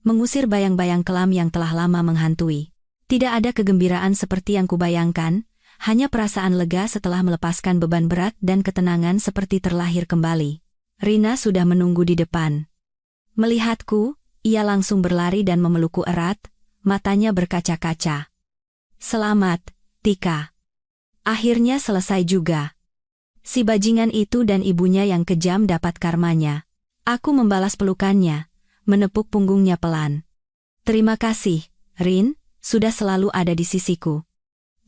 mengusir bayang-bayang kelam yang telah lama menghantui. Tidak ada kegembiraan seperti yang kubayangkan, hanya perasaan lega setelah melepaskan beban berat dan ketenangan seperti terlahir kembali. Rina sudah menunggu di depan. Melihatku, ia langsung berlari dan memelukku erat, matanya berkaca-kaca. Selamat, Tika. Akhirnya selesai juga. Si bajingan itu dan ibunya yang kejam dapat karmanya. Aku membalas pelukannya, menepuk punggungnya pelan. Terima kasih, Rin, sudah selalu ada di sisiku.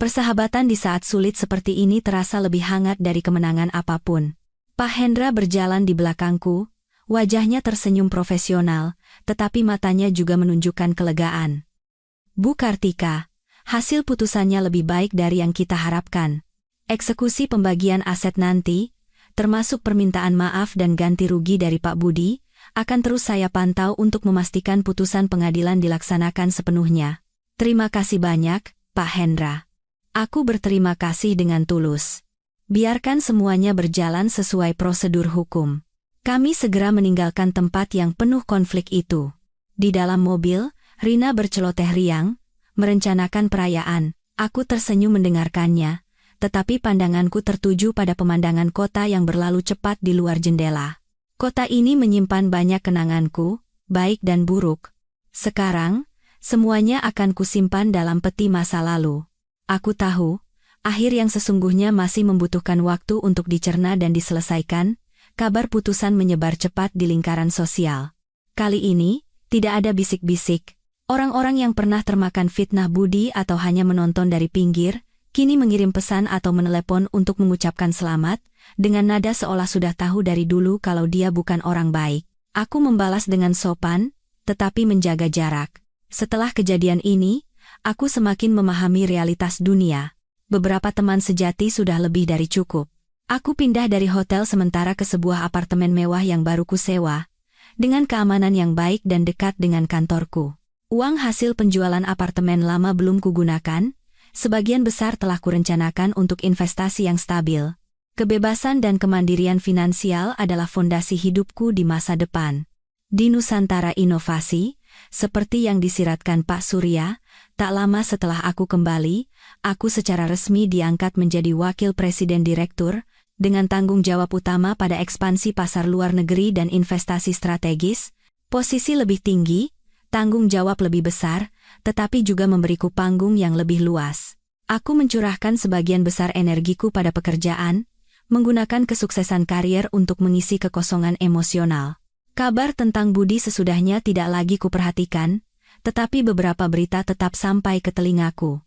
Persahabatan di saat sulit seperti ini terasa lebih hangat dari kemenangan apapun. Pak Hendra berjalan di belakangku, wajahnya tersenyum profesional, tetapi matanya juga menunjukkan kelegaan. Bu Kartika, hasil putusannya lebih baik dari yang kita harapkan. Eksekusi pembagian aset nanti, termasuk permintaan maaf dan ganti rugi dari Pak Budi, akan terus saya pantau untuk memastikan putusan pengadilan dilaksanakan sepenuhnya. Terima kasih banyak, Pak Hendra. Aku berterima kasih dengan tulus. Biarkan semuanya berjalan sesuai prosedur hukum. Kami segera meninggalkan tempat yang penuh konflik itu. Di dalam mobil, Rina berceloteh riang, merencanakan perayaan. Aku tersenyum mendengarkannya, tetapi pandanganku tertuju pada pemandangan kota yang berlalu cepat di luar jendela. Kota ini menyimpan banyak kenanganku, baik dan buruk. Sekarang, semuanya akan kusimpan dalam peti masa lalu. Aku tahu, akhir yang sesungguhnya masih membutuhkan waktu untuk dicerna dan diselesaikan. Kabar putusan menyebar cepat di lingkaran sosial. Kali ini, tidak ada bisik-bisik. Orang-orang yang pernah termakan fitnah Budi atau hanya menonton dari pinggir, kini mengirim pesan atau menelepon untuk mengucapkan selamat, dengan nada seolah sudah tahu dari dulu kalau dia bukan orang baik. Aku membalas dengan sopan, tetapi menjaga jarak. Setelah kejadian ini, aku semakin memahami realitas dunia. Beberapa teman sejati sudah lebih dari cukup. Aku pindah dari hotel sementara ke sebuah apartemen mewah yang baru kusewa, dengan keamanan yang baik dan dekat dengan kantorku. Uang hasil penjualan apartemen lama belum kugunakan, sebagian besar telah kurencanakan untuk investasi yang stabil. Kebebasan dan kemandirian finansial adalah fondasi hidupku di masa depan. Di Nusantara Inovasi, seperti yang disiratkan Pak Surya, tak lama setelah aku kembali, aku secara resmi diangkat menjadi Wakil Presiden Direktur, dengan tanggung jawab utama pada ekspansi pasar luar negeri dan investasi strategis, posisi lebih tinggi, tanggung jawab lebih besar, tetapi juga memberiku panggung yang lebih luas. Aku mencurahkan sebagian besar energiku pada pekerjaan, menggunakan kesuksesan karier untuk mengisi kekosongan emosional. Kabar tentang Budi sesudahnya tidak lagi kuperhatikan, tetapi beberapa berita tetap sampai ke telingaku.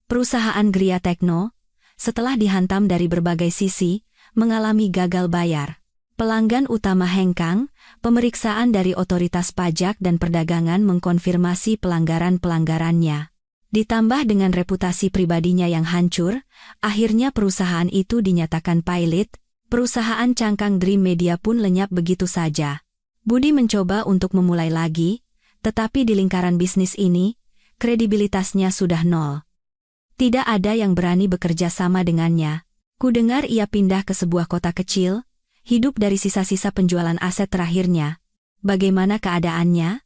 Perusahaan Gria Tekno, setelah dihantam dari berbagai sisi, mengalami gagal bayar. Pelanggan utama hengkang, pemeriksaan dari otoritas pajak dan perdagangan mengkonfirmasi pelanggaran-pelanggarannya. Ditambah dengan reputasi pribadinya yang hancur, akhirnya perusahaan itu dinyatakan pailit, perusahaan cangkang Dream Media pun lenyap begitu saja. Budi mencoba untuk memulai lagi, tetapi di lingkaran bisnis ini, kredibilitasnya sudah nol. Tidak ada yang berani bekerja sama dengannya. Kudengar ia pindah ke sebuah kota kecil, hidup dari sisa-sisa penjualan aset terakhirnya. Bagaimana keadaannya?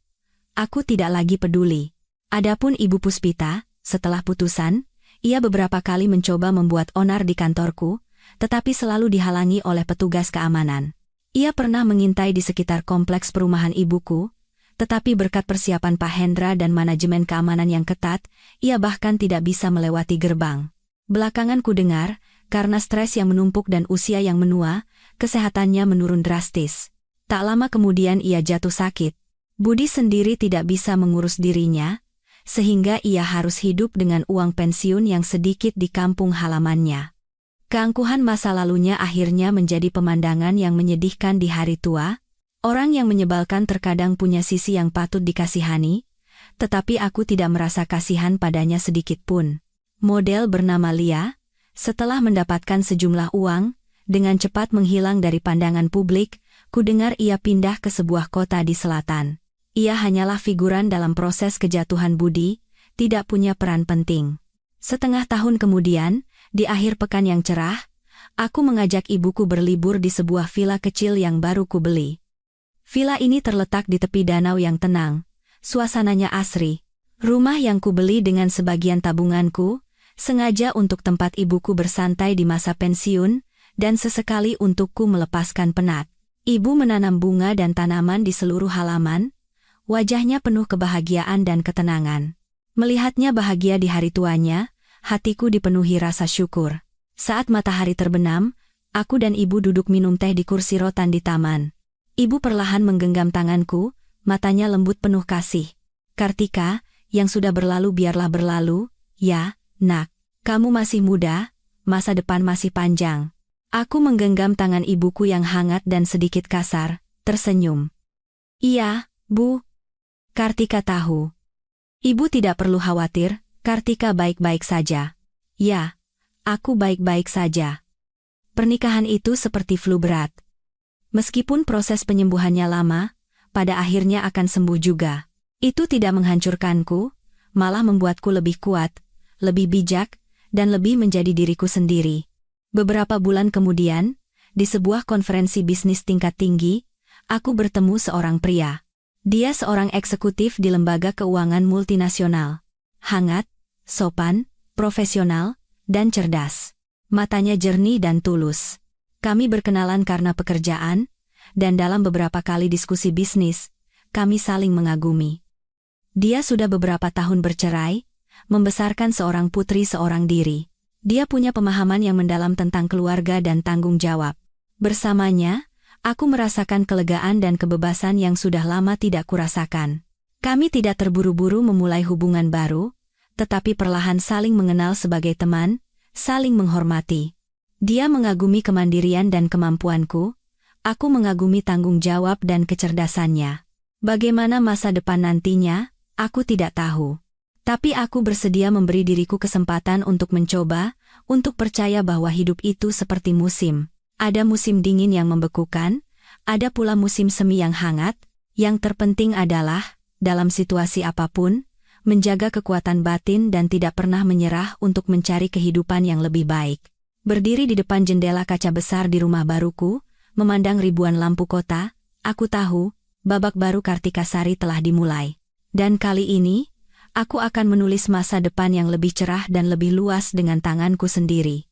Aku tidak lagi peduli. Adapun Ibu Puspita, setelah putusan, ia beberapa kali mencoba membuat onar di kantorku, tetapi selalu dihalangi oleh petugas keamanan. Ia pernah mengintai di sekitar kompleks perumahan ibuku, tetapi berkat persiapan Pak Hendra dan manajemen keamanan yang ketat, ia bahkan tidak bisa melewati gerbang. Belakangan kudengar, karena stres yang menumpuk dan usia yang menua, kesehatannya menurun drastis. Tak lama kemudian ia jatuh sakit. Budi sendiri tidak bisa mengurus dirinya, sehingga ia harus hidup dengan uang pensiun yang sedikit di kampung halamannya. Keangkuhan masa lalunya akhirnya menjadi pemandangan yang menyedihkan di hari tua. Orang yang menyebalkan terkadang punya sisi yang patut dikasihani, tetapi aku tidak merasa kasihan padanya sedikit pun. Model bernama Lia, setelah mendapatkan sejumlah uang, dengan cepat menghilang dari pandangan publik, kudengar ia pindah ke sebuah kota di selatan. Ia hanyalah figuran dalam proses kejatuhan Budi, tidak punya peran penting. Setengah tahun kemudian, di akhir pekan yang cerah, aku mengajak ibuku berlibur di sebuah villa kecil yang baru kubeli. Villa ini terletak di tepi danau yang tenang, suasananya asri. Rumah yang kubeli dengan sebagian tabunganku, sengaja untuk tempat ibuku bersantai di masa pensiun, dan sesekali untukku melepaskan penat. Ibu menanam bunga dan tanaman di seluruh halaman, wajahnya penuh kebahagiaan dan ketenangan. Melihatnya bahagia di hari tuanya, hatiku dipenuhi rasa syukur. Saat matahari terbenam, aku dan ibu duduk minum teh di kursi rotan di taman. Ibu perlahan menggenggam tanganku, matanya lembut penuh kasih. Kartika, yang sudah berlalu biarlah berlalu, ya, nak. Kamu masih muda, masa depan masih panjang. Aku menggenggam tangan ibuku yang hangat dan sedikit kasar, tersenyum. Iya, Bu. Kartika tahu. Ibu tidak perlu khawatir, Kartika baik-baik saja. Ya, aku baik-baik saja. Pernikahan itu seperti flu berat. Meskipun proses penyembuhannya lama, pada akhirnya akan sembuh juga. Itu tidak menghancurkanku, malah membuatku lebih kuat, lebih bijak, dan lebih menjadi diriku sendiri. Beberapa bulan kemudian, di sebuah konferensi bisnis tingkat tinggi, aku bertemu seorang pria. Dia seorang eksekutif di lembaga keuangan multinasional. Hangat, sopan, profesional, dan cerdas. Matanya jernih dan tulus. Kami berkenalan karena pekerjaan, dan dalam beberapa kali diskusi bisnis, kami saling mengagumi. Dia sudah beberapa tahun bercerai, membesarkan seorang putri seorang diri. Dia punya pemahaman yang mendalam tentang keluarga dan tanggung jawab. Bersamanya, aku merasakan kelegaan dan kebebasan yang sudah lama tidak kurasakan. Kami tidak terburu-buru memulai hubungan baru, tetapi perlahan saling mengenal sebagai teman, saling menghormati. Dia mengagumi kemandirian dan kemampuanku, aku mengagumi tanggung jawab dan kecerdasannya. Bagaimana masa depan nantinya, aku tidak tahu. Tapi aku bersedia memberi diriku kesempatan untuk mencoba, untuk percaya bahwa hidup itu seperti musim. Ada musim dingin yang membekukan, ada pula musim semi yang hangat. Yang terpenting adalah, dalam situasi apapun, menjaga kekuatan batin dan tidak pernah menyerah untuk mencari kehidupan yang lebih baik. Berdiri di depan jendela kaca besar di rumah baruku, memandang ribuan lampu kota, aku tahu, babak baru Kartika Sari telah dimulai. Dan kali ini, aku akan menulis masa depan yang lebih cerah dan lebih luas dengan tanganku sendiri.